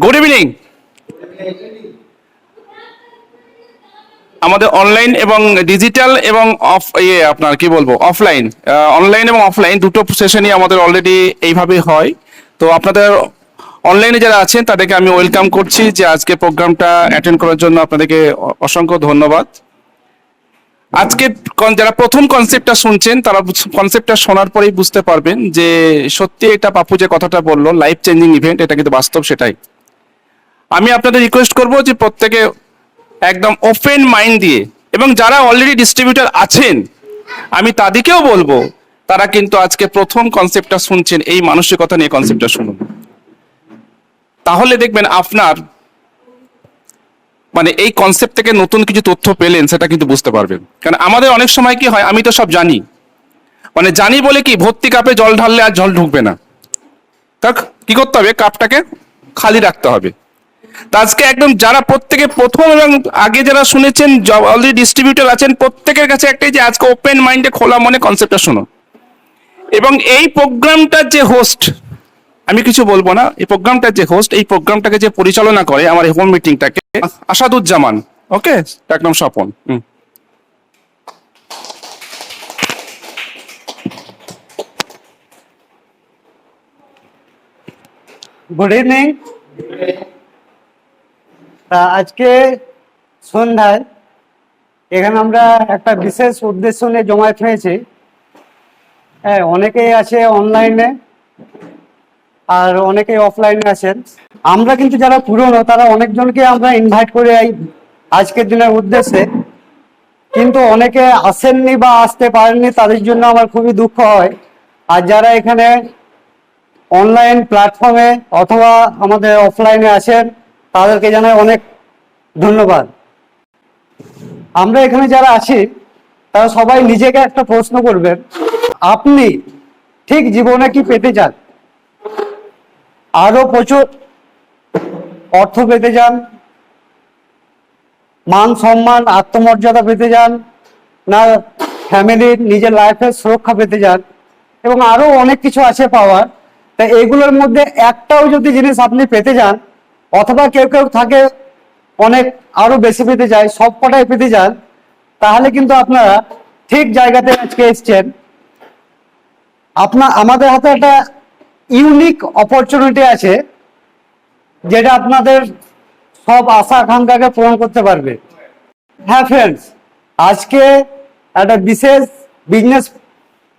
Good evening. আমাদের online এবং digital এবং আপনার কি বলবো অফলাইন, অনলাইন এবং অফলাইন দুটো সেশনই আমাদের অলরেডি এইভাবে হয়। তো আপনাদের অনলাইনে যারা আছেন তাদেরকে আমি ওয়েলকাম করছি যে আজকে প্রোগ্রামটা অ্যাটেন্ড করার জন্য আপনাদেরকে অসংখ্য ধন্যবাদ। আজকে যারা প্রথম কনসেপ্টটা শুনছেন তারা কনসেপ্টটা শোনার পরেই বুঝতে পারবেন যে সত্যি এটা পাপু যে কথাটা বললো লাইফ চেঞ্জিং ইভেন্ট, এটা কিন্তু বাস্তব সেটাই। আমি আপনাদের রিকোয়েস্ট করব যে প্রত্যেকে একদম ওপেন মাইন্ড দিয়ে, এবং যারা অলরেডি ডিস্ট্রিবিউটর আছেন আমি তাদেরকেও বলবো তারা কিন্তু আজকে প্রথম কনসেপ্টটা শুনছেন এই মানসিকতা নিয়ে কনসেপ্টটা শুনুন, তাহলে দেখবেন আপনার মানে এই কনসেপ্ট থেকে নতুন কিছু তথ্য পেলেন সেটা কিন্তু বুঝতে পারবেন। কারণ আমাদের অনেক সময় কি হয়, আমি তো সব জানি, মানে জানি বলে কি ভর্তি কাপে জল ঢাললে আর জল ঢুকবে না, তা কি করতে হবে, কাপটাকে খালি রাখতে হবে। আজকে একদম যারা প্রত্যেকে প্রথম এবং আগে যারা শুনেছেন অলরেডি ডিস্ট্রিবিউটর আছেন প্রত্যেকের কাছে একটাই যে আজকে ওপেন মাইন্ডে খোলা মনে কনসেপ্টটা শোনো। এবং এই প্রোগ্রামটার যে হোস্ট, আমি কিছু বলবো না, এই প্রোগ্রামটার যে হোস্ট, এই প্রোগ্রামটাকে যে পরিচালনা করে আমার এই হোম মিটিংটাকে আসাদুজ্জামান, ওকে একদম স্বপন। Good evening. আজকে সন্ধ্যায় এখানে আমরা একটা বিশেষ উদ্দেশ্য নিয়ে জমায়েত হয়েছি। হ্যাঁ, অনেকেই আছে অনলাইনে আর অনেকেই অফলাইনে আছেন। আমরা কিন্তু যারা পুরনো তারা অনেকজনকে আমরা ইনভাইট করে আজকের দিনের উদ্দেশ্যে, কিন্তু অনেকে আসেননি বা আসতে পারেননি, তাদের জন্য আমার খুবই দুঃখ হয়। আর যারা এখানে অনলাইন প্ল্যাটফর্মে অথবা আমাদের অফলাইনে আছেন তাদেরকে জানাই অনেক ধন্যবাদ। আমরা এখানে যারা আছি তারা সবাই নিজেকে একটা প্রশ্ন করবেন, আপনি ঠিক জীবনে কি পেতে চান? আরো প্রচুর অর্থ পেতে চান, মান সম্মান আত্মমর্যাদা পেতে চান, না ফ্যামিলির নিজের লাইফের সুরক্ষা পেতে চান, এবং আরো অনেক কিছু আছে পাওয়ার। তাই এগুলোর মধ্যে একটাও যদি জিনিস আপনি পেতে যান, অথবা কেউ কেউ থাকে অনেক আরো বেশি পেতে চায়, সব কটাই পেতে যান, তাহলে কিন্তু আপনারা ঠিক জায়গাতে আজকে এসছেন। আমাদের হাতে একটা ইউনিক অপরচুনিটি আছে যেটা আপনাদের সব আশা আকাঙ্ক্ষাকে পূরণ করতে পারবে। হ্যাঁ ফ্রেন্ডস, আজকে একটা বিশেষ বিজনেস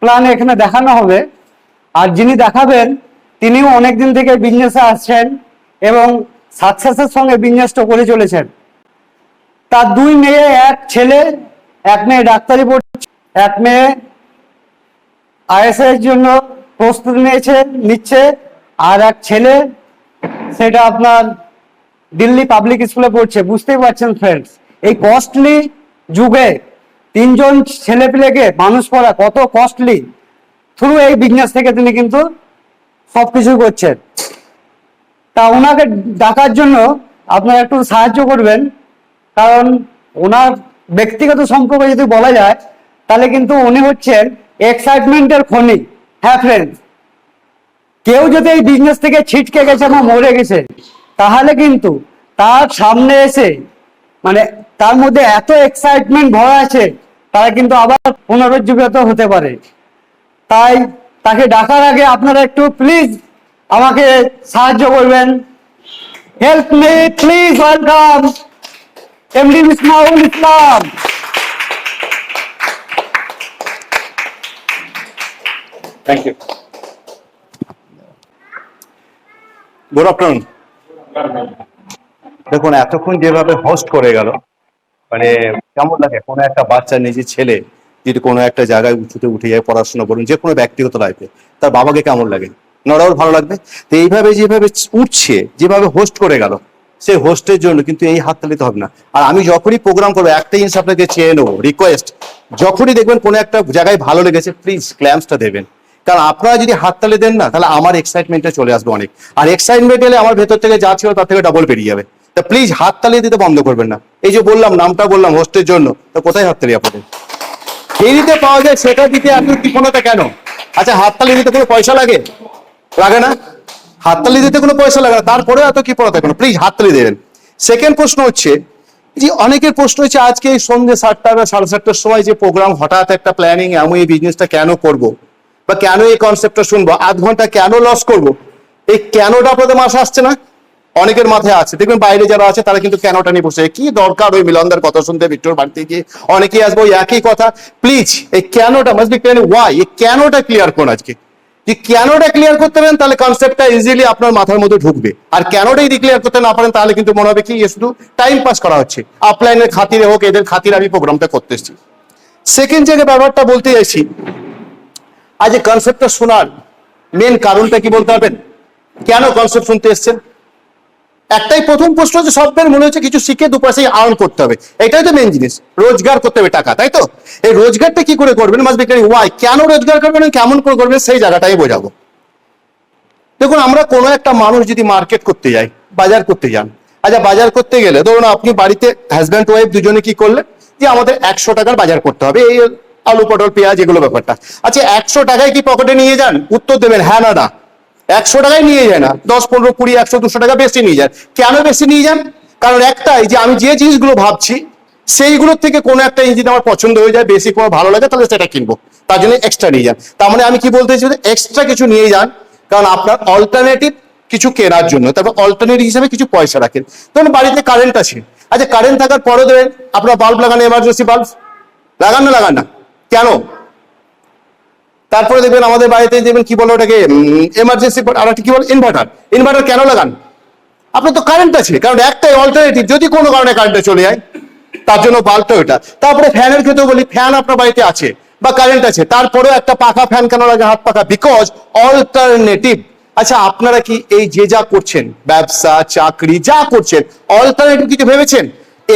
প্ল্যান এখানে দেখানো হবে। আর যিনি দেখাবেন তিনিও অনেকদিন থেকে বিজনেসে আসছেন এবং সাকসেসের সঙ্গে বিজনেসটা করে চলেছেন। তার দুই মেয়ে, এক ছেলে, এক মেয়ে ডাক্তারি পড়ছে, এক মেয়ে আইএসআই এর জন্য প্রস্তুতি নিচ্ছে, আর এক ছেলে সেটা আপনার দিল্লি পাবলিক স্কুলে পড়ছে। বুঝতেই পারছেন ফ্রেন্ডস, এই কস্টলি যুগে তিনজন ছেলে পেলেকে মানুষ করা কত কস্টলি। থ্রু এই বিজনেস থেকে তিনি কিন্তু সবকিছু করছেন। তা ওনাকে ডাকার জন্য আপনারা একটু সাহায্য করবেন, কারণ ওনার ব্যক্তিগত সম্পর্কে যদি বলা যায় তাহলে কিন্তু উনি হচ্ছেন এক্সাইটমেন্টের খনি। হ্যাঁ ফ্রেন্ডস, কেউ যদি এই বিজনেস থেকে ছিটকে গেছে বা মরে গেছে, তাহলে কিন্তু তার সামনে এসে মানে তার মধ্যে এত এক্সাইটমেন্ট ভরা আছে, তারা কিন্তু আবার পুনরুজ্জীবিত হতে পারে। তাই তাকে ডাকার আগে আপনারা একটু প্লিজ আমাকে সাহায্য করবেন। Help me please, welcome MD Ismaul Islam. Thank you. Good afternoon. দেখুন, এতক্ষণ যেভাবে হোস্ট করে গেল, মানে কেমন লাগে কোনো একটা বাচ্চা নিজের ছেলে যদি কোনো একটা জায়গায় উঁচুতে উঠে যায়, পড়াশোনা করুন, যে কোনো ব্যক্তিগত লাইফে, তার বাবাকে কেমন লাগে? নরাও ভালো লাগবে। তো এইভাবে যেভাবে উঠছে, যেভাবে হোস্ট করে গেল, সেই হোস্টের জন্য কিন্তু এই হাততালিতে হবে না। আর আমি যখনই প্রোগ্রাম করবো একটা জিনিস আপনাকে চেয়ে নেবো, রিকোয়েস্ট, যখনই দেখবেন কোনো একটা জায়গায় ভালো লেগেছে প্লিজ ক্ল্যাম্পসটা দেবেন। কারণ আপনারা যদি হাততালি দেন না, তাহলে আমার এক্সাইটমেন্টটা চলে আসবে অনেক, আর এক্সাইটমেন্ট এলে আমার ভেতর থেকে যা ছিল তার থেকে ডবল বেরিয়ে যাবে। তা প্লিজ হাততালি দিতে বন্ধ করবেন না। এই যে বললাম, নামটা বললাম হোস্টের জন্য, তো কোথায় হাততালি আপনাদের? ফ্রিতে পাওয়া যায় সেটা দিতে এত কৃপণতা কেন? আচ্ছা, হাততালি দিতে কোনো পয়সা লাগে? লাগে না? হাততালি দিতে কোনো পয়সা লাগে না, তারপরে এত কি পড়াতে কোনো, প্লিজ হাততালি দেবেন। সেকেন্ড প্রশ্ন হচ্ছে যে অনেকের প্রশ্ন হচ্ছে আজকে এই সন্ধ্যে 7টা বা 7:30টার সময় যে প্রোগ্রাম, হঠাৎ একটা প্ল্যানিং, আমি এই বিজনেসটা কেন করব, বা কেন এই কনসেপ্টটা শুনবো, আধ ঘন্টা কেন লস করব, এই কেনটা আপনাদের মাথায় আসছে না? অনেকের মাথায় আছে, দেখবেন বাইরে যারা আছে তারা কিন্তু কেনটা নিয়ে বসে, কি দরকার ওই মিলনদার কথা শুনতে বিট্টুর বাড়িতে গিয়ে, অনেকেই আসবো ওই একই কথা। প্লিজ এই কেনটা মাস্ট বি ক্লিয়ার, ওয়াই, এই কেনটা ক্লিয়ার করুন আজকে। যে কেনটা ক্লিয়ার করতে পারেন তাহলে কনসেপ্টটা ইজিলি আপনার মাথার মধ্যে ঢুকবে, আর কেনটা যদি ক্লিয়ার করতে না পারেন তাহলে কিন্তু মনে হবে কি এ শুধু টাইম পাস করা হচ্ছে, আপলাইনের খাতিরে হোক, এদের খাতিরে আমি প্রোগ্রামটা করতে এসেছি। সেকেন্ড জায়গায় ব্যাপারটা বলতে চাইছি, আজ এই কনসেপ্টটা শোনার মেন কারণটা কি বলতে পারবেন? কেন কনসেপ্ট শুনতে এসছেন? একটাই প্রথম প্রশ্ন হচ্ছে সবের মনে হচ্ছে কিছু শিখে 2 পয়সা আর্ন করতে হবে, এটাই তো মেন জিনিস, রোজগার করতে হবে টাকা, তাই তো? এই রোজগারটা কি করে করবেন, মাস্ট বি ক্লিয়ার ওয়াই, কেন রোজগার করবেন, কেমন করে করবেন, সেই জায়গাটাই বোঝাবো। দেখুন, আমরা কোনো একটা মানুষ যদি মার্কেট করতে যাই, বাজার করতে যান, আচ্ছা বাজার করতে গেলে ধরুন আপনি বাড়িতে হাজব্যান্ড ওয়াইফ দুজনে কি করলেন, যে আমাদের 100 টাকার বাজার করতে হবে, এই আলু পটল পেঁয়াজ এগুলো ব্যাপারটা। আচ্ছা 100 টাকায় কি পকেটে নিয়ে যান? উত্তর দেবেন হ্যাঁ না না। 100 টাকায় নিয়ে যায় না, 10, 15, 20, 100, 200 টাকা বেশি নিয়ে যান। কেন বেশি নিয়ে যান? কারণ একটাই, যে আমি যে জিনিসগুলো ভাবছি সেইগুলোর থেকে কোনো একটা জিনিস যদি আমার পছন্দ হয়ে যায়, বেশি কোনো ভালো লাগে, তাহলে সেটা কিনবো, তার জন্য এক্সট্রা নিয়ে যান। তার মানে আমি কি বলতে চাইছি, এক্সট্রা কিছু নিয়ে যান, কারণ আপনার অল্টারনেটিভ কিছু কেনার জন্য, তারপর অল্টারনেটিভ হিসেবে কিছু পয়সা রাখেন। ধরুন বাড়িতে কারেন্ট আছে, আচ্ছা কারেন্ট থাকার পরে দেবেন আপনার বাল্ব লাগান, এমার্জেন্সি বাল্ব লাগান না, লাগান না, কেন? তারপরে দেখবেন আমাদের বাড়িতে দেখবেন কি বলো ওটাকে, এমার্জেন্সি, আর একটা কি বল, ইনভার্টার। ইনভার্টার কেন লাগান? আপনার তো কারেন্ট আছে, কারণ একটাই অল্টারনেটিভ, যদি কোনো কারণে কারেন্টটা চলে যায় তার জন্য বাল্বটা ওটা। তারপরে ফ্যানের ক্ষেত্রেও বলি, ফ্যান আপনার বাড়িতে আছে বা কারেন্ট আছে, তারপরেও একটা পাখা ফ্যান কেন লাগে, হাত পাখা, বিকজ অল্টারনেটিভ। আচ্ছা আপনারা কি এই যে যা করছেন, ব্যবসা চাকরি যা করছেন, অল্টারনেটিভ কিছু ভেবেছেন?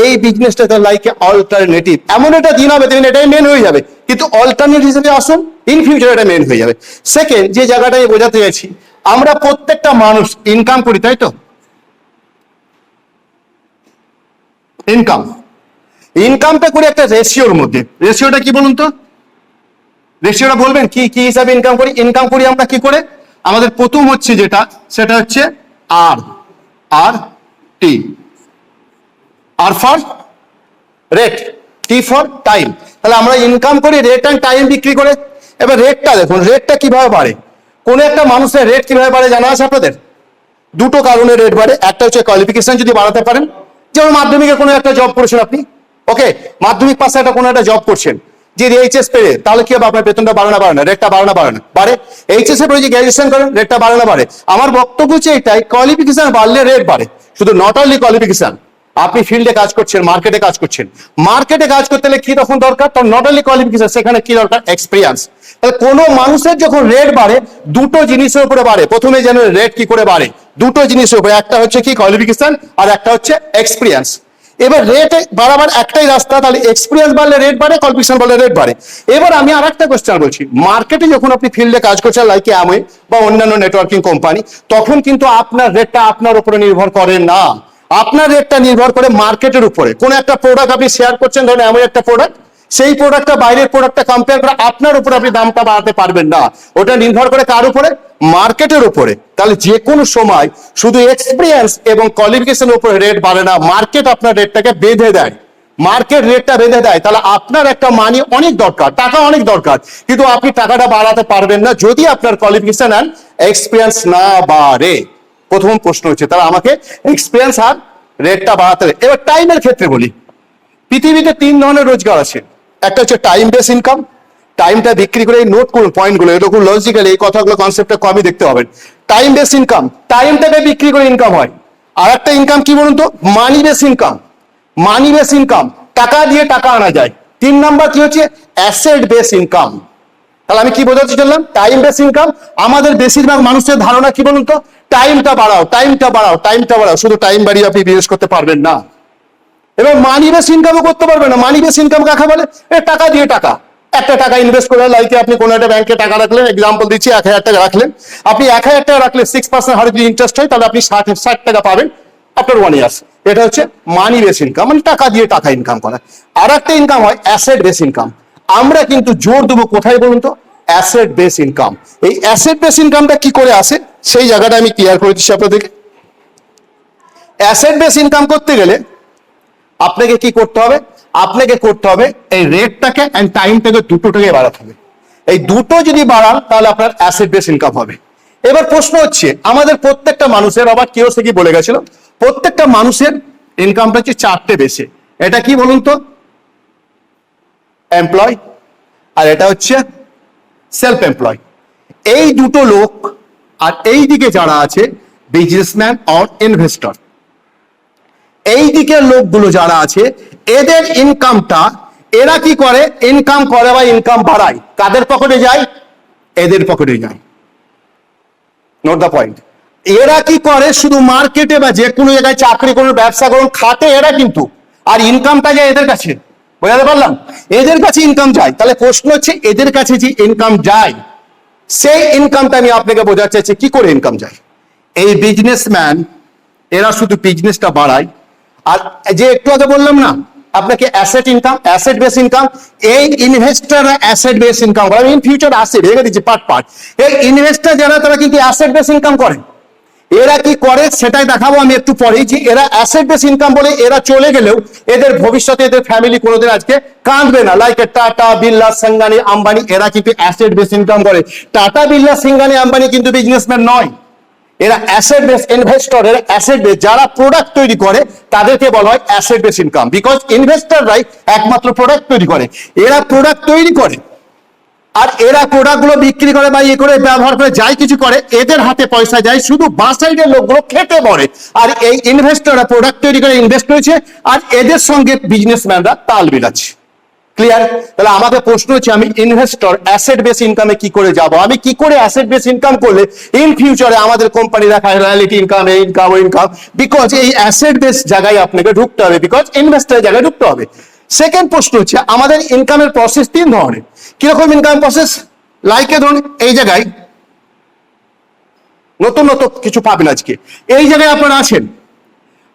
এই বিজনেসটা তো লাইক অল্টারনেটিভ, এমন একটা দিন হবে দেখবেন এটাই মেন হয়ে যাবে, কিন্তু অল্টারনেটিভ হিসেবে আসুন, ইন ফিউচার এটা মেন হয়ে যাবে। সেকেন্ড যে জায়গাটা আমি বোঝাতে চাইছি, আমরা প্রত্যেকটা মানুষ ইনকাম করি, তাই তো? ইনকামটা করি একটা রেশিওর মধ্যে, রেশিওটা কি বলুন তো? রেশিওটা বলবেন কি কি হিসাবে ইনকাম করি? ইনকাম করি আমরা কি করে? আমাদের প্রথম হচ্ছে যেটা, সেটা হচ্ছে R, R T, R for rate, T for time. তাহলে আমরা ইনকাম করি রেট অ্যান্ড টাইম বিক্রি করে। এবার রেটটা দেখুন, রেটটা কিভাবে বাড়ে, কোন একটা মানুষের রেট কিভাবে বাড়ে জানা আছে আপনাদের? দুটো কারণে রেট বাড়ে। একটা হচ্ছে কোয়ালিফিকেশন যদি বাড়াতে পারেন, যেমন মাধ্যমিকে কোনো একটা জব করেছেন আপনি, ওকে, মাধ্যমিক পাশে একটা কোনো একটা জব করছেন, যে এইচএস পেরে, তাহলে কি হবে, আপনার বেতনটা বাড়ে না বাড়ে না, রেটটা বাড়ে না বাড়ে না, বাড়ে। এইচএস এর পরে যে গ্র্যাজুয়েশন করেন, রেটটা বাড়ে না বাড়ে। আমার বক্তব্য হচ্ছে এটাই, কোয়ালিফিকেশন বাড়লে রেট বাড়ে। শুধু নট অনলি কোয়ালিফিকেশন, আপনি ফিল্ডে কাজ করছেন, মার্কেটে কাজ করছেন, মার্কেটে কাজ করতে হলে কি তখন দরকার? তখন নট অনলি কোয়ালিফিকেশন, সেখানে কি দরকার? এক্সপিরিয়েন্স। তাহলে কোনো মানুষের যখন রেট বাড়ে, দুটো জিনিসের উপরে বাড়ে। প্রথমে যেন রেট কি করে বাড়ে? দুটো জিনিসের উপরে, একটা হচ্ছে কি কোয়ালিফিকেশন, আর একটা হচ্ছে এক্সপিরিয়েন্স। এবার রেট বাড়াবার একটাই রাস্তা, তাহলে এক্সপিরিয়েন্স বাড়লে রেট বাড়ে, কোয়ালিফিকেশন বাড়লে রেট বাড়ে। এবার আমি আর একটা কোয়েশ্চেন বলছি, মার্কেটে যখন আপনি ফিল্ডে কাজ করছেন লাইক অ্যামওয়ে বা অন্যান্য নেটওয়ার্কিং কোম্পানি, তখন কিন্তু আপনার রেটটা আপনার উপরে নির্ভর করে না, আপনার রেটটা নির্ভর করে মার্কেটের উপরে। কোন একটা প্রোডাক্ট আপনি শেয়ার করছেন, ধরুন এমন একটা প্রোডাক্ট, সেই প্রোডাক্টটা বাইরের প্রোডাক্টটা কম্পেয়ার করে আপনার উপরে আপনি দামটা বাড়াতে পারবেন না, ওটা নির্ভর করে কার উপরে? মার্কেটের উপরে। তাহলে যে কোনো সময় শুধু এক্সপিরিয়েন্স এবং কোয়ালিফিকেশনের উপরে রেট বাড়ে না, মার্কেট আপনার রেটটাকে বেঁধে দেয়, মার্কেট রেটটা বেঁধে দেয়। তাহলে আপনার একটা মানি অনেক দরকার, টাকা অনেক দরকার, কিন্তু আপনি টাকাটা বাড়াতে পারবেন না যদি আপনার কোয়ালিফিকেশন অ্যান্ড এক্সপিরিয়েন্স না বাড়ে। প্রথম প্রশ্ন হচ্ছে, তাহলে আমাকে এক্সপিরিয়েন্স আর রেটটা বাড়াতে হবে। এবার টাইমের ক্ষেত্রে বলি, পৃথিবীতে 3 ধরনের রোজগার আছে। একটা হচ্ছে টাইম বেস ইনকাম, টাইমটা বিক্রি করে, নোট করুন পয়েন্টগুলো, এরকম লজিক্যালি এই কথাগুলো কনসেপ্টটা কমই দেখতে পাবেন। টাইম বেস ইনকাম, টাইমটাকে বিক্রি করে ইনকাম হয়। আর একটা ইনকাম কি বলুন তো? মানি বেস ইনকাম, মানি বেস ইনকাম, টাকা দিয়ে টাকা আনা যায়। 3 নাম্বার কি হচ্ছে? Asset base income. তাহলে আমি কি বোঝাতে চাইলাম? Time base income. আমাদের বেশিরভাগ মানুষের ধারণা কি বলুন তো? টাইমটা বাড়াও, টাইমটা বাড়াও, টাইমটা বাড়াও। শুধু টাইম বাড়িয়ে আপনি বিজনেস করতে পারবেন না। এবার মানি বেস ইনকামও করতে পারবে না। মানি বেস ইনকাম কাকে বলে? টাকা দিয়ে টাকা। একটা টাকা ইনভেস্ট করে, লাইকে আপনি কোনো একটা ব্যাংকে টাকা রাখলেন, এক্সাম্পল দিচ্ছি 1000 টাকা রাখলেন, আপনি 1000 টাকা রাখলে 6% হারে যদি ইন্টারেস্ট হয়, তাহলে আপনি 60 টাকা পাবেন আফটার 1 ইয়ার্স। এটা হচ্ছে মানি বেস ইনকাম, মানে টাকা দিয়ে টাকা ইনকাম করা। আর একটা ইনকাম হয় অ্যাসেট বেস ইনকাম। আমরা কিন্তু জোর দেবো কোথায় বলুন তো? Asset base income. এই অ্যাসেট বেস ইনকামটা কি করে আসে সেই জায়গাটা আমি ক্লিয়ার করে দিচ্ছি আপনাদেরকে। অ্যাসেট বেস ইনকাম করতে গেলে আপনাকে কি করতে হবে, আপনাকে করতে হবে এই রেটটাকে এন্ড টাইমটাকে দুটোটাকে বাড়াতে হবে। এই দুটো যদি বাড়ান তাহলে আপনার অ্যাসেট বেস ইনকাম হবে। এবার প্রশ্ন হচ্ছে আমাদের প্রত্যেকটা মানুষের, আবার কেউ সে কি বলে গেছিল, প্রত্যেকটা মানুষের ইনকামটা হচ্ছে চারটে বেসে। এটা কি বলুন তো? এমপ্লয়, আর এটা হচ্ছে সেলফ এমপ্লয়। এই দুটো লোক, আর এই দিকে যারা আছে বিজনেসম্যান অর ইনভেস্টর, এই দিকের লোকগুলো যারা আছে এদের ইনকামটা এরা কি করে, ইনকাম করে বা ইনকাম বাড়ায় কাদের পকেটে যায়? এদের পকেটে যায়। Note the point. এরা কি করে, শুধু মার্কেটে বা যে কোনো জায়গায় চাকরি করুন, ব্যবসা করুন, খাটে এরা কিন্তু, আর ইনকামটা যায় এদের কাছে। বোঝাতে পারলাম? এদের কাছে ইনকাম যায়। তাহলে প্রশ্ন হচ্ছে এদের কাছে যে ইনকাম যায় সেই ইনকামটা আমি আপনাকে বোঝাতে চাইছি কি করে ইনকাম যায়। এই বিজনেসম্যান এরা শুধু বিজনেসটা বাড়ায়, আর যে একটু আগে বললাম না আপনাকে asset income, asset base income, এই ইনভেস্টর অ্যাসেট বেস ইনকাম করে। ইন ফিউচার আসে, ভেঙে দিচ্ছি পার্ট পার্ট। এই ইনভেস্টর যারা তারা কিন্তু অ্যাসেট বেস ইনকাম করে। এরা কি করে সেটাই দেখাবো আমি একটু পরেই, যে এরা অ্যাসেট বেস ইনকাম বলে এরা চলে গেলেও এদের ভবিষ্যতে এদের ফ্যামিলি কোনোদিন আজকে কাঁদবে না। লাইক টাটা, বিড়লা, সিংঘানি, আম্বানি, এরা কিন্তু অ্যাসেট বেস ইনকাম করে। টাটা, বিড়লা, সিংঘানি, আম্বানি কিন্তু বিজনেসম্যান নয়, এরা অ্যাসেট বেস ইনভেস্টর। এরা অ্যাসেট বেস, যারা প্রোডাক্ট তৈরি করে তাদেরকে বলা হয় অ্যাসেট বেস ইনকাম, বিকজ ইনভেস্টররাই একমাত্র প্রোডাক্ট তৈরি করে। এরা প্রোডাক্ট তৈরি করে আর এরা প্রোডাক্ট গুলো বিক্রি করে বা ইয়ে করে ব্যবহার করে যাই কিছু করে, এদের হাতে পয়সা যায়, শুধু বাঁ সাইডের লোকগুলো খেটে পড়ে। আর এই ইনভেস্টররা প্রোডাক্ট তৈরি করে ইনভেস্ট করেছে, আর এদের সঙ্গে বিজনেসম্যানরা তাল মিলাচ্ছে। ক্লিয়ার? তাহলে আমাকে প্রশ্ন হচ্ছে আমি ইনভেস্টর অ্যাসেট বেস ইনকামে কি করে যাব, আমি কি করে অ্যাসেট বেস ইনকাম করলে ইন ফিউচারে আমাদের কোম্পানি রাখায় রয়্যালিটি ইনকাম, এই ইনকাম, ওই ইনকাম, বিকজ এই অ্যাসেট বেস জায়গায় আপনাকে ঢুকতে হবে, বিকজ ইনভেস্টরের জায়গায় ঢুকতে হবে। সেকেন্ড প্রশ্ন হচ্ছে আমাদের ইনকামের প্রসেস তিন ধরনের। কিরকম ইনকাম প্রসেস? লাইকে ধরুন এই জায়গায় নতুন নতুন কিছু পাবেন আজকে, এই জায়গায় আপনারা আছেন।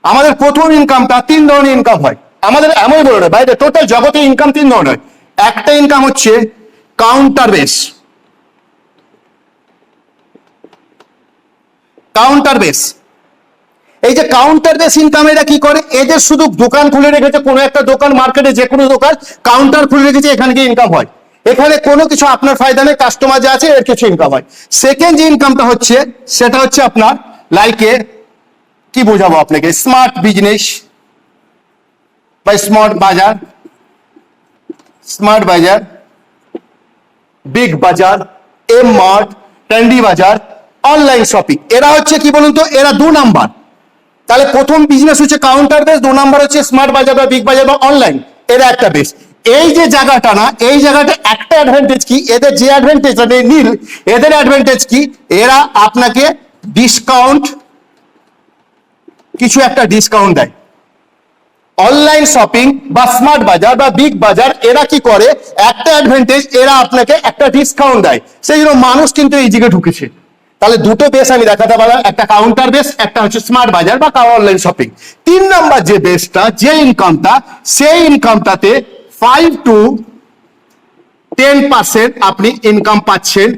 আমাদের প্রথম ইনকামটা তিন ধরনের ইনকাম হয় আমাদের, এমন বলে না বাইরে, টোটাল জগতে ইনকাম তিন ধরনের। একটা ইনকাম হচ্ছে কাউন্টার বেস। কাউন্টার বেস, এই যে কাউন্টার বেস ইনকাম, এরা কি করে, এদের শুধু দোকান খুলে রেখেছে, কোনো একটা দোকান, মার্কেটে যে কোনো দোকান, কাউন্টার খুলে রেখেছে, এখানে গিয়ে ইনকাম হয়। এখানে কোনো কিছু আপনার ফায়দা নেই, কাস্টমার যা আছে এর কিছু ইনকাম হয়। সেকেন্ড যে ইনকামটা হচ্ছে সেটা হচ্ছে আপনার লাইকে কি বোঝাবো আপনাকে, স্মার্ট বিজনেস বা স্মার্ট বাজার, স্মার্ট বাজার, বিগ বাজার, এম মার্ট, ট্রেন্ডি বাজার, অনলাইন শপিং। এরা হচ্ছে কি বলুন তো, এরা দু নাম্বার। তাহলে প্রথম বিজনেস হচ্ছে কাউন্টার বেস, দু নাম্বার হচ্ছে স্মার্ট বাজার বা বিগ বাজার বা অনলাইন, এরা একটা বেস। এই যে জায়গাটা না, এই জায়গাটা একটা অ্যাডভান্টেজ কি, এদের যে অ্যাডভান্টেজ নীল, এদের অ্যাডভান্টেজ কি, এরা আপনাকে ডিসকাউন্ট, কিছু একটা ডিসকাউন্ট দেয়। অনলাইন শপিং বা স্মার্ট বাজার বা বিগ বাজার এরা কি করে, একটা অ্যাডভান্টেজ, এরা আপনাকে একটা ডিসকাউন্ট দেয়, সেই জন্য মানুষ কিন্তু এই দিকে ঢুকেছে। তাহলে দুটো বেস আমি দেখাতে পারলাম, একটা কাউন্টার বেস, একটা হচ্ছে স্মার্ট বাজার বা অনলাইন শপিং। তিন নাম্বার যে বেসটা, যে ইনকামটা, সেই ইনকামটাতে 5 to 10% আপনি ইনকাম পাচ্ছেন।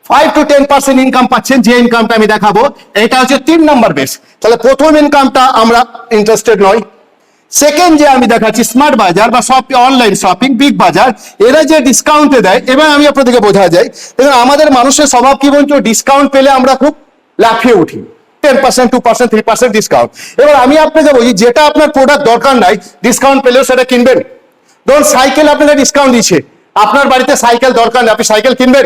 5 to 10% ইনকাম পাচ্ছেন, যে ইনকামটা আমি দেখাবো এটা হচ্ছে তিন নাম্বার বেস। তাহলে প্রথম ইনকামটা আমরা ইন্টারেস্টেড নয়। সেকেন্ড যে আমি দেখাচ্ছি স্মার্ট বাজার বা অনলাইন শপিং, বিগ বাজার, এরা যে ডিসকাউন্টে দেয়, এবার আমি আপনাদেরকে বোঝা যায়, দেখুন আমাদের মানুষের স্বভাব কি বলছো, ডিসকাউন্ট পেলে আমরা খুব লাফিয়ে উঠি, 10%, 2%, 3% ডিসকাউন্ট। এবার আমি আপনাকে বলি, যেটা আপনার প্রোডাক্ট দরকার নাই, ডিসকাউন্ট পেলেও সেটা কিনবেন। ধরুন সাইকেল আপনাকে ডিসকাউন্ট দিচ্ছে, আপনার বাড়িতে সাইকেল দরকার নেই, আপনি সাইকেল কিনবেন,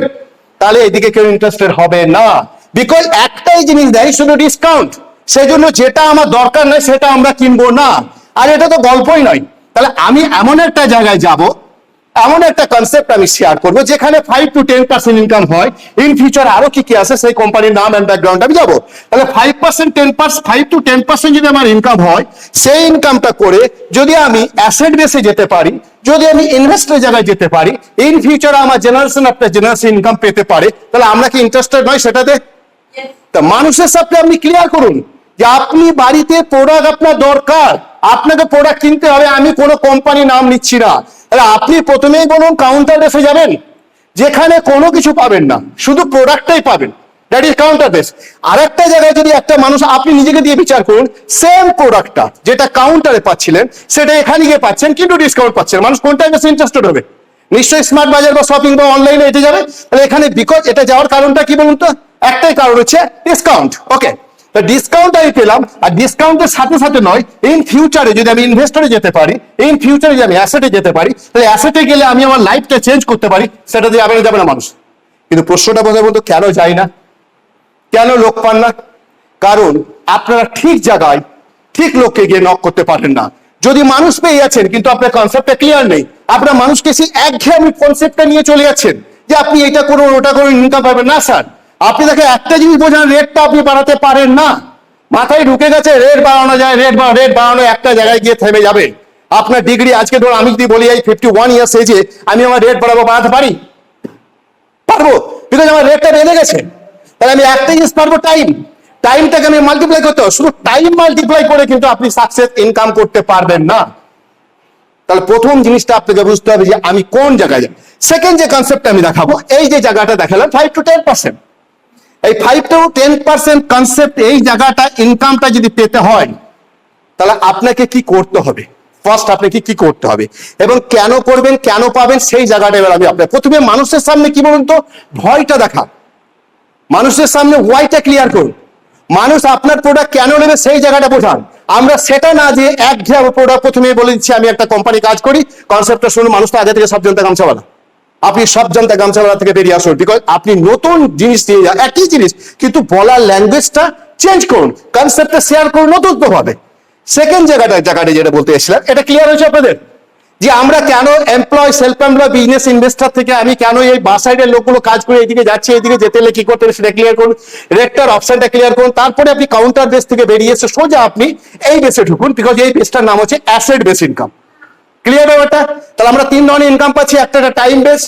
তাহলে এদিকে কেউ ইন্টারেস্টেড হবে না, বিকজ একটাই জিনিস দেয়, শুধু ডিসকাউন্ট। সেই জন্য যেটা আমার দরকার নাই সেটা আমরা কিনবো না। আর এটা তো গল্পই নয়। তাহলে আমি এমন একটা জায়গায় যাব, এমন একটা কনসেপ্ট আমি শেয়ার করবো যেখানে 5 to 10% ইনকাম হয়। ইন ফিউচার আরো কি কি আছে সেই কোম্পানির নাম এন্ড ব্যাকগ্রাউন্ড আমি যাবো। তাহলে 5%, 10%, 5 to 10% যদি আমার ইনকাম হয়, সেই ইনকামটা করে যদি আমি অ্যাসেট বেসে যেতে পারি, যদি আমি ইনভেস্টের জায়গায় যেতে পারি, ইন ফিউচারে আমার জেনারেশন আফটার জেনারেশন ইনকাম পেতে পারে, তাহলে আমরা কি ইন্টারেস্টেড নয় সেটাতে? তা মানুষের সাথে আপনি ক্লিয়ার করুন যে আপনি বাড়িতে প্রোডাক্ট আপনার দরকার, আপনাকে প্রোডাক্ট কিনতে হবে, আমি কোনো কোম্পানি নাম নিচ্ছি না। তাহলে আপনি প্রথমেই বলুন কাউন্টার বেসে যাবেন, যেখানে কোনো কিছু পাবেন না, শুধু প্রোডাক্টটাই পাবেন, দ্যাট ইজ কাউন্টার বেস। আর একটা জায়গায় যদি একটা মানুষ, আপনি নিজেকে দিয়ে বিচার করুন, সেম প্রোডাক্টটা যেটা কাউন্টারে পাচ্ছিলেন সেটা এখানে গিয়ে পাচ্ছেন কিন্তু ডিসকাউন্ট পাচ্ছেন, মানুষ কোনটাই বেশি ইন্টারেস্টেড হবে? নিশ্চয়ই স্মার্ট বাজার বা শপিং বা অনলাইনে এটা যাবে। তাহলে এখানে বিকজ এটা যাওয়ার কারণটা কি বলুন তো? একটাই কারণ হচ্ছে ডিসকাউন্ট। ওকে, ডিসকাউন্ট আমি পেলাম, আর ডিসকাউন্টের সাথে সাথে নয়, ইন ফিউচারে যদি আমি ইনভেস্টরে যেতে পারি, ইন ফিউচারে যদি আমি অ্যাসেটে যেতে পারি, তাহলে অ্যাসেটে গেলে আমি আমার লাইফটা চেঞ্জ করতে পারি, সেটা দিয়ে যাবে না মানুষ। কিন্তু প্রশ্নটা বোঝার মতো, কেন যায় না, কেন লোক পান না? কারণ আপনারা ঠিক জায়গায় ঠিক লোককে গিয়ে নক করতে পারেন না। যদি মানুষ পেয়ে যাচ্ছেন কিন্তু আপনার কনসেপ্টটা ক্লিয়ার নেই, আপনার মানুষকে সেই একঘেয়েমি কনসেপ্টটা নিয়ে চলে যাচ্ছেন যে আপনি এটা করুন ওটা করুন ইনকাম পাবেন না। স্যার, আপনি তাকে একটা জিনিস বোঝান, রেটটা আপনি বাড়াতে পারেন না। মাথায় ঢুকে গেছে রেট বাড়ানো যায়, রেট বাড়ানো একটা জায়গায় গিয়ে থেমে যাবে। আপনার ডিগ্রি আজকে ধরুন, আমি যদি বলি এই 51 ইয়ার্স এজে আমি আমার রেট বাড়াতে পারি? পারবো, বিকজ আমার রেটটা বেড়ে গেছে। তাহলে আমি একটা জিনিস পারবো, টাইমটাকে আমি মাল্টিপ্লাই করতে হবে। শুধু টাইম মাল্টিপ্লাই করে কিন্তু আপনি সাকসেস ইনকাম করতে পারবেন না। তাহলে প্রথম জিনিসটা আপনাকে বুঝতে হবে যে আমি কোন জায়গায় যাই। সেকেন্ড যে কনসেপ্টটা আমি দেখাবো, এই যে জায়গাটা দেখালাম 5 to 10%, এই 5 to 10% কনসেপ্ট, এই জায়গাটা ইনকামটা যদি পেতে হয় তাহলে আপনাকে কি করতে হবে? ফার্স্ট আপনাকে কি করতে হবে এবং কেন করবেন, কেন পাবেন, সেই জায়গাটা এবার আমি আপনার প্রথমে মানুষের সামনে কি বলুন তো, ভয়টা দেখা, মানুষের সামনে ওয়াইটা ক্লিয়ার করুন। মানুষ আপনার প্রোডাক্ট কেন নেবে সেই জায়গাটা বোঝান। আমরা সেটা না যে একঘেয়ে প্রোডাক্ট প্রথমে বলে দিচ্ছি আমি একটা কোম্পানি কাজ করি, কনসেপ্টটা শুনুন, মানুষ তো আগে থেকে সব জানতে গামছাওয়ালা। আপনি সব জানতে গামছাওয়ালা থেকে বেরিয়ে আসুন, বিকজ আপনি নতুন জিনিস দিয়ে যান, একই জিনিস কিন্তু বলার ল্যাঙ্গুয়েজটা চেঞ্জ করুন, কনসেপ্টটা শেয়ার করুন নতুন ভাবে। সেকেন্ড জায়গাটা যেটা বলতে এসেছিলাম, এটা ক্লিয়ার হয়েছে আপনাদের যে আমরা কেন employ, self employ, business investor থেকে আমি কেন এই বাস সাইডের লোকগুলো কাজ করে এইদিকে যাচ্ছে, এইদিকে যেতে হলে কি করতে হবে সেটা ক্লিয়ার করুন, রেটটার অপশনটা ক্লিয়ার করুন। তারপরে আপনি কাউন্টার বেস থেকে বেরিয়ে এসে সোজা আপনি এই বেসে ঢুকুন, বিকজ এই বেসটার নাম হচ্ছে অ্যাসেট বেস ইনকাম। ক্লিয়ার ব্যাপারটা? তাহলে আমরা তিন ধরনের ইনকাম পাচ্ছি, একটা টাইম বেস,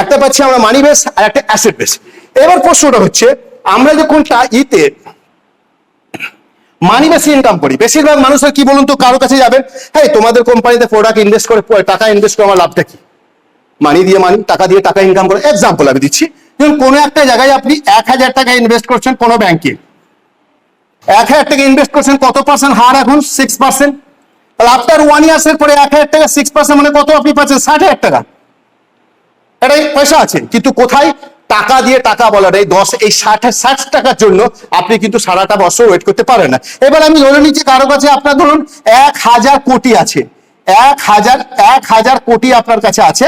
একটা পাচ্ছি আমরা মানি বেস, আর একটা অ্যাসেট বেস। এবার প্রশ্নটা হচ্ছে, আমরা যখন মানি বেশি ইনকাম করি, বেশিরভাগ মানুষের কি বলুন তো, কারো কাছে যাবেন, হ্যাঁ তোমাদের কোম্পানিতে প্রোডাক্ট ইনভেস্ট করে টাকা ইনভেস্ট করে আমার লাভটা কি? মানি দিয়ে টাকা দিয়ে টাকা ইনকাম করে। এক্সাম্পল আমি দিচ্ছি, যেমন কোনো একটা জায়গায় আপনি 1000 টাকা ইনভেস্ট করছেন কোনো ব্যাংকে, 1000 টাকা ইনভেস্ট করছেন, কত পার্সেন্ট হার এখন? 6%। তাহলে আফটার 1 ইয়ার্স এর পরে 1000 টাকা 6% মানে কত আপনি পাচ্ছেন? 60,000 টাকা। এটাই পয়সা আছে, কিন্তু কোথায়? টাকা দিয়ে টাকা বলার এই 60 টাকার জন্য আপনি কিন্তু সারাটা বছর ওয়েট করতে পারেন না। এবার আমি ধরে নিচ্ছি কারো কাছে আপনার ধরুন 1000 কোটি আছে, 1000 কোটি আপনার কাছে আছে,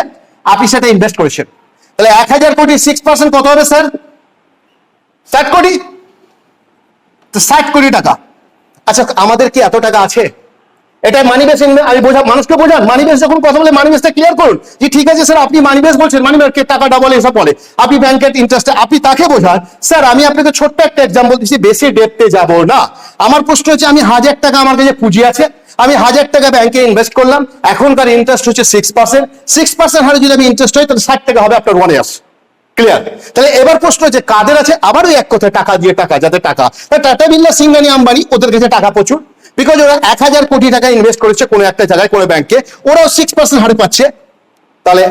আপনি সেটা ইনভেস্ট করেছেন। তাহলে 1000 কোটি 6% কত হবে স্যার? 60 কোটি। তো 60 কোটি টাকা। আচ্ছা, আমাদের কি এত টাকা আছে? এটা মানি বেস, আমি মানুষকে বোঝান মানি বেস। যখন কথা বলে মানি বেসটা ক্লিয়ার করুন যে ঠিক আছে স্যার আপনি মানি বেস বলছেন, মানি বেস টাকা ডাবল এসব বলে, আপনি ব্যাংকের ইন্টারেস্টে আপনি তাকে বোঝান। স্যার আমি আপনাকে ছোট্ট একটা এক্সাম্পল দিচ্ছি, বেশি ডেপথে যাব না। আমার প্রশ্ন হচ্ছে, আমি 1000 টাকা আমার কাছে পুঁজি আছে, আমি 1000 টাকা ব্যাংকে ইনভেস্ট করলাম, এখনকার ইন্টারেস্ট হচ্ছে 6%। হারে যদি আমি ইন্টারেস্ট হয় তাহলে 60 টাকা হবে আপনার 1 ইয়ার্স। ক্লিয়ার? তাহলে এবার প্রশ্ন হচ্ছে কাদের আছে? আবার ওই এক কথায় টাকা দিয়ে টাকা, যাদের টাকা, টাটা বিড়লা, সিংহানি, আম্বানি, ওদের কাছে টাকা প্রচুর, বিকজ ওরা 1000 কোটি টাকা ইনভেস্ট করেছে কোনো একটা জায়গায়, কোনো ব্যাংকে, ওরাও 6% হারে পাচ্ছে। তাহলে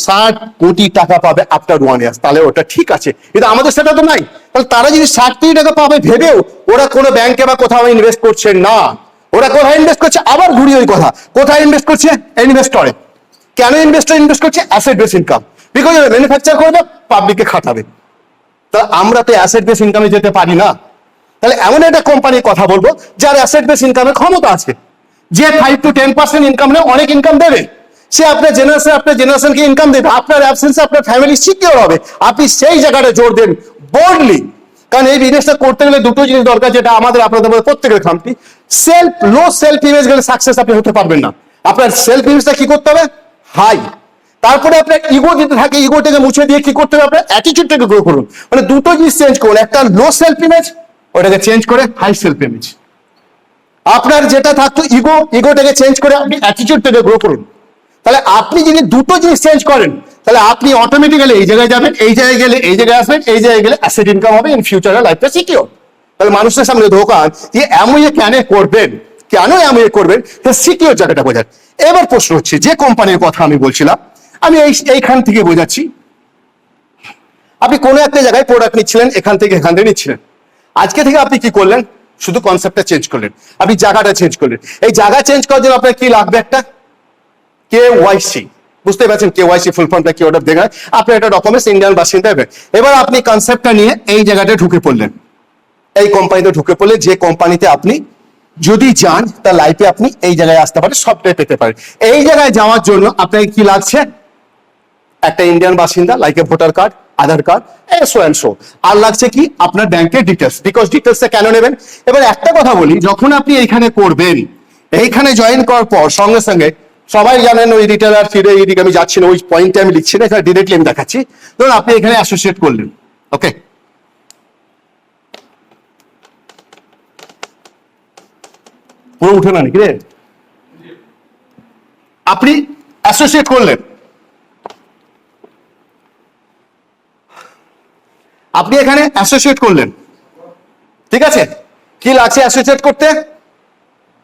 60 কোটি টাকা পাবে আফটার 1 ইয়ার্স, তাহলে ওটা ঠিক আছে। কিন্তু আমাদের সেটা তো নাই। তাহলে তারা যদি 60 কোটি টাকা পাবে ভেবেও ওরা কোনো ব্যাংকে বা কোথাও ইনভেস্ট করছে না। ওরা কোথায় ইনভেস্ট করছে? আবার ঘুরি ওই কথা, কোথায় ইনভেস্ট করছে? ইনভেস্টরে। কেন ইনভেস্টর ইনভেস্ট করছে? অ্যাসেট বেস ইনকাম, বিকজ ওরা ম্যানুফ্যাকচার করবে, পাবলিককে খাটাবে। তাহলে আমরা তো অ্যাসেট বেস ইনকামে যেতে পারি না। তাহলে এমন একটা কোম্পানির কথা বলবো যার অ্যাসেট বেস ইনকামের ক্ষমতা আছে, যে 5 to 10% ইনকাম নেই, অনেক ইনকাম দেবে। সে আপনার জেনারেশনকে ইনকাম দেবে, আপনার অ্যাবসেন্সে আপনার ফ্যামিলি সিকিউর হবে। আপনি সেই জায়গাটা জোর দেন বোল্ডলি, কারণ এই বিজনেসটা করতে গেলে দুটো জিনিস দরকার, যেটা আমাদের আপনাদের প্রত্যেকের খামতি। লো সেলফ ইমেজ গেলে সাকসেস আপনি হতে পারবেন না। আপনার সেলফ ইমেজটা কি করতে হবে? হাই। তারপরে আপনার ইগো যেতে থাকে, ইগোটাকে মুছে দিয়ে কি করতে হবে? আপনার অ্যাটিটিউডটাকে গ্রো করুন। মানে দুটো জিনিস চেঞ্জ করুন, একটা লো সেলফ ইমেজ, ওটাকে চেঞ্জ করে হাই সেলফ ইমেজ। আপনার যেটা থাকতো ইগোটাকে চেঞ্জ করে আপনি অ্যাটিটিউডটাকে গ্রো করুন। তাহলে আপনি যদি দুটো জিনিস চেঞ্জ করেন, তাহলে আপনি অটোমেটিক্যালি এই জায়গায় যাবেন, এই জায়গায় গেলে এই জায়গায় আসবেন, এই জায়গায় গেলে অ্যাসেট ইনকাম হবে, ইন ফিউচারে লাইফটা সিকিউর। তাহলে মানুষের সামনে দোকান যে এমন কেন করবেন, কেন এমন করবেন, সিকিউর জায়গাটা বোঝান। এবার প্রশ্ন হচ্ছে, যে কোম্পানির কথা আমি বলছিলাম, আমি এইখান থেকে বোঝাচ্ছি, আপনি কোনো একটা জায়গায় প্রোডাক্ট নিচ্ছিলেন, এখান থেকে নিচ্ছিলেন। আজকে থেকে আপনি কি করলেন, শুধু কনসেপ্টটা চেঞ্জ করলেন, আপনি জায়গাটা চেঞ্জ করলেন। এই জায়গা চেঞ্জ করার জন্য আপনার কি লাগবে, একটা KYC। বুঝতে পারছেন KYC ফুল ফর্মটা কি, ওটা দেখে আপনার একটা ডকুমেন্টস ইন্ডিয়ান বাসিন্দা হবে। এবার আপনি কনসেপ্টটা নিয়ে এই জায়গাটা ঢুকে পড়লেন, এই কোম্পানিতে ঢুকে পড়লে, যে কোম্পানিতে আপনি যদি যান তার লাইফে আপনি এই জায়গায় আসতে পারেন, সবটাই পেতে পারেন। এই জায়গায় যাওয়ার জন্য আপনাকে কি লাগছে, একটা ইন্ডিয়ান বাসিন্দা, like a voter card, Aadhaar card, so and so. আর লাগছে কি, আপনার ব্যাংকের ডিটেলস। বিকজ ডিটেলসটা কেন নেবেন, এবার একটা কথা বলি, যখন আপনি এইখানে করবেন, এইখানে জয়েন করার পর সঙ্গে সঙ্গে সবাই জানেন ওই রিটেলার ফিরে, এইদিকে আমি যাচ্ছি না, ওই পয়েন্টে আমি লিখছি না, এখানে ডিরেক্টলি আমি দেখাচ্ছি। ধরুন আপনি এখানে অ্যাসোসিয়েট করলেন, ওকে, পুরো উঠে না নাকি রে, আপনি অ্যাসোসিয়েট করলেন, আপনি এখানে অ্যাসোসিয়েট করলেন, ঠিক আছে। কি লাগছে অ্যাসোসিয়েট করতে,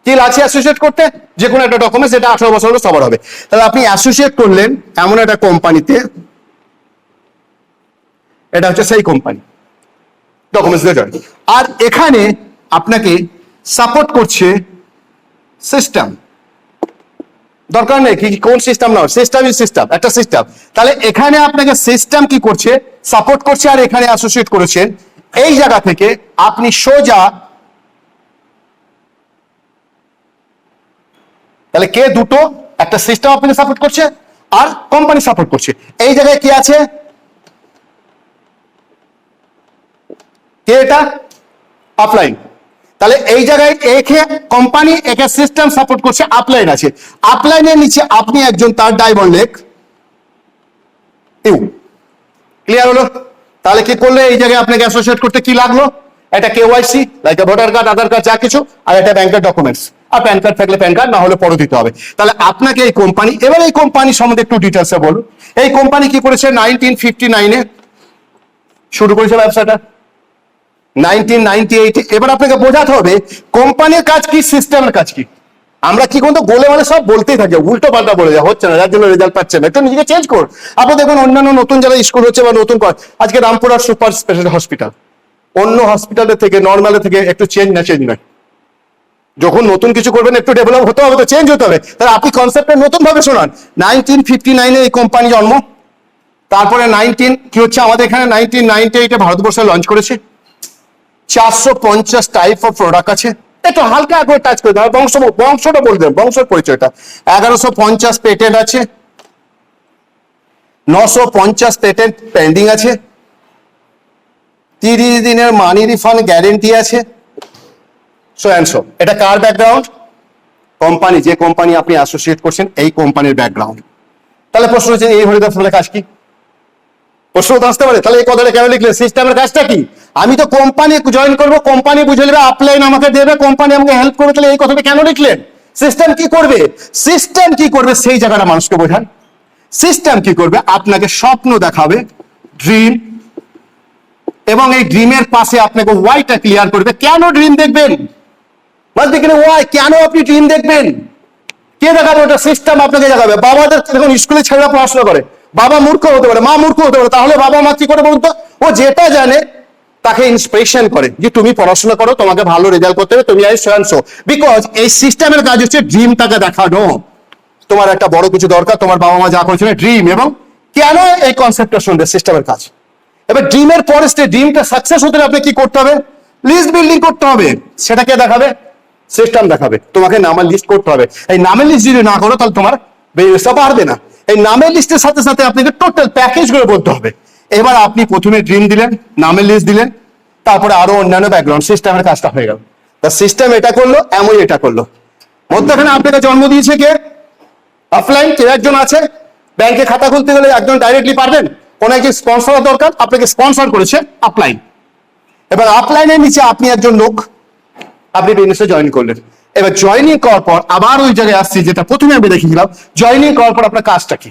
কি লাগছে অ্যাসোসিয়েট করতে, যে কোনো একটা ডকুমেন্টস, যেটা 18 বছর হলে সবার হবে। তাহলে আপনি অ্যাসোসিয়েট করলেন এমন একটা কোম্পানিতে, এটা হচ্ছে সেই কোম্পানি, ডকুমেন্টস দিয়ে জয়েন। আর এখানে আপনাকে সাপোর্ট করছে সিস্টেম, দরকার নেই কি কোন সিস্টেম না, সিস্টেম ইজ সিস্টেম, একটা সিস্টেম। তাহলে এখানে আপনাকে সিস্টেম কি করছে, সাপোর্ট করছে, আর এখানে অ্যাসোসিয়েট করেছেন। এই জায়গা থেকে আপনি সোজা, তাহলে কে দুটো, একটা সিস্টেম আপনাকে সাপোর্ট করছে আর কোম্পানি সাপোর্ট করছে। এই জায়গায় কি আছে, কে এটা, অফলাইন। তাহলে এই জায়গায় একে কোম্পানি, একে সিস্টেম সাপোর্ট করছে, আপলাইন আছে। আপলাইনের নিচে আপনি একজন, তার ডায়মন্ড লেক ইউ, ক্লিয়ার হলো। তাহলে কি করলে, এই জায়গায় আপনাকে অ্যাসোসিয়েট করতে কি লাগলো, একটা KYC, like voter card, Aadhaar card, যা কিছু, আর একটা ব্যাংকের ডকুমেন্টস, আর প্যান কার্ড থাকলে প্যান কার্ড, না হলে পরে দিতে হবে। তাহলে আপনাকে এই কোম্পানি, এবার এই কোম্পানি সম্বন্ধে একটু ডিটেলসে বলুন। এই কোম্পানি কি করেছে, 1959-এ শুরু করেছে ব্যবসাটা, 1998। এবার আপনাকে বোঝাতে হবে কোম্পানির কাজ কি, সিস্টেমের কাজ কি। আমরা কি কিন্তু গোলে মানে সব বলতেই থাকি, উল্টো পাল্টা বলে যা হচ্ছে না, যার জন্য রেজাল্ট পাচ্ছে না। একটু নিজেকে চেঞ্জ করুন। আপনি দেখুন অন্যান্য নতুন যারা স্কুল হচ্ছে বা নতুন, আজকে রামপুরহাট সুপার স্পেশালিটি হসপিটাল, অন্য হসপিটালের থেকে, নর্মালের থেকে একটু চেঞ্জ না, চেঞ্জ নয়। যখন নতুন কিছু করবেন একটু ডেভেলপ হতে হবে, তো চেঞ্জ হতে হবে। তাহলে আপনি কনসেপ্টটা নতুন ভাবে শোনান। 1959-এ এই কোম্পানি জন্ম, তারপরে কি হচ্ছে আমাদের এখানে 1998-এ ভারতবর্ষে লঞ্চ করেছে। 450 টাইপ অফ প্রোডাক্ট আছে, একটু হালকা করে টাচ করে দেওয়া, বংশটা বলে দেবেন, বংশের পরিচয়টা। 1150 পেটেন্ট আছে, 950 পেটেন্ট পেন্ডিং আছে, 30 দিনের মানি রিফান্ড গ্যারেন্টি আছে, সো অ্যান্ড সো। এটা কার ব্যাকগ্রাউন্ড, কোম্পানি, যে কোম্পানি আপনি অ্যাসোসিয়েট করছেন, এই কোম্পানির ব্যাকগ্রাউন্ড। তাহলে প্রশ্ন হচ্ছে, এই হরিদাস কাজ কি, প্রশ্ন তো আসতে পারে। তাহলে এই কথাটা কেন লিখলেন, সিস্টেমের কাজটা কি। আমি তো কোম্পানি জয়েন করবো, কোম্পানি বুঝে নেবে, আপলাইন আমাকে দেবে, কোম্পানি আমাকে হেল্প করবে, তাহলে এই কথাটা কেন লিখলেন। সিস্টেম কি করবে, সিস্টেম কি করবে, সেই জায়গাটা মানুষকে বোঝান। সিস্টেম কি করবে, আপনাকে স্বপ্ন দেখাবে, ড্রিম, এবং এই ড্রিমের পাশে আপনাকে ওয়াইটা ক্লিয়ার করবে। কেন ড্রিম দেখবেন, ওয়াই, কেন আপনি ড্রিম দেখবেন, কে দেখাবে, ওটা সিস্টেম আপনাকে দেখাবে। বাবাদের দেখুন স্কুলে ছেলেরা পড়াশোনা করে, বাবা মূর্খ হতে পারে, মা মূর্খ হতে পারে, তাহলে বাবা মা কি করে বলতো, ও যেটা জানে তাকে ইন্সপিরেশন করে, যে তুমি পড়াশোনা করো, তোমাকে ভালো রেজাল্ট করতে হবে, তুমি বিকজ এই সিস্টেমের কাজ হচ্ছে ড্রিমটাকে দেখানো। তোমার একটা বড় কিছু দরকার, তোমার বাবা মা যা করেছিল ড্রিম, এবং কেন এই কনসেপ্টটা শুনবে, সিস্টেমের কাজ। এবার ড্রিমের পরে ড্রিমটা সাকসেস হতে আপনি কি করতে হবে, লিস্ট বিল্ডিং করতে হবে। সেটা কে দেখাবে, সিস্টেম দেখাবে। তোমাকে নামের লিস্ট করতে হবে। এই নামের লিস্ট যদি না করো, তাহলে তোমার ব্যবসা বাড়বে না। এই নামের লিস্টের সাথে সাথে আপনাকে টোটাল প্যাকেজ গুলো বলতে হবে। এবার আপনি প্রথমে ড্রিম দিলেন, নামের লিস্ট দিলেন, তারপরে আরো অন্যান্য ব্যাকগ্রাউন্ড, সিস্টেমের কাজটা হয়ে গেল। তা সিস্টেম এটা করলো, এমন এটা করলো। মধ্যখানে আপনাকে জন্ম দিয়েছে কে, অফলাইন। কেউ একজন আছে, ব্যাংকে খাতা খুলতে গেলে একজন ডাইরেক্টলি পারবেন, কোন একজন স্পন্সর দরকার, আপনাকে স্পন্সর করেছে আপলাইন। এবার আপলাইনের নিচে আপনি একজন লোক, আপনি বিজনেসে জয়েন করলেন। এবার জয়েনিং করার পর আবার ওই জায়গায় আসছি, যেটা প্রথমে আমি দেখিয়েছিলাম। জয়েনিং করার পর আপনার কাজটা কি,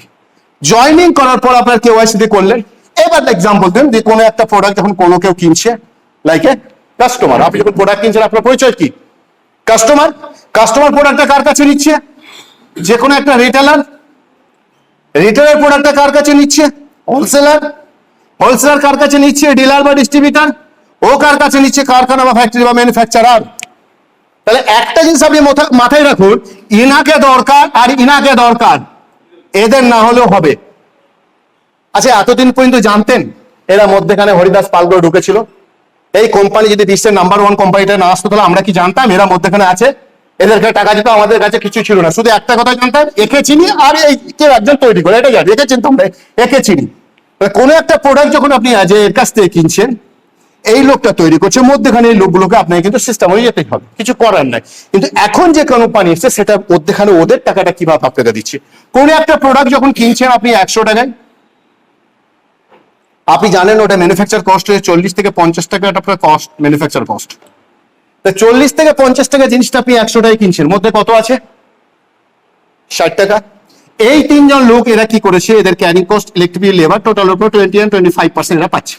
জয়েনিং করার পর আপনার KYC দিয়ে করলেন। এবার এক্সাম্পল দেন, যে কোনো একটা প্রোডাক্ট যখন কোনো কেউ কিনছে, লাইক এ কাস্টমার, আপনি যখন প্রোডাক্ট কিনছেন, আপনার পরিচয় কি, কাস্টমার। কাস্টমার প্রোডাক্টটা কার কাছে নিচ্ছে, যে কোনো একটা রিটেলার। রিটেলার প্রোডাক্টটা কার কাছে নিচ্ছে, হোলসেলার। হোলসেলার কার কাছে নিচ্ছে? ডিলার বা ডিস্ট্রিবিউটার। ও কার কাছে নিচ্ছে? কারখানা বা ফ্যাক্টরি বা ম্যানুফ্যাকচারার। তাহলে একটা জিনিস আপনি মাথায় রাখুন, ইনাকে দরকার আর ইনাকে দরকার, এদের না হলেও হবে। আচ্ছা, এতদিন পর্যন্ত জানতেন এরা মধ্যেখানে হরিদাস পালগুলো ঢুকেছিল? এই কোম্পানি যদি বিশ্বের নাম্বার 1 কোম্পানিটা না আসতো তাহলে আমরা কি জানতাম এরা মধ্যেখানে আছে? এদেরকে টাকা দিত, আমাদের কাছে কিছু ছিল না, শুধু একটা কথা জানতাম, একে চিনি আর এই কেউ একজন তৈরি করে, এটা জানি, একে চিনতাম না, একে চিনি। কোনো একটা প্রোডাক্ট যখন আপনি আজ এর কাছ থেকে কিনছেন, এই লোকটা তৈরি করছে, মধ্যেখানে এই লোকগুলোকে আপনাকে কিন্তু সিস্টেম হয়ে যেতে হবে, কিছু করার নাই। কিন্তু এখন যে কোম্পানি এসছে সেটা মধ্যেখানে ওদের টাকাটা কিভাবে আপনাকে দিচ্ছে। কোন একটা প্রোডাক্ট যখন কিনছেন আপনি 100 টাকায়, আপনি জানেন ওটা ম্যানুফ্যাকচার কস্ট হয়ে 40 থেকে 50 টাকা আপনার কস্ট, ম্যানুফ্যাকচার কস্ট। তো 40 থেকে 50 টাকা জিনিসটা আপনি 100 টাকায় কিনছেন, মধ্যে কত আছে? 60 টাকা। এই তিনজন লোক এরা কি করেছে, এদের carrying cost, electric, labour, total উপর 20 and 25% এরা পাচ্ছে।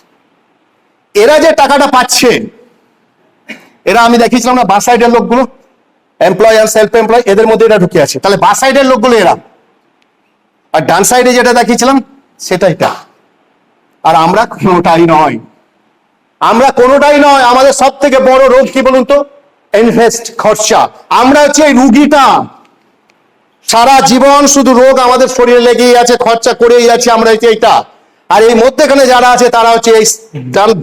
এরা যে টাকাটা পাচ্ছে, এরা আমি দেখিয়েছিলাম না বাস সাইডের লোকগুলো, এমপ্লয় আর সেলফ এমপ্লয়, এদের মধ্যে এরা ঢুকে আছে। তাহলে বাস সাইডের লোকগুলো এরা, আর ডান সাইডে যেটা দেখিয়েছিলাম সেটাই তা। আর আমরা কোনোটাই নয়, আমরা কোনোটাই নয়। আমাদের সব থেকে বড় রোগ কি বলুন তো? ইনভেস্ট, খরচা। আমরা হচ্ছে এই রুগীটা, সারা জীবন শুধু রোগ আমাদের শরীরে লেগেই আছে, খরচা করেই যাচ্ছে আমরা হচ্ছে এইটা। আর এই মধ্যেখানে যারা আছে তারা হচ্ছে এই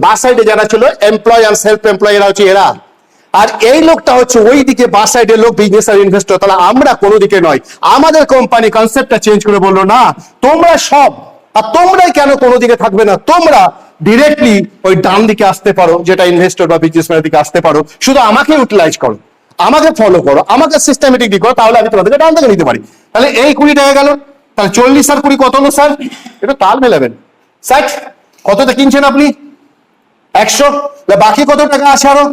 বাস সাইডে যারা ছিল এমপ্লয় আর সেলফ এমপ্লয়, এরা হচ্ছে এরা। আর এই লোকটা হচ্ছে ওই দিকে বাস সাইডের লোক, বিজনেস আর ইনভেস্টর। তাহলে আমরা কোনো দিকে নয়। আমাদের কোম্পানি কনসেপ্টটা চেঞ্জ করে বললো না তোমরা সব, আর তোমরাই কেন কোনো দিকে থাকবে না, তোমরা ডিরেক্টলি ওই ডান দিকে আসতে পারো, যেটা ইনভেস্টর বা বিজনেসম্যানের দিকে আসতে পারো। শুধু আমাকে ইউটিলাইজ করো, আমাকে ফলো করো, আমাকে সিস্টেমেটিক দিকে করো, তাহলে আমি তোমাদেরকে ডান দিকে নিতে পারি। তাহলে এই 20 টাকা গেল। তাহলে 40 আর 20 কত হলো স্যার? এটা তাল মেলাবেন। 60 কততে কিনছেন আপনি? 100। বাকি কত টাকা আছে আরো?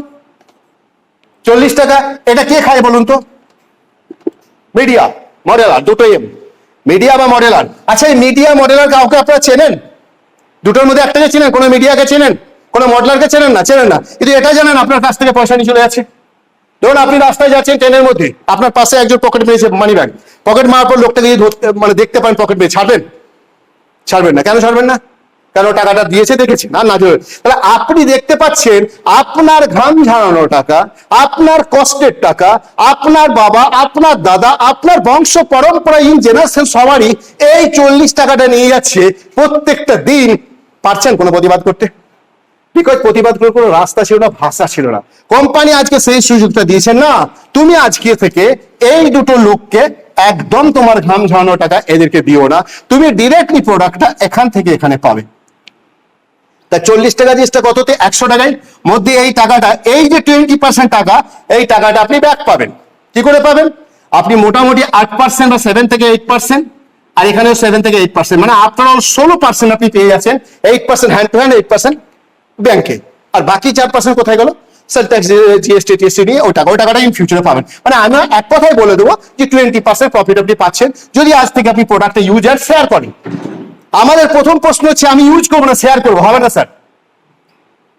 40 টাকা। এটা কে খায় বলুন তো? মিডিয়া, মডেলার, দুটো এম, মিডিয়া বা মডেলার। আচ্ছা, এই মিডিয়া মডেলার কাউকে আপনারা চেনেন? দুটোর মধ্যে একটাকে চেনেন? কোনো মিডিয়াকে চেনেন? কোনো মডেলারকে চেনেন না? চেনেন না। কিন্তু এটা জানেন আপনার কাছ থেকে পয়সা নিয়ে চলে যাচ্ছে। ধরুন আপনি রাস্তায় যাচ্ছেন ট্রেনের মধ্যে, আপনার পাশে একজন পকেট মেরেছে মানি ব্যাগ, পকেট মারার পর লোকটাকে যদি মানে দেখতে পান পকেট মেরে, ছাড়বেন? ছাড়বেন না। কেন ছাড়বেন না? কেন? টাকাটা দিয়েছে, দেখেছেন আর না। তাহলে আপনি দেখতে পাচ্ছেন আপনার ঘাম ঝরানো টাকা, আপনার কষ্টের টাকা, আপনার বাবা, আপনার দাদা, আপনার বংশ পরম্পরা, ইন জেনারেশন সবারই এই 40 টাকাটা নিয়ে যাচ্ছে প্রত্যেকটা দিন। পারছেন কোনো প্রতিবাদ করতে? বিকজ প্রতিবাদ করার কোনো রাস্তা ছিল না, ভাষা ছিল না। কোম্পানি আজকে সেই সুযোগটা দিয়েছেন না, তুমি আজকে থেকে এই দুটো লোককে একদম তোমার ঘাম ঝরানো টাকা এদেরকে দিও না, তুমি ডিরেক্টলি প্রোডাক্টটা এখান থেকে এখানে পাবে। তা 40 টাকা জিনিসটা কততে? 100 টাকায়। মধ্যে এই টাকাটা, এই যে 20% টাকা, এই টাকাটা আপনি ব্যাক পাবেন। কি করে পাবেন? আপনি মোটামুটি 8% বা 7 থেকে 8%, আর এখানেও 7 থেকে 8%, মানে আপনার 16% আপনি পেয়ে যাচ্ছেন। 8% হ্যান্ড টু হ্যান্ড, 8% ব্যাংকে, আর বাকি 4% কোথায় গেল? সেল ট্যাক্স, জিএসটি, টিএসটি নিয়ে ওই টাকাটা ইন ফিউচারে পাবেন। মানে আমি এক কথায় বলে দেবো যে 20% প্রফিট আপনি পাচ্ছেন যদি আজ থেকে আপনি প্রোডাক্টটা ইউজ আর শেয়ার করেন। আমাদের প্রথম প্রশ্ন হচ্ছে আমি ইউজ করবো না শেয়ার করবো, হবে না স্যার।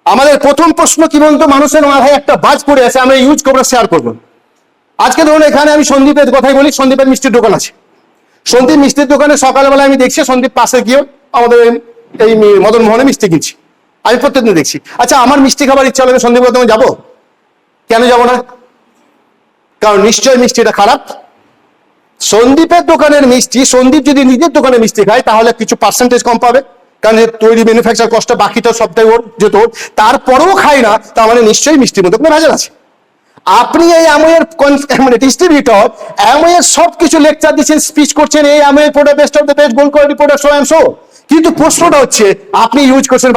আমাদের প্রথম প্রশ্ন কি বলতো, মানুষের মাথায় একটা বাজ পড়ে আছে, আমরা ইউজ করবো না শেয়ার করবো। আজকে ধরুন এখানে আমি সন্দীপের কথাই বলি, সন্দীপের মিষ্টির দোকান আছে। সন্দীপ মিষ্টির দোকানে সকালবেলা আমি দেখছি সন্দীপ পাশে গিয়ে আমাদের এই মদন মোহনে মিষ্টি কিনছি, আমি প্রত্যেকদিন দেখছি। আচ্ছা, আমার মিষ্টি খাবার ইচ্ছা হলে আমি সন্দীপের দোকানে যাবো? কেন যাবো না? কারণ নিশ্চয়ই মিষ্টিটা খারাপ। সন্দীপের দোকানের মিষ্টি, সন্দীপ যদি নিজের দোকানে মিষ্টি খায় তাহলে কিছু পার্সেন্টেজ কম পাবে, কারণ তৈরি ম্যানুফ্যাকচার কষ্ট বাকিটা সবটাই ওর যেত, তারপরেও খায় না, তার মানে নিশ্চয়ই মিষ্টির মধ্যে কোনো ভেজাল আছে। আপনি এই আময়ের মানে ডিস্ট্রিবিউটর, আময়ের সবকিছু লেকচার দিচ্ছেন, স্পিচ করছেন, এই আময়ের product best of the best, gold quality product, so and so. কিন্তু প্রশ্নটা হচ্ছে আপনি ইউজ করছেন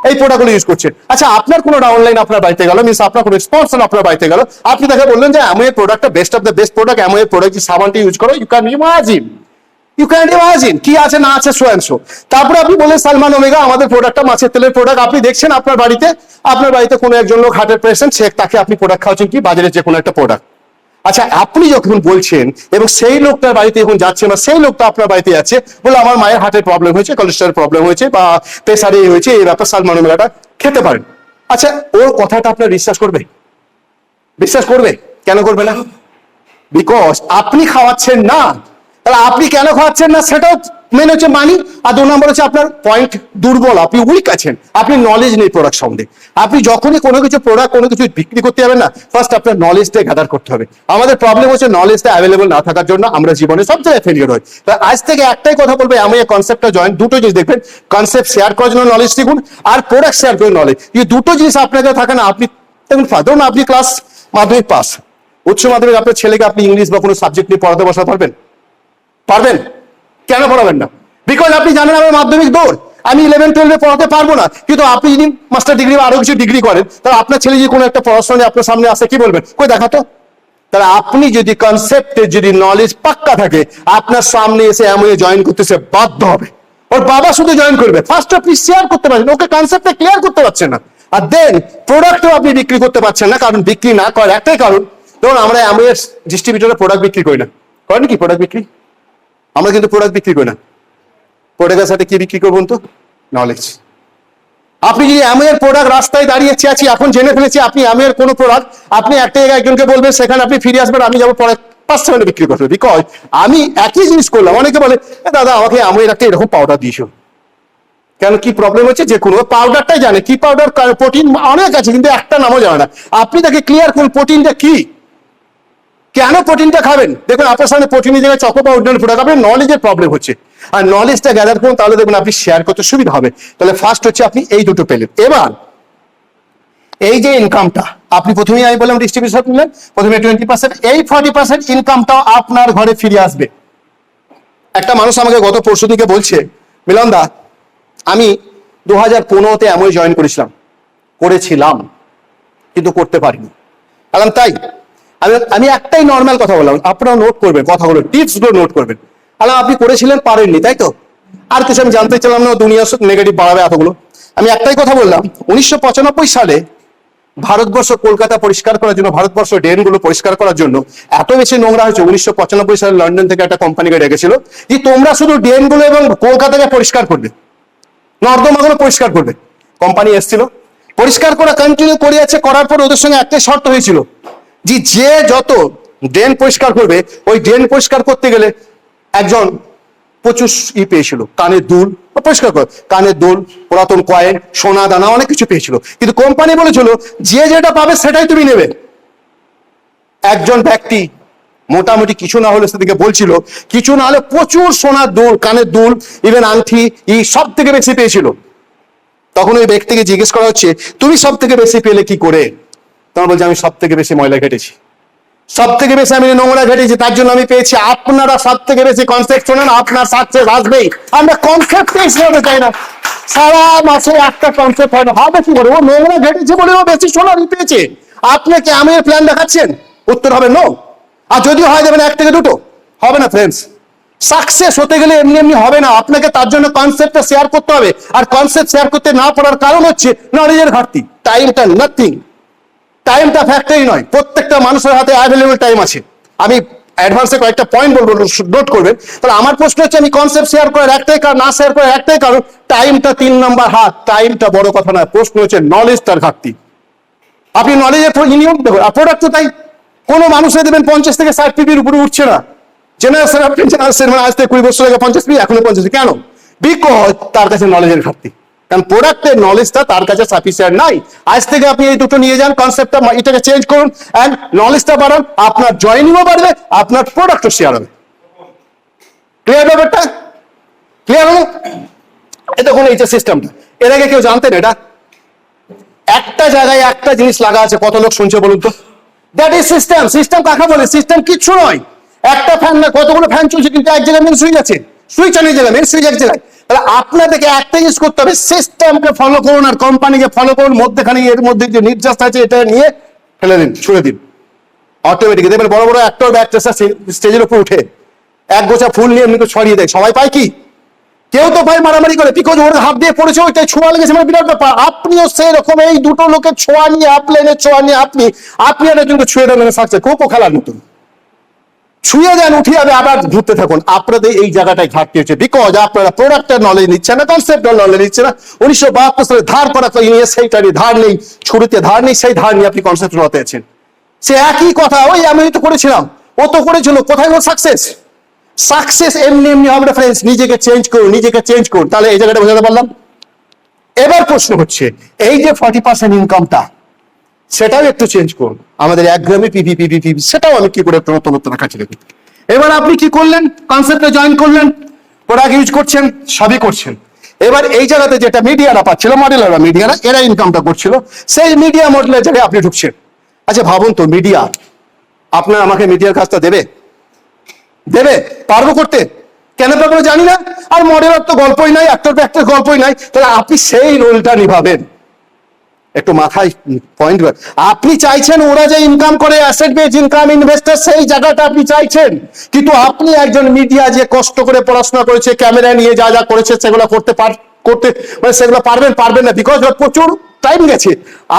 এই প্রোডাক্টগুলো ইউজ করছেন। আচ্ছা, আপনার কোনোটা অনলাইন আপনার বাড়িতে গেল, মিনস আপনার কোনো স্পন্সর আপনার বাড়িতে গেল, আপনি তাকে বললেন যে আময়ের প্রোডাক্টটা best of the best product, আময়ের প্রোডাক্ট যে সাবানটা ইউজ করো, ইউ ক্যান ইমাজিন কি আছে না আছে, সো এন্ড সো। তারপরে আপনি বলেন সালমান ওমেগা আমাদের প্রোডাক্টটা মাছের তেলের প্রোডাক্ট। আপনি দেখছেন আপনার বাড়িতে কোনো একজন লোক হার্টের পেশেন্ট, সে তাকে আপনি প্রোডাক্ট খাওয়াচ্ছেন কি বাজারের যে কোনো একটা প্রোডাক্ট। আচ্ছা, আপনি যখন বলছেন এবং সেই লোকটার বাড়িতে যখন যাচ্ছে না, সেই লোকটা আপনার বাড়িতে আছে বলে আমার মায়ের হার্টের প্রবলেম হয়েছে, কোলেস্ট্রল প্রবলেম হয়েছে, বা প্রেসারে হয়েছে, এই ব্যাপার সালমান ওমেগাটা খেতে পারেন। আচ্ছা, ওর কথাটা আপনার বিশ্বাস করবে? বিশ্বাস করবে? কেন করবে না? বিকজ আপনি খাওয়াচ্ছেন না। তাহলে আপনি কেন খাওয়াচ্ছেন না সেটাও মেন হচ্ছে মানি, আর 2 নম্বর হচ্ছে আপনার পয়েন্ট দুর্বল, আপনি উইক আছেন, আপনি নলেজ নেই প্রোডাক্ট সম্বন্ধে। আপনি যখনই কোনো কিছু প্রোডাক্ট কোনো কিছু বিক্রি করতে যাবেন না, ফার্স্ট আপনার নলেজটা গ্যাদার করতে হবে। আমাদের প্রবলেম হচ্ছে নলেজটা অ্যাভেলেবল না থাকার জন্য আমরা জীবনে সব জায়গায় ফেলিয়ার হয়। তা আজ থেকে একটাই কথা বলবো, আমি এই কনসেপ্টটা জয়েন, দুটো জিনিস দেখবেন, কনসেপ্ট শেয়ার করার জন্য নলেজ শিখুন, আর প্রোডাক্ট শেয়ার করে নলেজ, এই দুটো জিনিস আপনার কাছে থাকে না, আপনি দেখুন ধরুন আপনি ক্লাস মাধ্যমিক পাস, উচ্চ মাধ্যমিক আপনার ছেলেকে আপনি ইংলিশ বা কোনো সাবজেক্ট নিয়ে পড়াতে বসাতে পারবেন? পারবেন? কেন পড়াবেন না? বিকজ আপনি জানেন আমার মাধ্যমিক দৌড়, আমি 11-12 পড়াতে পারবো না। কিন্তু আপনি যদি মাস্টার ডিগ্রি বা আরো কিছু ডিগ্রি করেন, তাহলে আপনার ছেলে যদি কোনো একটা পড়াশোনা নিয়ে আপনার সামনে আসে, কি বলবেন? কই দেখাতো। তাহলে আপনি যদি কনসেপ্টে যদি নলেজ পাক্কা থাকে, আপনার সামনে এসে এমন জয়েন করতে সে বাধ্য হবে। ওর বাবা শুধু জয়েন করবে, ফার্স্ট আপনি শেয়ার করতে পারছেন, ওকে কনসেপ্টটা ক্লিয়ার করতে পারছেন না, আর দেন প্রোডাক্টও আপনি বিক্রি করতে পারছেন না। কারণ বিক্রি না করার একটাই কারণ, ধরুন আমরা এমএস ডিস্ট্রিবিউটরে প্রোডাক্ট বিক্রি করি না, করেন কি প্রোডাক্ট বিক্রি? আমরা কিন্তু প্রোডাক্ট বিক্রি করি না, প্রোডাক্টের সাথে কি বিক্রি করবেন? তো নলেজ। আপনি যদি এমএর প্রোডাক্ট রাস্তায় দাঁড়িয়ে চেয়েছি, এখন জেনে ফেলেছি আপনি এমএর কোনো প্রোডাক্ট, আপনি একটা জায়গায় একজনকে বলবেন, সেখানে আপনি ফিরে আসবেন, আমি যাবো পরে 5 বিক্রি করতে, বিকজ আমি একই জিনিস করলাম। অনেকে বলে দাদা আমাকে এমএর একটা এরকম পাউডার দিয়েছো, কেন কি প্রবলেম হচ্ছে? যে কোনো পাউডারটাই জানে কি পাউডার, প্রোটিন অনেক আছে, কিন্তু একটা নামও জানে না। আপনি তাকে ক্লিয়ার করুন প্রোটিনটা কি, কেন প্রোটিনটা খাবেন। দেখুন আপনার সামনে প্রোটিনের জায়গায় চকো পাউডার প্রোডাক্ট, আপনার নলেজের প্রবলেম হচ্ছে, আর নলেজটা গ্যাদার করুন, তাহলে দেখুন আপনি শেয়ার করতে সুবিধা হবে। তাহলে ফার্স্ট হচ্ছে আপনি এই দুটো পেলেন। এবার এই যে ইনকামটা আপনি প্রথমেই আমি বললাম ডিস্ট্রিবিউশন নিলেন, প্রথমে 20%, এই 40% ইনকামটাও আপনার ঘরে ফিরে আসবে। একটা মানুষ আমাকে গত পরশু দিকে বলছে, মিলন দা আমি 2015-তে এমন জয়েন করেছিলাম কিন্তু করতে পারিনি। বললাম তাই? আমি একটাই নর্মাল কথা বললাম, আপনারা নোট করবেন কথাগুলো, টিপস গুলো নোট করবেন। বললাম আপনি করেছিলেন, পারেননি, তাই তো? আর কিছু আমি জানতে চাইলাম না, দুনিয়া নেগেটিভ বাড়াবে এতগুলো। আমি একটাই কথা বললাম, 1995 সালে ভারতবর্ষ কলকাতা পরিষ্কার করার জন্য, ভারতবর্ষ ড্রেনগুলো পরিষ্কার করার জন্য এত বেশি নোংরা হয়েছে, 1995 সালে লন্ডন থেকে একটা কোম্পানিকে ডেকেছিল যে তোমরা শুধু ড্রেনগুলো এবং কলকাতাকে পরিষ্কার করবে, নর্দমাগুলো পরিষ্কার করবে। কোম্পানি এসেছিল, পরিষ্কার করা কন্টিনিউ করে যাচ্ছে, করার পর ওদের সঙ্গে একটাই শর্ত হয়েছিল যে যত ড্রেন পরিষ্কার করবে, ওই ড্রেন পরিষ্কার করতে গেলে একজন প্রচুর পেয়েছিল, কানের দুল পরিষ্কার করে, কানের দুল, পুরাতন কয়েন, সোনা দানা, অনেক কিছু পেয়েছিল। কিন্তু কোম্পানি বলেছিল যে যেটা পাবে সেটাই তুমি নেবে। একজন ব্যক্তি মোটামুটি কিছু না হলে সেদিকে বলছিল, কিছু না হলে প্রচুর সোনার দুল, কানের দুল, ইভেন আংটি, এই সব থেকে বেশি পেয়েছিল। তখন ওই ব্যক্তিকে জিজ্ঞেস করা হচ্ছে তুমি সব থেকে বেশি পেলে কি করে? তখন বলছে আমি সব থেকে বেশি ময়লা ঘেটেছি, সব থেকে বেশি আমি নোংরা ঘেটেছি, তার জন্য আমি পেয়েছি। আপনারা সব থেকে বেশি কনসেপ্ট শোনেন, আপনার সাকসেস আসবেই। আমরা কনসেপ্ট শোনাতে চাই না, সারা মাসে একটা কনসেপ্ট হয় না, হবে কি করে? ও নোংরা ঘেটেছে বলে ও বেশি সোনারই পেয়েছে। আপনাকে আমি প্ল্যান দেখাচ্ছেন, উত্তর হবে নো। আর যদিও হয় যাবেন 1 থেকে 2, হবে না ফ্রেন্ডস। সাকসেস হতে গেলে এমনি এমনি হবে না, আপনাকে তার জন্য কনসেপ্টটা শেয়ার করতে হবে। আর কনসেপ্ট শেয়ার করতে না পারার কারণ হচ্ছে নলেজের ঘাটতি। টাইমটা নাথিং, টাইমটা ফ্যাক্টরি নয়, প্রত্যেকটা মানুষের হাতে অ্যাভেলেবল টাইম আছে। আমি অ্যাডভান্সে কয়েকটা পয়েন্ট বলবো, নোট করবেন। তাহলে আমার প্রশ্ন হচ্ছে, আমি কনসেপ্ট শেয়ার করার একটাই কারণ, না শেয়ার করার একটাই কারণ, টাইমটা 3 নম্বর হাত। টাইমটা বড় কথা নয়, প্রশ্ন হচ্ছে নলেজটার ঘাটতি। আপনি নলেজের নিয়ম দেখুন, আর প্রোডাক্ট তো তাই। কোনো মানুষের দেবেন 50 থেকে 60 পিপির উপরে উঠছে না। জেনারেশন আপনি জেনারেশন মানে আজ থেকে 20 বছর আগে 50 পিপি, এখনো 50। কেন? বিকজ তার কাছে নলেজের ঘাটতি, কারণ প্রোডাক্টের নলেজটা তার কাছে সাফিসিয়েন্ট নাই। আজ থেকে আপনি এই দুটো নিয়ে যান, কনসেপ্টটা এটাকে চেঞ্জ করুন, এন্ড নলেজটা বাড়ান, আপনার জয়েনিংও বাড়বে, আপনার প্রোডাক্টও শেয়ার হবে। ক্লিয়ার ব্যাপারটা? ক্লিয়ার হলো? এটা কোন এই যে সিস্টেমটা, এর আগে কেউ জানতেন এটা? একটা জায়গায় একটা জিনিস লাগা আছে, কত লোক শুনছে বলুন তো? That is system. সিস্টেম কাকে বলে? সিস্টেম কিচ্ছু নয়, একটা ফ্যান না, কতগুলো ফ্যান চলছে, কিন্তু এক জায়গায় মেন সুইচ আছে, সুইচ অনেক জায়গায়, মেন সুইচ এক জায়গায়। তাহলে আপনাদেরকে একটা জিনিস করতে হবে, সিস্টেমকে ফলো করুন আর কোম্পানিকে ফলো করুন। মধ্যেখানে এর মধ্যে যে নির্যাস আছে এটা নিয়ে ফেলে দিন, ছুড়ে দিন, অটোমেটিক দেখবেন বড় বড় অ্যাক্টর বা অ্যাক্ট্রেসরা স্টেজের উপর উঠে এক গোছা ফুল নিয়ে এমনি ছড়িয়ে দেয়। সবাই পায় কি? কেউ তো ভাই মারামারি করে, বিকজ ওর হাত দিয়ে পড়েছে, ওইটাই ছোঁয়া লেগেছে, মানে বিরাট ব্যাপার। আপনিও সেই রকম, এই দুটো লোকের ছোঁয়া নিয়ে, আপলেনের ছোঁয়া নিয়ে আপনি একটা কিন্তু ছুঁয়ে দেন, সাকসেস খোপো খেলার মতন ছুঁয়ে দেন, উঠে যাবে, আবার ঘুরতে থাকুন। আপনাদের এই জায়গাটায় ঘাটতি হচ্ছে, বিকজ আপনারা প্রোডাক্টের নলেজ নিচ্ছেন না, কনসেপ্টের নলেজ নিচ্ছে না। 1972 সালে ধার করা নিয়ে সেইটা নিয়ে ধার নেই, ছুরিতে ধার নেই, সেই ধার নিয়ে আপনি কনসেপ্ট নতে আছেন। সে একই কথা, ওই আমি তো করেছিলাম, ও তো করেছিল, কোথায় ওর সাকসেস? সাকসেস এমনি এমনি হবে না ফ্রেন্ডস, নিজেকে চেঞ্জ করুন, নিজেকে চেঞ্জ করুন। তাহলে এই জায়গাটা বোঝাতে পারলাম। এবার প্রশ্ন হচ্ছে এই যে 40% ইনকামটা, সেটাও একটু চেঞ্জ করুন। আমাদের 1 গ্রামে পিভি পিভি পিভি, সেটাও আমি কি করে একটু নতুন নতুন রাখা ছিল। এবার আপনি কি করলেন, কনসেপ্টে জয়েন করলেন, প্রোডাক্ট ইউজ করছেন, সবই করছেন। এবার এই জায়গাতে যেটা মিডিয়ারা পাচ্ছিল, মডেলাররা, মিডিয়ারা এরা ইনকামটা করছিল, সেই মিডিয়া মডেলের জায়গায় আপনি ঢুকছেন। আচ্ছা ভাবুন তো, মিডিয়া আপনার আমাকে মিডিয়ার কাজটা দেবে? দেবে? পারবো করতে? কেন পারবো জানি না। আর মডেলার তো গল্পই নাই, অ্যাক্টর ফ্যাক্টর গল্পই নাই, তাহলে আপনি সেই রোলটা নিভাবেন। একটু মাথায় পয়েন্ট, আপনি চাইছেন ওরা যে ইনকাম করে অ্যাসেট বেস ইনকাম, ইনভেস্টার, সেই জায়গাটা আপনি চাইছেন, কিন্তু আপনি একজন মিডিয়া যে কষ্ট করে পড়াশোনা করেছে, ক্যামেরা নিয়ে যা যা করেছে সেগুলো করতে মানে সেগুলো পারবেন না, বিকজ প্রচুর টাইম গেছে।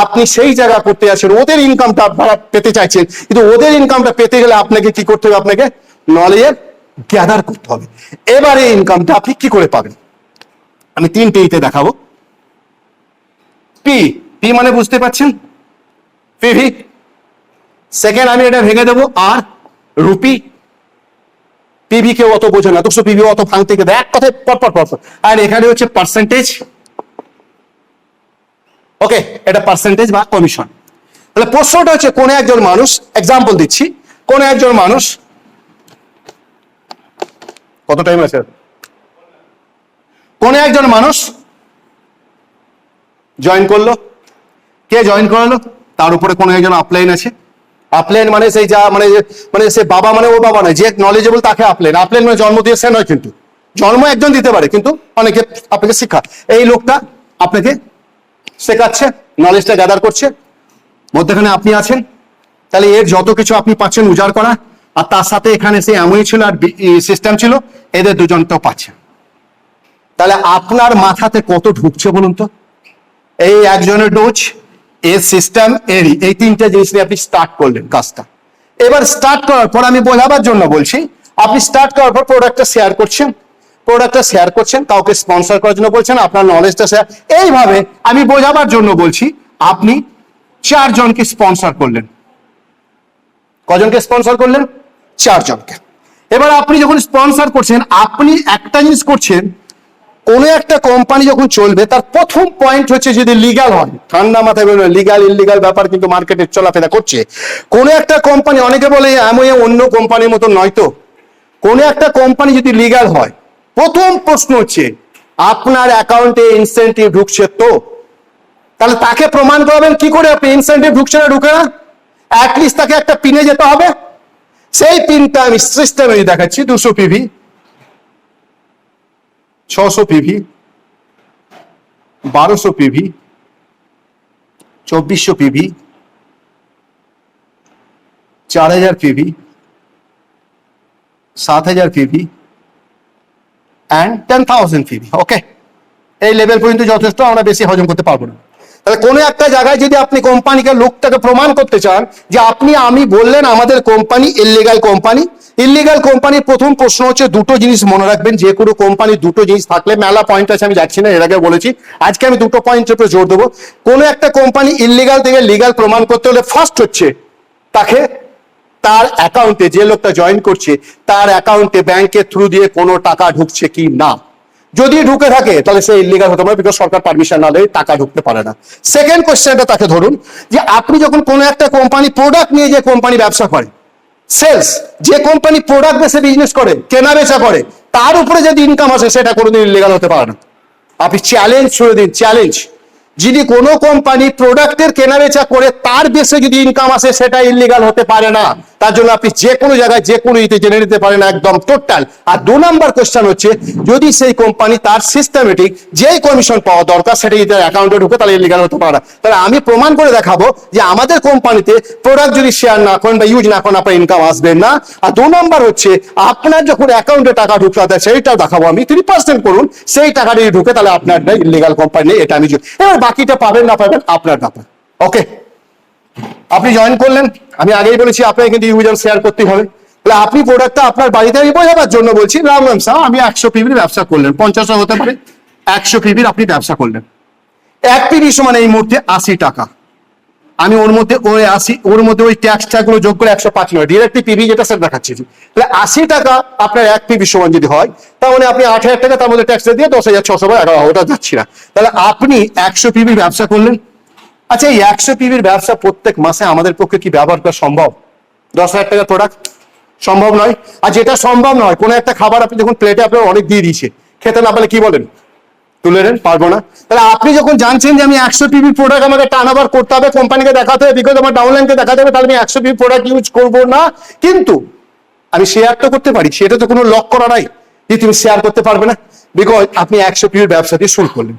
আপনি সেই জায়গা করতে আছেন, ওদের ইনকামটা আপনারা পেতে চাইছেন, কিন্তু ওদের ইনকামটা পেতে গেলে আপনাকে কি করতে হবে? আপনাকে নলেজ গ্যাদার করতে হবে। এবারে ইনকামটা আপনি কি করে পাবেন? আমি 3টে ইতে দেখাবো। পি পি মানে বুঝতে পারছেন, পিভি। সেকেন্ড আমি এটা ভেঙে দেবো আর রুপি। পিভি কেউ অত বোঝে না, 200 পিভি অত ভাঙতে গেলে এক কথায় পরপর। আর এখানে হচ্ছে পার্সেন্টেজ। ওকে, এটা পার্সেন্টেজ বা কমিশন। তাহলে প্রশ্নটা হচ্ছে, কোন একজন মানুষ, এক্সাম্পল দিচ্ছি, কোন একজন মানুষ, কত টাইম আছে, কোন একজন মানুষ জয়েন করলো, কে জয়েন করালো, তার উপরে কোনো একজন আপলাইন আছে। আপলাইন মানে সেই যা মানে সে বাবা, মানে ও বাবা নয়, যে নলেজেবল তাকে আপলাইন। আপলাইন মানে জন্ম দিয়ে সে নয়, কিন্তু জন্ম একজন দিতে পারে, কিন্তু অনেকে আপনাকে শিক্ষা, এই লোকটা আপনাকে শেখাচ্ছে, নলেজটা গ্যাদার করছে, মধ্যখানে আপনি আছেন। তাহলে এর যত কিছু আপনি পাচ্ছেন উজাড় করা, আর তার সাথে এখানে সে এমনই ছিল আর সিস্টেম ছিল, এদের দুজনটাও পাচ্ছেন। তাহলে আপনার মাথাতে কত ঢুকছে বলুন তো? এই একজনের ডোজ, এর সিস্টেম, এরই, এই 3টে জিনিস নিয়ে আপনি স্টার্ট করলেন কাজটা। এবার স্টার্ট করার পর আমি বোঝাবার জন্য বলছি, আপনি স্টার্ট করার পর প্রোডাক্টটা শেয়ার করছেন, কাউকে স্পন্সর করার জন্য বলছেন, আপনার নলেজটা শেয়ার, এইভাবে আমি বোঝাবার জন্য বলছি। আপনি 4 জনকে স্পন্সর করলেন। কজনকে স্পন্সর করলেন? 4 জনকে। এবার আপনি যখন স্পন্সর করছেন, আপনি একটা জিনিস করছেন, কোনো একটা কোম্পানি যখন চলবে, তার প্রথম পয়েন্ট হচ্ছে যদি লিগ্যাল হয়। ঠান্ডা মাথায় বলবেন, লিগ্যাল ইললিগ্যাল ব্যাপার কিন্তু মার্কেটে চলাফেরা করছে। কোনো একটা কোম্পানি, অনেকে বলে এমন অন্য কোম্পানির মতো নয়, তো কোনো একটা কোম্পানি যদি লিগ্যাল হয়, প্রথম প্রশ্ন হচ্ছে আপনার অ্যাকাউন্টে ইনসেন্টিভ ঢুকছে তো? তাহলে তাকে প্রমাণ করাবেন কি করে আপনি ইনসেন্টিভ ঢুকছে না ঢুকে না? অ্যাটলিস্ট তাকে একটা পিনে যেতে হবে। সেই পিনটা আমি সিস্টেমে দেখাচ্ছি। 200 PV, 600 PV, 1200 PV, 2400 PV, 4000 PV, 7000 PV and 10,000 PV. Okay, এই লেভেল পর্যন্ত যথেষ্ট, আমরা বেশি হজম করতে পারবো না। তাহলে কোনো একটা জায়গায় যদি আপনি কোম্পানিকে, লোকটাকে প্রমাণ করতে চান যে আমি বললেন আমাদের কোম্পানি ইললিগাল কোম্পানির প্রথম প্রশ্ন হচ্ছে, দুটো জিনিস মনে রাখবেন, যে কোনো কোম্পানি দুটো জিনিস থাকলে, মেলা পয়েন্ট আছে আমি যাচ্ছি না, এর আগে বলেছি, আজকে আমি দুটো পয়েন্টের উপরে জোর দেবো। কোনো একটা কোম্পানি ইললিগাল থেকে লিগাল প্রমাণ করতে হলে ফার্স্ট হচ্ছে তাকে তার অ্যাকাউন্টে, যে লোকটা জয়েন করছে তার অ্যাকাউন্টে ব্যাংকের থ্রু দিয়ে কোনো টাকা ঢুকছে কি না। যদি ঢুকে থাকে তাহলে সে ইলিগাল হতে পারে, বিকজ সরকার পারমিশন না দেয় টাকা ঢুকতে পারে না। সেকেন্ড কোশ্চেনটা তাকে ধরুন, যে আপনি যখন কোনো একটা কোম্পানি প্রোডাক্ট নিয়ে, যে কোম্পানি ব্যবসা করে, সেলস, যে কোম্পানি প্রোডাক্ট বেসে বিজনেস করে, কেনা বেচা করে, তার উপরে যদি ইনকাম আসে, সেটা কোনোদিন ইলিগাল হতে পারে না। আপনি চ্যালেঞ্জ ছুড়ে দিন, চ্যালেঞ্জ, যদি কোনো কোম্পানি প্রোডাক্টের কেনা বেচা করে তার বেসে যদি ইনকাম আসে, সেটা ইলিগাল হতে পারে না। তার জন্য আপনি যে কোনো জায়গায় যে কোনো ইতে জেনে নিতে পারেন, একদম টোটাল। আর 2 নম্বর কোশ্চেন হচ্ছে, যদি সেই কোম্পানি তার সিস্টেমেটিক যে কমিশন পাওয়া দরকার সেটা যদি তার অ্যাকাউন্টে ঢুকে, তাহলে ইলিগাল হতে পারে না। তাহলে আমি প্রমাণ করে দেখাবো যে আমাদের কোম্পানিতে প্রোডাক্ট যদি শেয়ার না করেন বা ইউজ না করেন, আপনার ইনকাম আসবে না। আর 2 নম্বর হচ্ছে, আপনার যখন অ্যাকাউন্টে টাকা ঢুকতে হয়, সেইটাও দেখাবো আমি, 3% করুন, সেই টাকা যদি ঢুকে, তাহলে আপনার ইলিগাল কোম্পানি নেই, এটা আমি। এবার বাকিটা পাবেন না পাবেন আপনার ব্যাপার। ওকে, আপনি জয়েন করলেন, আমি আগেই বলেছি আপনাকে কিন্তু ইউজার শেয়ার করতে হবে। তাহলে আপনি প্রোডাক্টটা আপনার বাড়িতে, আমি বোঝাবার জন্য বলছি, আমি 100 পিভির ব্যবসা করলেন, 50 হতে পারে, 100 পিভির আপনি ব্যবসা করলেন। 1 পিভি সমান এই মুহূর্তে 80 টাকা। আমি ওর মধ্যে ওই 80 ওর মধ্যে ওই ট্যাক্স গুলো যোগ করে 105 নয়, ডিরেক্টলি পিভি যেটা সেটা দেখাচ্ছি। তাহলে 80 টাকা আপনার এক পিভি সমান যদি হয়, তার মানে আপনি 8,000 টাকা তার মধ্যে ট্যাক্স দিয়ে 10,600 বা 11,000, ওটা যাচ্ছি না। তাহলে আপনি 100 পিভির ব্যবসা করলেন। আচ্ছা, এই 100 পিভির ব্যবসা প্রত্যেক মাসে আমাদের পক্ষে কি ব্যবহার করা সম্ভব? 10,000 টাকা প্রোডাক্ট সম্ভব নয়। আর যেটা সম্ভব নয়, কোনো একটা খাবার আপনি যখন প্লেটে আপনার অনেক দিয়ে দিয়েছে, খেতে না পারলে কি বলেন? তুলে নেন, পারবো না। তাহলে আপনি যখন জানছেন যে আমি 100 পিভি প্রোডাক্ট আমাকে টার্নওভার করতে হবে, কোম্পানিকে দেখাতে হবে, বিকজ আমার ডাউনলাইনকে দেখাতে হবে, তাহলে আমি 100 পিভি প্রোডাক্ট ইউজ করবো না। কিন্তু আমি শেয়ার তো করতে পারি, সেটা তো কোনো লক করা নাই যে তুমি শেয়ার করতে পারবে না, বিকজ আপনি 100 পিভির ব্যবসা দিয়ে শুরু করলেন।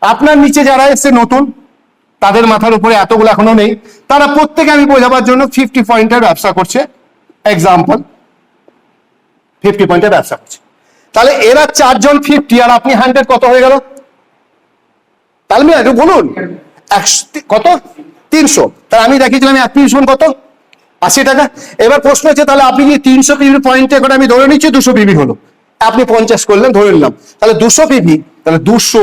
আপনার নিচে যারা এসছে নতুন, তাদের মাথার উপরে এতগুলো এখনো নেই, তারা প্রত্যেকে আমি বোঝাবার জন্য 50 পয়েন্টের ব্যবসা করছে। এক্সাম্পল, 50 পয়েন্টের ব্যবসা করছে। তাহলে এরা 4 জন 50 আর আপনি 100, কত হয়ে গেল? তাহলে একটু বলুন, 100 কত? 300। তাহলে আমি দেখিয়েছিলাম এক পিস কত? 80 টাকা। এবার প্রশ্ন হচ্ছে, তাহলে আপনি কি 300 পিভি পয়েন্টে করে আমি ধরে নিচ্ছি 200 পিভি হলো, আপনি 50 করলেন, ধরে নিলাম। তাহলে 200 পিভি, তাহলে 200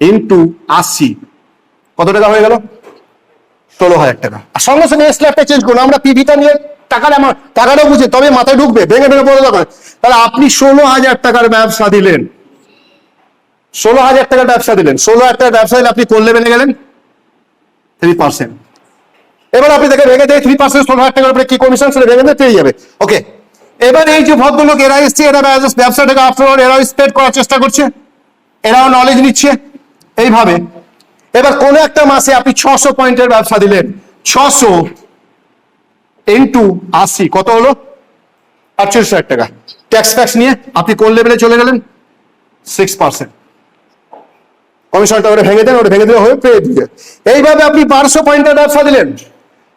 ইন্টু 80 কত টাকা হয়ে গেল? 16,000 টাকা। আর সঙ্গে সঙ্গে স্ল্যাবটা চেঞ্জ করুন, আমরা পিভিটা নিয়ে টাকাটা বুঝে তবে মাথায় ঢুকবে, ভেঙে ভেঙে পড়ে যাবে। তাহলে আপনি 16,000 টাকার ব্যবসা দিলেন, 16,000 টাকার ব্যবসা দিলেন। 16,000 টাকার ব্যবসা দিলে আপনি কোন লেভেলে গেলেন? 3%। এবার আপনি দেখে ভেঙে দেয় 3%, 16,000 টাকার উপরে কি কমিশন, সেটা ভেঙে দিয়ে পেয়ে যাবে। ওকে, এবার এই যে ভদ্রলোক এরা এসছে, এরা ব্যবসাটাকে আফটার এরাও স্প্রেড করার চেষ্টা করছে, এরাও নলেজ নিচ্ছে এইভাবে। এবার কোন একটা মাসে আপনি 600 পয়েন্টের ব্যবসা দিলেন, 600 ইন্টু 80 কত হলো? 48,000 টাকা। ট্যাক্স নিয়ে আপনি কোন লেভেলে চলে গেলেন? 6%। কমিশনটা ওটা ভেঙে দেন, ওটা ভেঙে দিলে হয়ে পেয়ে দিয়ে। এইভাবে আপনি 1200 পয়েন্টের ব্যবসা দিলেন,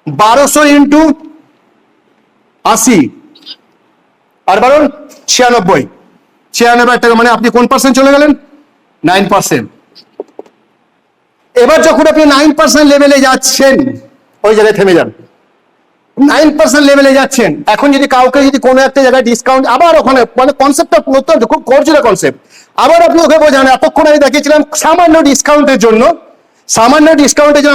1200 ইন্টু 80 আর 12 96 টাকা, মানে আপনি কোন পার্সেন্ট চলে গেলেন? 9%। এবার যখন আপনি 9% লেভেলে যাচ্ছেন, ওই জায়গায় থেমে যান। 9% লেভেলে যাচ্ছেন, এখন যদি কাউকে যদি কোনো একটা জায়গায় ডিসকাউন্ট, আবার ওখানে মানে কনসেপ্টটা নতুন, খুব করছিল কনসেপ্ট, আবার আপনি ওকে বোঝান। এতক্ষণ আমি দেখিয়েছিলাম সামান্য ডিসকাউন্টের জন্য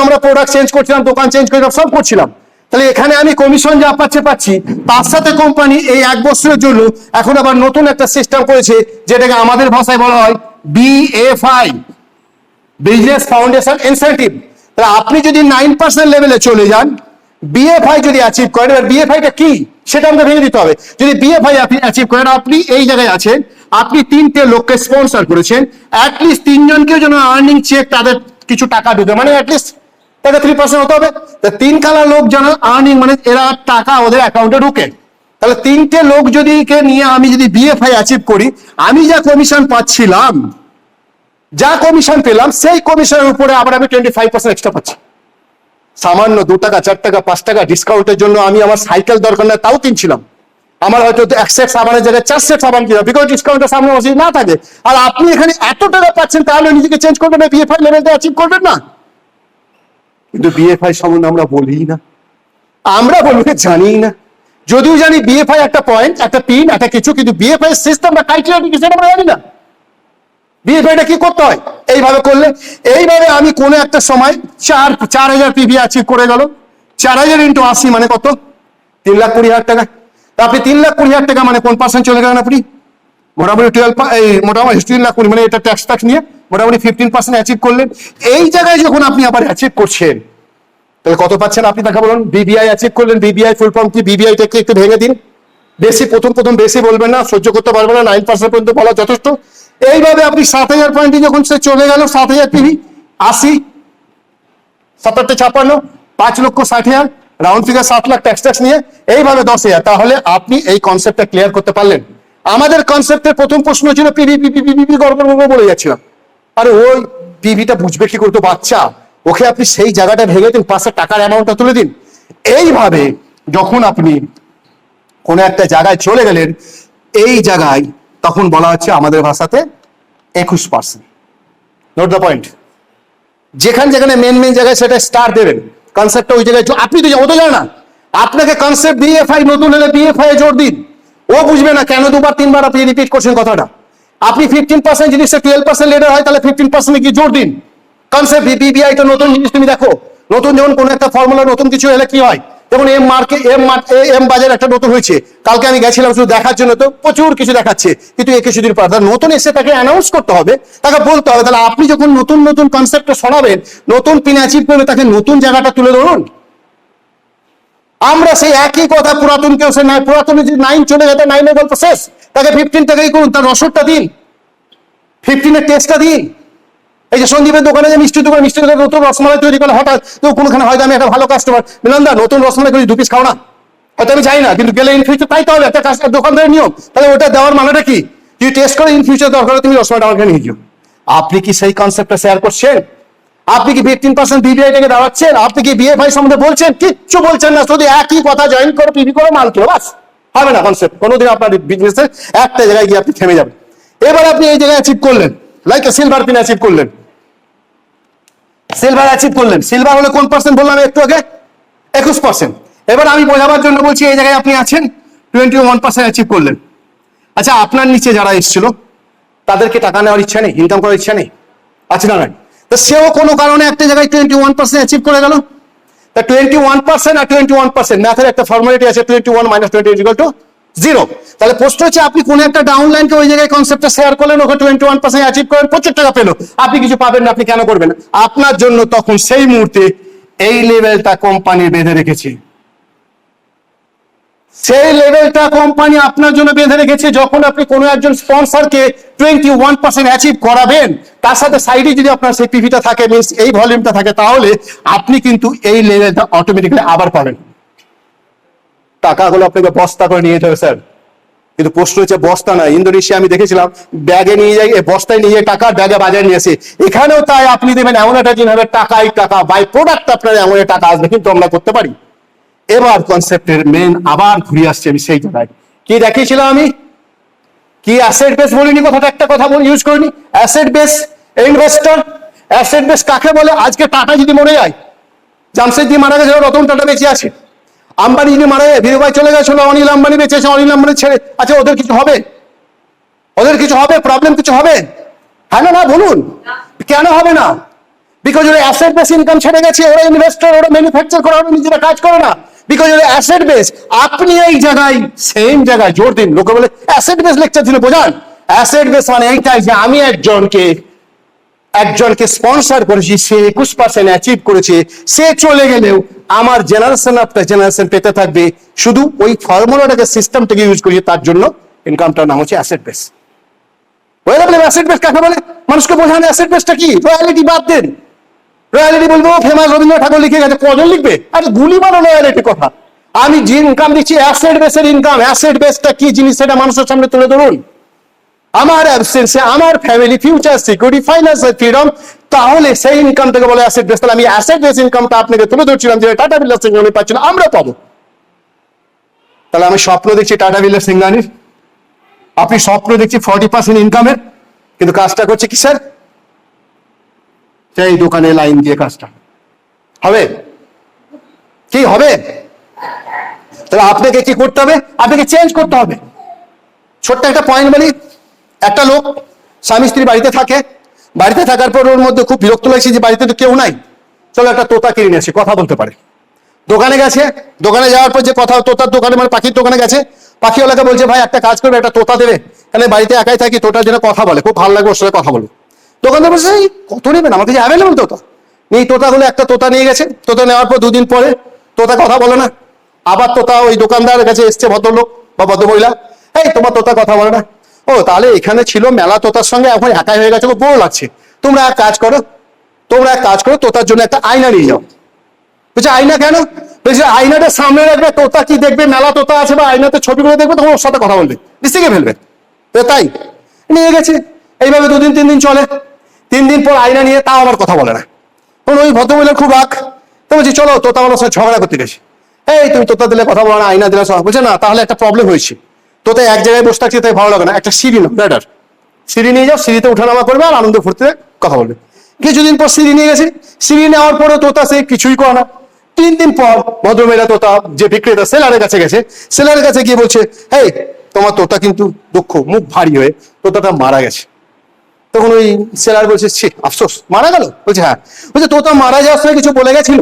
আমরা প্রোডাক্ট চেঞ্জ করছিলাম, দোকান চেঞ্জ করছিলাম, সব করছিলাম। তাহলে এখানে আমি কমিশন যা পাচ্ছি, তার সাথে কোম্পানি এই 1 বছরের জন্য এখন আবার নতুন একটা সিস্টেম করেছে, যেটাকে আমাদের ভাষায় বলা হয় BFI, বিজনেস ফাউন্ডেশন ইনসেন্টিভ। তাহলে আপনি যদি 9% লেভেলে চলে যান, BFI যদি অ্যাচিভ করেন, এবার BFI-টা কি সেটা আমাকে ভেঙে দিতে হবে। যদি BFI আপনি অ্যাচিভ করেন, আপনি এই জায়গায় আছেন, আপনি 3টে লোককে স্পন্সর করেছেন, অ্যাটলিস্ট 3 জনকেও যেন আর্নিং চেক তাদের কিছু টাকা ঢুকে, মানে অ্যাটলিস্ট তাদের 3% হতে হবে। তা 3 কালার লোক যেন আর্নিং, মানে এরা টাকা ওদের অ্যাকাউন্টে ঢুকে। তাহলে 3টে লোক যদি কে নিয়ে আমি যদি BFI অ্যাচিভ করি, আমি যা কমিশন পাচ্ছিলাম, যা কমিশন পেলাম, সেই কমিশনের উপরে আবার আমি 25% এক্সট্রা পাচ্ছি। সামান্য 2 টাকা 4 টাকা 5 টাকা ডিসকাউন্টের জন্য আমি আমার সাইকেল দরকার না তাও কিনছিলাম, আমার হয়তো 1 সেট সাবানের জায়গায় 4 সেট সাবান কিনা, বিকজ ডিসকাউন্টের সামনে বসে না থাকে। আর আপনি এখানে এত টাকা পাচ্ছেন, তাহলে নিজেকে চেঞ্জ করবেন না, BFI লেভেলটা অ্যাচিভ করবেন না? কিন্তু BFI সম্বন্ধে আমরা বলি না, আমরা বলতে জানি না। যদিও জানি BFI একটা পয়েন্ট, একটা পিন, একটা কিছু, কিন্তু BFI সিস্টেম বা ক্রাইটেরিয়া কি সেটা আমরা জানি না। BFI-টা কি করতে হয়? এইভাবে করলে, এইভাবে আমি কোনো একটা সময় 4,000 পিভি অ্যাচিভ করে গেল। 4,000 ইন্টু 80 মানে কত? 3,20,000 টাকা। তা আপনি 3,20,000 টাকা মানে কোন পার্সেন্ট চলে গেলেন আপনি? মোটামুটি 3,20,000 মানে এটা ট্যাক্স নিয়ে মোটামুটি 15% অ্যাচিভ করলেন। এই জায়গায় যখন আপনি আবার অ্যাচিভ করছেন, তাহলে কত পাচ্ছেন আপনি দেখা বলুন? BBI অ্যাচিভ করলেন। BBI ফুল ফর্ম কি? BBI-টাকে একটু ভেঙে দিন। বেশি প্রথম বেশি বলবেন না, সহ্য করতে পারবেন না, 9% পর্যন্ত বলা যথেষ্ট। এইভাবে আপনি 7,000 পয়েন্টে যখন সে চলে গেল, 7,000 PV 80 7,856 5,60,000, round figure 7 lakh tax নিয়ে, এইভাবে 10,000। তাহলে আপনি এই কনসেপ্টটা ক্লিয়ার করতে পারলেন। আমাদের কনসেপ্টের প্রথম প্রশ্ন ছিল পিভি গড় বলে যাচ্ছিলাম। আরে ওই পিভিটা বুঝবে কি করে? তো বাচ্চা, ওকে আপনি সেই জায়গাটা ভেঙে দিন, পাশে টাকার অ্যামাউন্টটা তুলে দিন। এইভাবে যখন আপনি কোন একটা জায়গায় চলে গেলেন, এই জায়গায় তখন বলা হচ্ছে আমাদের ভাষাতে 21%। Note the point. যেখানে মেন জায়গায় সেটা স্টার দেবেন, কনসেপ্টটা ওই জায়গায় আপনি তো ও তো জানে না, আপনাকে কনসেপ্ট BFI নতুন হলে BFI জোর দিন, ও বুঝবে না কেন 2বার 3বার আপনি রিপিট করছেন কথাটা। আপনি 15% জিনিসটা 12% লেটার হয়, তাহলে 15% কি জোর দিন, কনসেপ্ট বিবিআই তো নতুন জিনিস, তুমি দেখো নতুন যেমন কোনো একটা ফর্মুলা নতুন কিছু এলে কি হয়, যেমন এম বাজার একটা নতুন হয়েছে, কালকে আমি গেছিলাম শুধু দেখার জন্য, তো প্রচুর কিছু দেখাচ্ছে, কিন্তু এ কিছুদিন পর নতুন এসে তাকে অ্যানাউন্স করতে হবে, তাকে বলতে হবে। তাহলে আপনি যখন নতুন নতুন কনসেপ্টটা শোনাবেন, নতুন পিন অ্যাচিভ করবে, তাকে নতুন জায়গাটা তুলে ধরুন। আমরা সেই একই কথা পুরাতন কেউ সে নাই, পুরাতন যদি 9 চলে যেতে 9 এর গল্প শেষ, তাকে 15 টাকাই করুন, তার রসদটা দিন, 15 এর টেস্টটা দিন। এই যে সন্দীপের দোকানে যে মিষ্টি দোকান, মিষ্টি দোকানে নতুন রসমালাই তৈরি করে, হঠাৎ তো কোনোখানে হয়তো আমি একটা ভালো কাস্টমার, মিলনদা নতুন রসমালাই করে 2 পিস খাও না, হয়তো আমি চাই না, কিন্তু গেলে ইন ফিউচার তাই, তাহলে একটা দোকানদারের নিয়ম, তাহলে ওটা দেওয়ার মানেটা কি, তুই টেস্ট করে ইন ফিউচার দরকার তুমি রসমালাইটা আমাকে নিয়ে যাও। আপনি কি সেই কনসেপ্টটা শেয়ার করছেন? আপনি কি 15% বিবিআই থেকে দাঁড়াচ্ছেন? আপনি কি বিএফআই সম্বন্ধে বলছেন? কিচ্ছু বলছেন না, শুধু একই কথা, জয়েন করো, পিভি করো, মাল করো, বাস। হবে না কনসেপ্ট, কোনোদিন আপনার বিজনেসের একটা জায়গায় গিয়ে আপনি থেমে যাবেন। এবার আপনি এই জায়গায় অ্যাচিভ করলেন, লাইক সিলভার পিন অ্যাচিভ করলেন, সিলভার অ্যাচিভ করলেন। সিলভার হলে কোন পার্সেন্ট বললাম একটু আগে? 21%। এবার আমি বোঝাবার জন্য বলছি, এই জায়গায় আপনি আছেন 21% অ্যাচিভ করলেন। আচ্ছা, আপনার নিচে যারা এসেছিল তাদেরকে টাকা নেওয়ার ইচ্ছা নেই, ইনকাম করার ইচ্ছা নেই? আছে না? নাই? তো সেও কোনো কারণে একটা জায়গায় 21% অ্যাচিভ করে গেল। তা 21% আর 21%, ম্যাথের একটা ফর্মুলাটি আছে, 21 - 20 = 0। তাহলে প্রশ্ন হচ্ছে, আপনি কোন একটা ডাউনলাইনকে ওই জায়গায় কনসেপ্টটা শেয়ার করলেন, ওকে 21% অ্যাচিভ করেন, 25 টাকা পেলো, আপনি কিছু পাবেন না, আপনি কেন করবেন? আপনার জন্য তখন সেই মুহূর্তে এই লেভেলটা কোম্পানি বেঁধে রেখেছে, সেই লেভেলটা কোম্পানি আপনার জন্য বেঁধে রেখেছে। যখন আপনি কোনো একজন স্পন্সরকে 21% অ্যাচিভ করাবেন, তার সাথে সাইডে যদি আপনার সেই পিভিটা থাকে, মিনস এই ভলিউমটা থাকে, তাহলে আপনি কিন্তু এই লেভেলটা অটোমেটিক্যালি আবার পাবেন। টাকাগুলো আপনাকে বস্তা করে নিয়ে যেতে হবে স্যার, কিন্তু প্রশ্ন হচ্ছে বস্তা না। ইন্দোনেশিয়া আমি দেখেছিলাম, ব্যাগে নিয়ে যাই, বস্তায় নিয়ে যায় টাকা, ব্যাগে বাজারে নিয়ে আসে। এখানেও তাই, আপনি দেবেন এমন একটা জিনিস হবে, টাকাই টাকা, বাই প্রোডাক্ট আপনার এমন টাকা আসবে, কিন্তু আমরা করতে পারি। এবার কনসেপ্টের মেন আবার ঘুরে আসছে, আমি সেই জায়গায় কি দেখিয়েছিলাম, আমি কি অ্যাসেট বেস বলিনি, কথাটা একটা কথা ইউজ করিনি, asset base investor. Asset base কাকে বলে? আজকে টাটা যদি মরে যায়, জামশেদজি মারা গেছে, রতন টাটা বেঁচে আছে। আম্বানি যদি মারা যায়, ধীরুভাই চলে গেছিল, অনিল আম্বানি বেঁচে আছে, অনিল আম্বানি ছেড়ে আচ্ছা, ওদের কিছু হবে? ওদের কিছু হবে? প্রবলেম কিছু হবে? হ্যাঁ না, না বলুন, কেন হবে না? বিকজ ওরা অ্যাসেট বেস ইনকাম ছেড়ে গেছে, ওরা ইনভেস্টর, ওরা ম্যানুফ্যাকচার করে, ওরা নিজেরা কাজ করে না, বিকজ ওরা অ্যাসেট বেস। আপনি এই জায়গায় সেম জায়গায় জোর দিন, লোকে বলে অ্যাসেট বেস লেকচার দিলে বোঝান। অ্যাসেট বেস মানে এইটাই যে আমি একজনকে স্পন্সর করেছি, সে 21% অ্যাচিভ করেছে, সে চলে গেলেও আমার জেনারেশন আফটার জেনারেশন পেতে থাকবে, শুধু ওই ফর্মুলাটাকে, সিস্টেমটাকে ইউজ করি, তার জন্য ইনকামটার নাম হচ্ছে অ্যাসেট বেস। অ্যাসেট বেস কাকে বলে? মানুষকে বোঝান অ্যাসেট বেসটা কি। রয়্যালিটি বাদ দেন, রয়্যালিটি বলবো ফেমাস রবীন্দ্রনাথ ঠাকুর লিখে গেছে, কজন লিখবে? আরে গুলি মারো রয়্যালিটি কথা। আমি যে ইনকাম দিচ্ছি অ্যাসেট বেসের ইনকাম, অ্যাসেট বেসটা কি জিনিস সেটা মানুষের সামনে তুলে ধরুন। আমার অ্যাবসেন্সে আমার family future security, financial freedom, তাহলে সেই ইনকামটাকে বলে অ্যাসেট বেস। তাহলে আমি অ্যাসেট বেস ইনকামটা আপনাকে তুলে ধরছিলাম, যে টাটা বিড়লা সিংহানি পাচ্ছিল, আমরা পাবো। তাহলে আমি স্বপ্ন দেখছি টাটা বিড়লা সিংহানির, আপনি স্বপ্ন দেখছি 40% ইনকামের, কিন্তু কাজটা করছে কি স্যার? সেই দোকানে লাইন দিয়ে কাজটা হবে কি হবে? তাহলে আপনাকে কি করতে হবে? আপনাকে চেঞ্জ করতে হবে। ছোট্ট একটা পয়েন্ট বলি, একটা লোক স্বামী স্ত্রী বাড়িতে থাকে, বাড়িতে থাকার পর ওর মধ্যে খুব বিরক্ত লাগছে যে বাড়িতে তো কেউ নাই, চলো একটা তোতা কিনে নিয়ে আসি, কথা বলতে পারে। দোকানে গেছে, দোকানে যাওয়ার পর যে কথা, তোতার দোকানে মানে পাখির দোকানে গেছে, পাখিওয়ালাকে বলছে ভাই একটা কাজ করবে, একটা তোতা দেবে, তাহলে বাড়িতে একাই থাকি, তোতার জন্য কথা বলে, খুব ভালো লাগবে ওর সাথে কথা বলবো। দোকানদার বলছে কত নেবেন, আমার কাছে অ্যাভেলেবল তোতা নেই। তোতাগুলো একটা তোতা নিয়ে গেছে, তোতা নেওয়ার পর 2 দিন পরে তোতা কথা বলে না, আবার তোতা ওই দোকানদারের কাছে এসছে, ভদ্রলোক বা ভদ্রমহিলা, এই তোমার তোতা কথা বলে না। ও তাহলে এখানে ছিল মেলা তোতার সঙ্গে, এখন একাই হয়ে গেছে, বোর লাগছে। তোমরা এক কাজ করো, তোতার জন্য একটা আয়না নিয়ে যাও। বলছে আয়না কেন? বলছে আয়নাটা সামনে রাখবে, তোতা কি দেখবে, মেলা তোতা আছে বা আয়নাতে ছবিগুলো দেখবে, তখন ওর সাথে কথা বলবে, ডিস্ট্রিক্টে ফেলবে। তাই নিয়ে গেছে, এইভাবে 2 দিন 3 দিন চলে। 3 দিন পর আয়না নিয়ে, তাও আমার কথা বলে না। তখন ওই ভদ্রমহিলার খুব রাগ, তো বলছি চলো তোতা আমার সাথে ঝগড়া করতে গেছি, এই তুমি তোতা দিলে কথা বলো না, আয়না দিলে সব। বলছে না, তাহলে একটা প্রবলেম হয়েছে, তোতা এক জায়গায় বসে থাকছে, তাই ভালো লাগে না, একটা সিঁড়ি না ব্যাটার, সিঁড়ি নিয়ে যাও, সিঁড়িতে উঠানামা করবে আর আনন্দ ফুর্তিতে কথা বলবে। কিছুদিন পর সিঁড়ি নিয়ে গেছে, সিঁড়ি নেওয়ার পরে তোতা সে কিছুই করে না। 3 দিন পর ভদ্রমহিলা তোতা যে বিক্রেতা সেলারের কাছে গেছে, সেলারের কাছে গিয়ে বলছে এই তোমার তোতা কিন্তু দুঃখ, মুখ ভারী হয়ে তোতাটা মারা গেছে। তখন ওই সেলার বলছে, ছি আফসোস, মারা গেল? বলছে হ্যাঁ। বলছে তোতা মারা যাওয়ার সময় কিছু বলে গেছিল?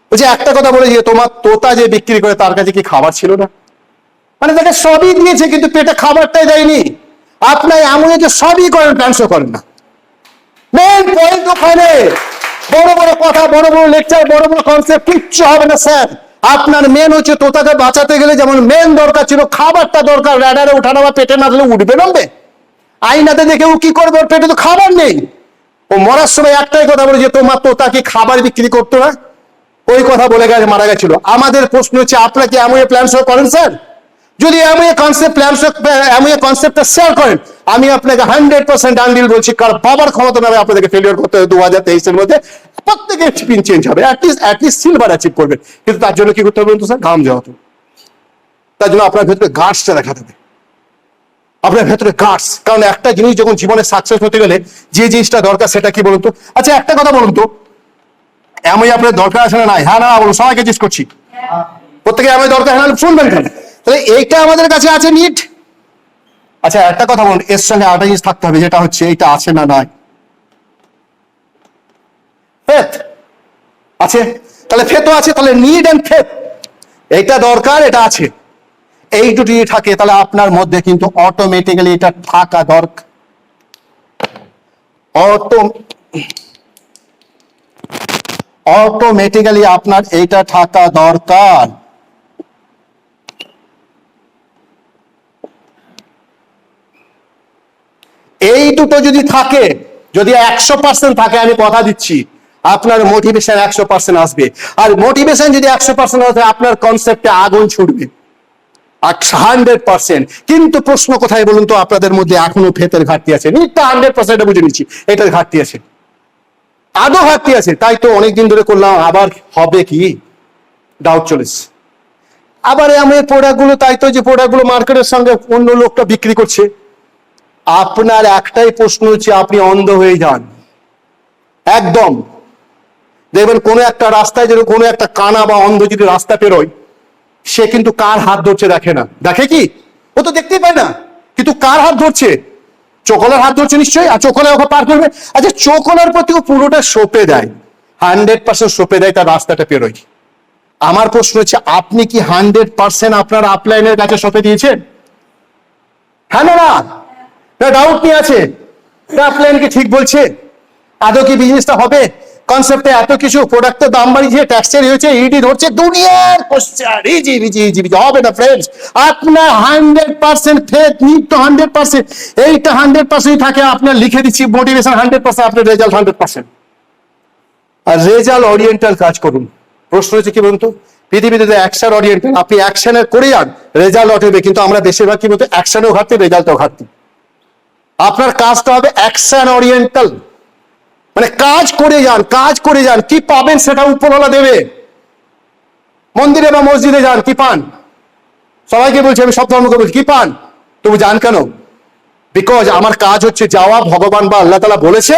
বলছে একটা কথা বলে, যে তোমার তোতা যে বিক্রি করে তার কাছে কি খাবার ছিল না? মানে তাকে সবই দিয়েছে কিন্তু পেটে খাবারটাই দেয়নি। আপনার এমন যে সবই করেন, ট্রান্সফার করেন না। মেন পয়েন্ট ওখানে। বড় বড় কথা, বড় বড় লেকচার, বড় বড় কনসেপ্ট কিচ্ছু হবে না স্যার। আপনার মেন হচ্ছে তোতাকে বাঁচাতে গেলে যেমন মেন দরকার ছিল খাবারটা দরকার। র্যাডারে উঠানো বা পেটে না দিলে উঠবে নামবে? আইনাতে দেখে ও কি করবে? ওর পেটে তো খাবার নেই। ও মরার সময় একটাই কথা বলে, যে তোমার তোতা কি খাবার বিক্রি করতো না? ওই কথা বলে গেছে, মারা গেছিল। আমাদের প্রশ্ন হচ্ছে, আপনারা কি এমন প্ল্যান শো করেন স্যার? যদি এমন কনসেপ্ট প্ল্যান শো, এমন কনসেপ্টটা শেয়ার করেন, আমি আপনাকে 100% ডানডিল বলছি, কারণ পাওয়ার ক্ষমতা নেবে আপনাদেরকে ফেলিওর করতে হবে 2023-এর মধ্যে। প্রত্যেকের স্পিন চেঞ্জ হবে, অ্যাটলিস্ট সিলভার অ্যাচিভ করবেন। কিন্তু তার জন্য কি করতে হবে বলুন তো স্যার? ঘাম যাওয়া হবে। তার জন্য আপনার ভেতরে গার্ডসটা দেখাতে হবে, আপনার ভেতরে গার্ডস। কারণ একটা জিনিস যখন জীবনে সাকসেস হতে গেলে যে জিনিসটা দরকার সেটা কি বলুন তো? আচ্ছা একটা কথা বলুন তো, এমন আপনার দরকার আছে না নাই? হ্যাঁ না বলুন, সবাইকে জিজ্ঞেস করছি। প্রত্যেকে এমন দরকার, হ্যাঁ শুনবেন কেন? তাহলে এইটা আমাদের কাছে আছে, নিট। আচ্ছা একটা কথা বলুন, এর সঙ্গে আরেকটা জিনিস থাকতে হবে, যেটা হচ্ছে এইটা আছে না নাই? ফেথ আছে। তাহলে ফেথও আছে, তাহলে নিড এন্ড ফেথ, এইটা দরকার, এটা আছে। এই দুটি থাকে, তাহলে আপনার মধ্যে কিন্তু অটোমেটিক্যালি এটা থাকা দরকার। অটোমেটিক্যালি আপনার এইটা থাকা দরকার। এই দুটো যদি থাকে, যদি 100% থাকে, আমি কথা দিচ্ছি আপনার মোটিভেশন 100% আসবে। আর মোটিভেশন যদি 100% আসে, আপনার কনসেপ্টে আগুন ছুটবে 100%। কিন্তু প্রশ্ন কোথায় বলুন তো? আপনাদের মধ্যে এখনো ফেতের ঘাটতি আছে। নিটটা 100% বুঝে নিচ্ছি, এটার ঘাটতি আছে, আদৌ ঘাটতি আছে। তাই তো অনেকদিন ধরে করলাম, আবার হবে কি ডাউট চলেছে। আবার আমি প্রোডাক্টগুলো, তাই তো যে প্রোডাক্টগুলো মার্কেটের সঙ্গে অন্য লোকটা বিক্রি করছে। আপনার একটাই প্রশ্ন হচ্ছে, আপনি অন্ধ হয়ে যান একদম। দেখবেন কোনো একটা রাস্তায় যদি কোনো একটা কানা বা অন্ধ যদি রাস্তা পেরোয়, সে কিন্তু কার হাত ধরছে দেখে না। দেখে কি? ও তো দেখতেই পায় না, কিন্তু কার হাত ধরছে? চোখলার হাত ধরছে নিশ্চয়ই, আর চোখলা ওকে পার করবে। আচ্ছা চোখলার প্রতি ও পুরোটা সঁপে দেয়, 100% সঁপে দেয়, তার রাস্তাটা পেরোয়। আমার প্রশ্ন হচ্ছে, আপনি কি 100% আপনার আপলাইনের কাছে সঁপে দিয়েছেন? হ্যাঁ না না? ডাউট নিয়ে আছে, আপলাইন কি ঠিক বলছে? আদৌ কি বিজনেসটা হবে? কনসেপ্টে এত কিছু, প্রোডাক্টের দাম বাড়িয়েছে, ট্যাক্সের হয়েছে, ইডি ধরছে, দুনিয়ার question, easy easy easy easy হবে না ফ্রেন্ডস। আপনার 100% ফেথ, নিড তো 100%। এইটা 100% থাকে, আপনার লিখে দিচ্ছি, মোটিভেশন 100%, আপনার রেজাল্ট 100%। আর রেজাল্ট ওরিয়েন্টাল কাজ করুন। প্রশ্ন হচ্ছে কি বলুন তো, পৃথিবীতে অ্যাকশন ওরিয়েন্টাল, আপনি অ্যাকশনের করে যান, রেজাল্ট হবে। কিন্তু আমরা বেশিরভাগ কি বলতে, অ্যাকশনও ঘাটতি, রেজাল্টও ঘাটতি। আপনার কাজটা হবে অ্যাকশন ওরিয়েন্টাল, মানে কাজ করে যান, কাজ করে যান, কি পাবেন সেটা উপরওয়ালা দেবে। মন্দিরে বা মসজিদে যান, কি পান? সবাইকে বলছি, আমি সব ধর্মকে বলছি, কি পান? তবু যান কেন? বিকজ আমার কাজ হচ্ছে যাওয়া, ভগবান বা আল্লাহ তাআলা বলেছে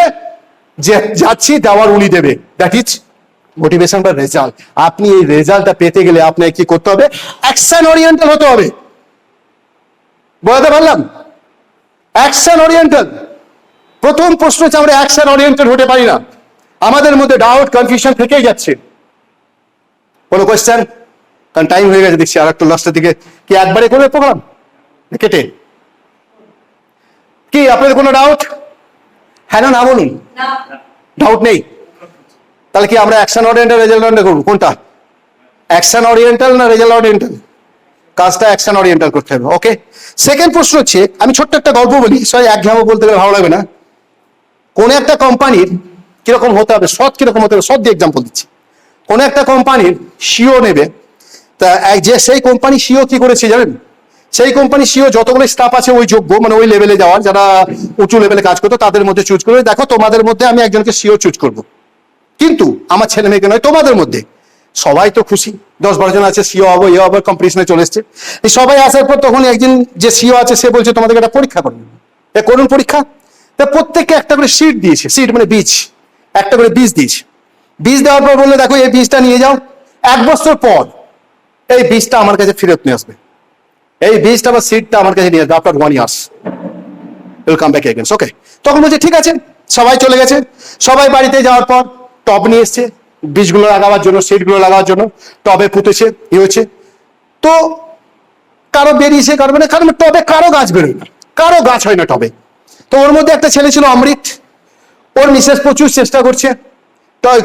যে যাচ্ছি, দেওয়ার উনি দেবে। দ্যাট ইজ মোটিভেশন বা রেজাল্ট। আপনি এই রেজাল্টটা পেতে গেলে আপনাকে কি করতে হবে? অ্যাকশন ওরিয়েন্টাল হতে হবে। বলতে পারলাম? Action oriental. প্রথম প্রশ্ন হচ্ছে, আমরা অ্যাকশন ওরিয়েন্টেড হতে পারি না, আমাদের মধ্যে ডাউট কনফিউশন থেকেই যাচ্ছে। কোনো কোয়েশ্চেন? কারণ টাইম হয়ে গেছে দেখছি, আর একটু লাস্টের দিকে। কি একবারে করবে প্রোগ্রাম কেটে? কি আপনাদের কোনো ডাউট? হ্যাঁ না বলুন, ডাউট নেই? তাহলে কি আমরা অ্যাকশন ওরিয়েন্টাল রেজাল্ট ওরিয়েন্টাল করবো? কোনটা? অ্যাকশন ওরিয়েন্টাল না রেজাল্ট ওরিয়েন্টাল? কাজটা অ্যাকশন ওরিয়েন্টাল করতে হবে। ওকে, সেকেন্ড প্রশ্ন হচ্ছে, আমি ছোট্ট একটা গল্প বলি, সরি এক ঘামও বলতে গেলে ভালো লাগবে না। কোন একটা কোম্পানির কিরকম হতে হবে, সৎ কিরকম হতে হবে, সৎ দিয়ে এক্সাম্পল দিচ্ছি। কোন একটা কোম্পানির সিও নেবে, তা যে সেই কোম্পানি সিও কি করেছে জানেন? সেই কোম্পানি সিও যতগুলো স্টাফ আছে ওই যোগ্য, মানে ওই লেভেলে যাওয়ার, যারা উঁচু লেভেলে কাজ করতো, তাদের মধ্যে চুজ করে, দেখো তোমাদের মধ্যে আমি একজনকে সিও চুজ করব, কিন্তু আমার ছেলে মেয়েকে নয়, তোমাদের মধ্যে। সবাই তো খুশি, 10-12 জন আছে, সিও হবো, ইয়ে হবো, কম্পিটিশনে চলে এসছে। এই সবাই আসার পর তখন একদিন যে সিও আছে সে বলছে, তোমাদেরকে একটা পরীক্ষা করুন, করুন পরীক্ষা। তা প্রত্যেককে একটা করে সিট দিয়েছে, সিট মানে বীজ, একটা করে বীজ দিয়েছে। বীজ দেওয়ার পর বললে, দেখো এই বীজটা নিয়ে যাও, 1 বছর পর এই বীজটা আমার কাছে ফেরত নিয়ে আসবে, এই বীজটা বা সিটটা আমার কাছে নিয়ে আসবে after 1 years. Welcome back again. Okay, তখন বলছে ঠিক আছে, সবাই চলে গেছে। সবাই বাড়িতে যাওয়ার পর টব নিয়ে এসছে বীজগুলো লাগাবার জন্য, সিডগুলো লাগাবার জন্য, টবে পুঁতেছে, হয়েছে। তো কারো বেরিয়েছে, কারো মানে কারণ টবে কারো গাছ বেরোয় না, কারো গাছ হয় না টবে। তো ওর মধ্যে একটা ছেলে ছিল অমৃত, ওর মিসেস প্রচুর চেষ্টা করছে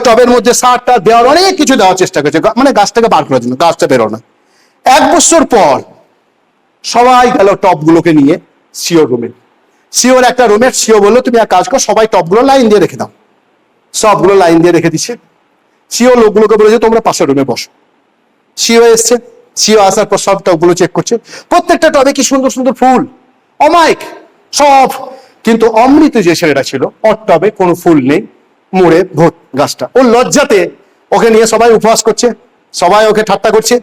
টবের মধ্যে সার টার দেওয়ার, অনেক কিছু দেওয়ার চেষ্টা করছে, মানে গাছটাকে বার করার জন্য, গাছটা বেরো না। 1 বছর পর সবাই গেল টবগুলোকে নিয়ে সিওর রুমে। সিওর একটা রুমে সিও বললো তুমি এক কাজ করো, সবাই টবগুলো লাইন দিয়ে রেখে দাও। সবগুলো লাইন দিয়ে রেখে দিচ্ছে। সিও লোকগুলোকে বলেছে তোমরা পাশের রুমে বসো। সিও এসছে, সিও আসার পর সব টবগুলো চেক করছে, প্রত্যেকটা টবে কি সুন্দর সুন্দর ফুল, অমায়িক সব। কিন্তু অমৃত যে ছেলেটা ছিল, ওর টবে কোনো ফুল নেই, মরে ভোট গাছটা। ওর লজ্জাতে ওকে নিয়ে সবাই উপহাস করছে, সবাই ওকে ঠাট্টা করছে,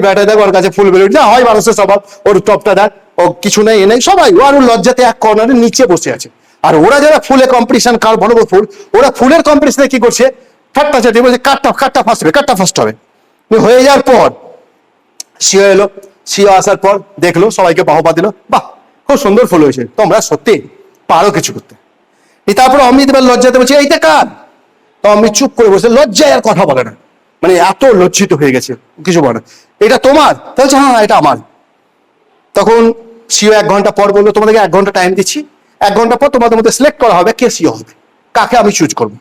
বেটা দেখ ওর কাছে ফুল বেরোয়, যা হয় মানুষের স্বভাব, ওর টপটা দেখ, ও কিছু নেই এ নেই, সবাই ওর লজ্জাতে এক কর্নারে নিচে বসে আছে। আর ওরা যারা ফুলে কম্পিটিশন, কার বড় বড় ফুল, ওরা ফুলের কম্পিটিশনে কি করছে, ঠাট্টা চাটিয়ে বলছে কাঠটা ফার্স্ট হবে, কাঠটা ফার্স্ট হবে। হয়ে যাওয়ার পর সিও এলো, সিও আসার পর দেখলো, সবাইকে বাহবা দিল, বাহ খুব সুন্দর ফুল হয়েছে, তোমরা সত্যি পারো কিছু করতে। তারপরে অমৃত এবার লজ্জাতে বলছে এইটা কার? তো অমৃত চুপ করে বসে, লজ্জায় আর কথা বলে না, মানে এত লজ্জিত হয়ে গেছে, কিছু বলে না। এটা তোমার? তা বলছে হ্যাঁ এটা আমার। তখন সিও 1 ঘন্টা পর বললো তোমাদেরকে 1 ঘন্টা টাইম দিচ্ছি, 1 ঘন্টা পর তোমাদের মধ্যে সিলেক্ট করা হবে কে সিও হবে, কাকে আমি চুজ করবো।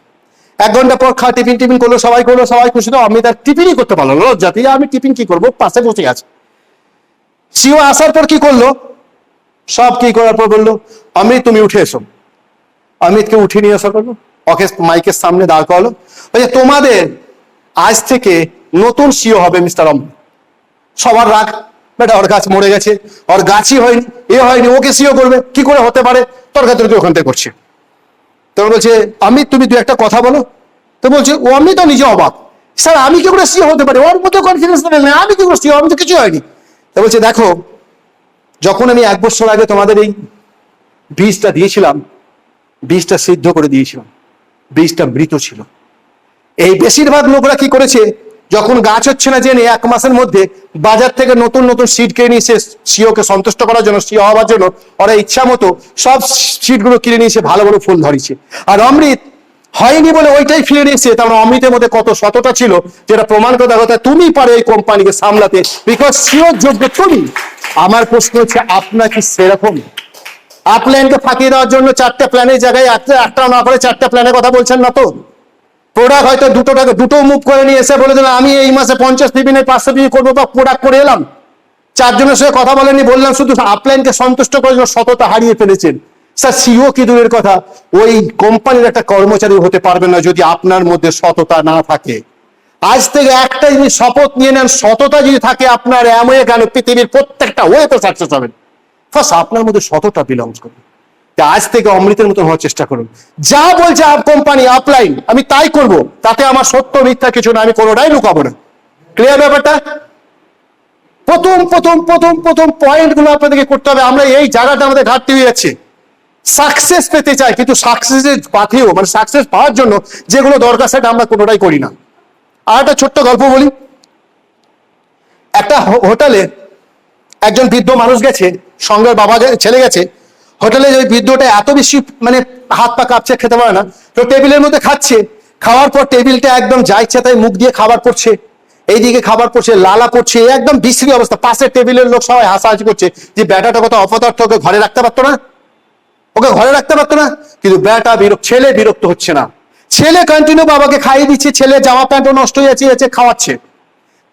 1 ঘন্টা পর টিফিন করলো, সবাই খুশি। তো অমৃত আর টিফিনই করতে পারলো না, লজ্জাতে আমি টিফিন কি করবো, পাশে বসে আছে। সিও আসার পর কি করলো, সব কি করার পর বললো অমৃত তুমি উঠে এসো। অমিতকে উঠিয়ে নিয়ে আসা করলো, ওকে মাইকের সামনে দাঁড় করালো, বলছে তোমাদের আজ থেকে নতুন সিও হবে মিস্টার অমৃত। সবার রাগ, বেটা ওর গাছ মরে গেছে, ওর গাছই হয়নি, হয়নি, ওকে সিও করবে, কি করে হতে পারে, তর্কাতর্কি ওখান থেকে করছে। তো বলছে অমিত তুমি 2 একটা কথা বলো। তো বলছে ও অমিত তো নিজে অবাক, স্যার আমি কি করে সিও হতে পারি, ওর মতো কনফিডেন্স নেই, আমি কি করে সিও, আমি তো কিছু হয়নি। তো বলছে দেখো, যখন আমি 1 বছর আগে তোমাদের এই বীজটা দিয়েছিলাম, বীজটা সিদ্ধ করে দিয়েছিলাম, বীজটা মৃত ছিল। এই বেশিরভাগ লোকরা কি করেছে, যখন গাছ হচ্ছে না জেনে 1 মাসের মধ্যে বাজার থেকে নতুন নতুন সিড কিনে নিয়েছে, সিওকে সন্তুষ্ট করার জন্য, সিও হওয়ার জন্য ওরা ইচ্ছা মতো সব সিডগুলো কিনে নিয়েছে, ভালো ভালো ফুল ধরিয়েছে। আর অমৃত হয়নি বলে ওইটাই ফিরে নিয়েছে। তার মানে অমৃতের মধ্যে কত সততা ছিল, যেটা প্রমাণ করে দেখা যায় তুমি পারো এই কোম্পানিকে সামলাতে, বিকজ সিওর যোগ্য তুমি। আমার প্রশ্ন হচ্ছে আপনার কি সেরকম? আপলাইনকে ফাঁকিয়ে দেওয়ার জন্য 4টে প্ল্যানের জায়গায় একটা না করে 4টে প্ল্যানের কথা বলছেন না তো? প্রোডাক্ট হয়তো দুটো মুভ করে নিয়ে এসে বলে দিলাম আমি এই মাসে 50 টিফিনের 500 টিফিন করবো, বা প্রোডাক্ট করে এলাম, 4 জনের সঙ্গে কথা বলেনি, বললাম শুধু আপলাইনকে সন্তুষ্ট করার জন্য সততা হারিয়ে ফেলেছেন। স্যার সিও কি দূরের কথা, ওই কোম্পানির একটা কর্মচারী হতে পারবে না যদি আপনার মধ্যে সততা না থাকে। আজ থেকে একটা জিনিস শপথ নিয়ে নেন, সততা যদি থাকে আপনার, এমন কেন পৃথিবীর প্রত্যেকটা ওয়েতে সাকসেস হবেন। ফার্স্ট আপনার মধ্যে সততা বিলংস করবে। আজ থেকে অমৃতের মতন হওয়ার চেষ্টা করুন। যা বলছে কোম্পানি আপলাইন আমি তাই করব, তাতে আমার সত্য মিথ্যা কিছু না, আমি কোনোটাই লুকাবো না। ক্লিয়ার ব্যাপারটা? প্রথম পয়েন্ট গুলো আপনাদেরকে করতে হবে। আমরা এই জায়গাটা আমাদের ঘাটতি হয়ে যাচ্ছে, সাকসেস পেতে চাই, কিন্তু সাকসেসের পাথেও মানে সাকসেস পাওয়ার জন্য যেগুলো দরকার সেটা আমরা কোনোটাই করি না। আর একটা ছোট্ট গল্প বলি। একটা হোটেলে একজন বৃদ্ধ মানুষ গেছে, সঙ্গে বাবা ছেলে গেছে। হোটেলে ওই বৃদ্ধটা এত বেশি মানে হাত পা কাঁপছে, খেতে পারে না। তো টেবিলের মধ্যে খাচ্ছে, খাওয়ার পর টেবিলটা একদম যা ইচ্ছা তাই মুখ দিয়ে খাবার পড়ছে, এইদিকে খাবার পড়ছে, লালা পড়ছে, একদম বিশ্রী অবস্থা। পাশের টেবিলের লোক সবাই হাসাহাসি করছে যে বেটাটা কত অপদার্থ, ওকে ঘরে রাখতে পারতো না, ওকে ঘরে রাখতে পারতো না। কিন্তু বেটা ছেলে বিরক্ত হচ্ছে না, ছেলে কন্টিনিউ বাবাকে খাইয়ে দিচ্ছে, ছেলে জামা প্যান্টও নষ্ট হয়ে যাচ্ছে, খাওয়াচ্ছে।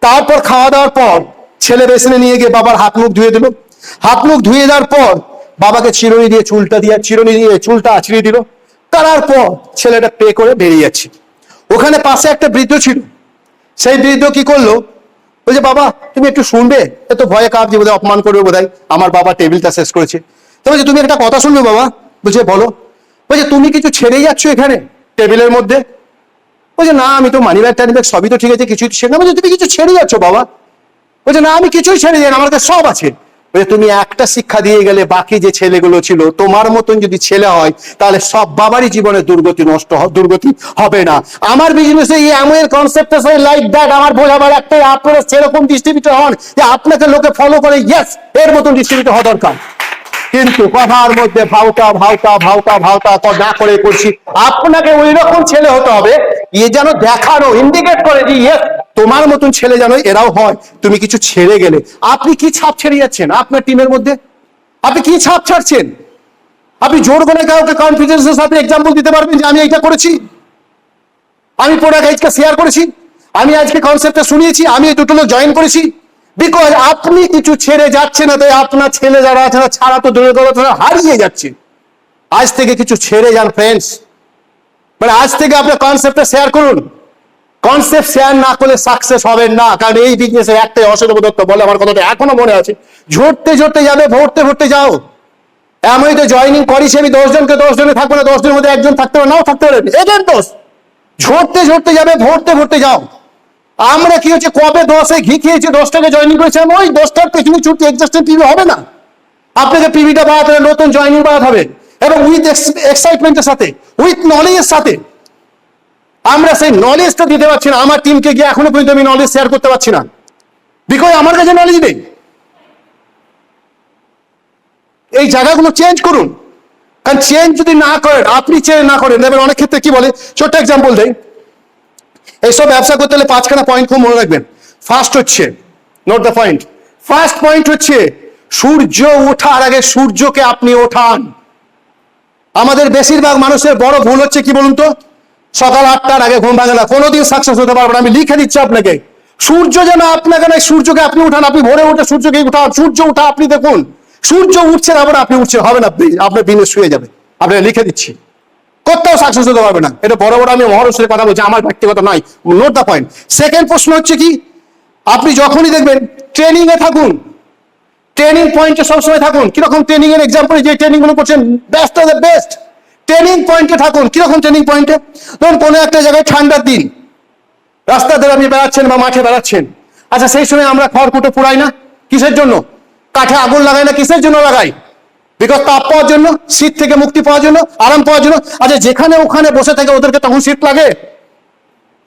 তারপর খাওয়া দাওয়ার পর ছেলে বেসিনে নিয়ে গিয়ে বাবার হাত মুখ ধুয়ে দিল। হাত মুখ ধুয়ে দেওয়ার পর বাবাকে চিরুনি দিয়ে চুলটা আছড়িয়ে দিল। তার পর ছেলেটা পে করে বেরিয়ে যাচ্ছে। ওখানে পাশে একটা বৃদ্ধ ছিল, সেই বৃদ্ধ কি করলো, বলছে বাবা তুমি একটু শুনবে, এত ভয়ে কাঁপছে, বোধহয় অপমান করবে, বোধহয় আমার বাবা টেবিলটা শেষ করেছে। তো বলছে তুমি একটা কথা শুনবে বাবা? বলছে বলো। বলছে তুমি কিছু ছেড়েই যাচ্ছ এখানে টেবিলের মধ্যে? বলছে না আমি তো মানি ব্যাগ টানি ব্যাগ সবই তো ঠিক আছে, কিছুই ছেড়ে না। বলছে তুমি কিছু ছেড়ে যাচ্ছ বাবা? বলছে না আমি কিছুই ছেড়ে যাই না, আমার কাছে সব আছে। বলছে তুমি একটা শিক্ষা দিয়ে গেলে, বাকি যে ছেলেগুলো ছিল তোমার মতন যদি ছেলে হয় তাহলে সব বাবারই জীবনে দুর্গতি হবে না। আমার বিজনেসে এই এমন কনসেপ্ট আছে লাইক দ্যাট, আমার বোঝাবার একটাই, আপনারা সেরকম ডিস্ট্রিবিউটর হন যে আপনাকে লোকে ফলো করে, ইয়েস এর মতন ডিস্ট্রিবিউটর হওয়া দরকার। কিন্তু কথার মধ্যে ভাওতা ভাওতা ভাওতা ভাওতা না করে করছি। আপনাকে ওই রকম ছেলে হতে হবে এ যেন দেখানো ইন্ডিকেট করে যে ইয়েস তোমার মতন ছেলে যেন এরাও হয়। তুমি কিছু ছেড়ে গেলে আপনি কি ছাপ ছেড়ে যাচ্ছেন আপনার টিমের মধ্যে? আপনি কি ছাপ ছাড়ছেন? আপনি জোর করে কাউকে কনফিডেন্সের সাথে এক্সাম্পল দিতে পারবেন যে আমি এইটা করেছি, আমি প্রোডাক্ট আজকে শেয়ার করেছি, আমি আজকে কনসেপ্টটা শুনিয়েছি, আমি এই দুটো জয়েন করেছি? বিকজ আপনি কিছু ছেড়ে যাচ্ছে না, তাই আপনার ছেলে যারা আছে না ছাড়া তো দূরে দূরে হারিয়ে যাচ্ছে। আজ থেকে কিছু ছেড়ে যান ফ্রেন্ডস, মানে আজ থেকে আপনার কনসেপ্টটা শেয়ার করুন। কনসেপ্ট শেয়ার না করলে সাকসেস হবেন না, কারণ এই বিজনেসের একটাই অসুবিধা দত্ত বলে আমার কথাটা এখনো মনে আছে, ঝরতে ঝরতে যাবে ভরতে ভরতে যাও। এমনই তো জয়েনিং করিস আমি 10 জনকে 10 জনে থাকবো না, 10 জনের মধ্যে একজন থাকতে পারে নাও থাকতে পারে, এদের দোষ। ঝরতে ঝরতে যাবে ভরতে ভরতে যাও। আমরা কি হচ্ছে কবে 10-এ ঘি খেয়েছি 10টাকে জয়েনিং করেছিলাম, ওই 10টার পেছনে ছুটতে এক্সাস্টেন্ট পিভি হবে না। আপনাকে পিভিটা বাড়াতে হবে, নতুন জয়েনিং বাড়াতে হবে এবং উইথ এক্সাইটমেন্টের সাথে, উইথ নলেজের সাথে। আমরা সেই নলেজটা দিতে পারছি না, আমার টিমকে গিয়ে এখনো পর্যন্ত আমি নলেজ শেয়ার করতে পারছি না, বিকজ আমার কাছে নলেজ নেই। এই জায়গাগুলো চেঞ্জ করুন, কারণ চেঞ্জ যদি না করেন, আপনি চেঞ্জ না করেন দেখবেন অনেক ক্ষেত্রে কি বলে, ছোট্ট এক্সাম্পল দেয়, এইসব ব্যবসা করতে হলে 5খানা পয়েন্ট খুব মনে রাখবেন। ফার্স্ট হচ্ছে, note the point, first point হচ্ছে সূর্য ওঠার আগে সূর্যকে আপনি ওঠান। আমাদের বেশিরভাগ মানুষের বড় ভুল হচ্ছে কি বলুন তো, সকাল 8টার আগে ঘুম ভাঙে না, কোনোদিন সাকসেস হতে পারবে না। আমি লিখে দিচ্ছি আপনাকে, সূর্য যেন আপনাকে নয়, সূর্যকে আপনি উঠান। আপনি ভোরে উঠে সূর্যকে উঠান, সূর্য উঠা আপনি দেখুন, সূর্য উঠছে আবার আপনি উঠছেন, হবে না, আপনার বিজনেস শুয়ে যাবে। আপনাকে লিখে দিচ্ছি, কোথাও সাকসেস হতে পারবে না। এটা বড় বড় আমি মহারসের কথা বলছি, আমার ব্যক্তিগত নয়। Note the point. সেকেন্ড প্রশ্ন হচ্ছে কি, আপনি যখনই দেখবেন ট্রেনিং এ থাকুন, ট্রেনিং পয়েন্টে সবসময় থাকুন। কিরকম ট্রেনিং এর এক্সাম্পল, যে ট্রেনিং গুলো করছেন best of the best, training পয়েন্টে থাকুন। কিরকম ট্রেনিং পয়েন্টে, ধরুন কোনো একটা জায়গায় ঠান্ডার দিন, রাস্তা ধরে আপনি বেড়াচ্ছেন বা মাঠে বেড়াচ্ছেন, আচ্ছা সেই সময় আমরা খড়কুটো পুড়াই না, কিসের জন্য? কাঠে আগুন লাগাই না, কিসের জন্য লাগাই? বিকজ তাপ পাওয়ার জন্য, শীত থেকে মুক্তি পাওয়ার জন্য, আরাম পাওয়ার জন্য। আচ্ছা যেখানে ওখানে বসে থাকে ওদেরকে তখন শীত লাগে?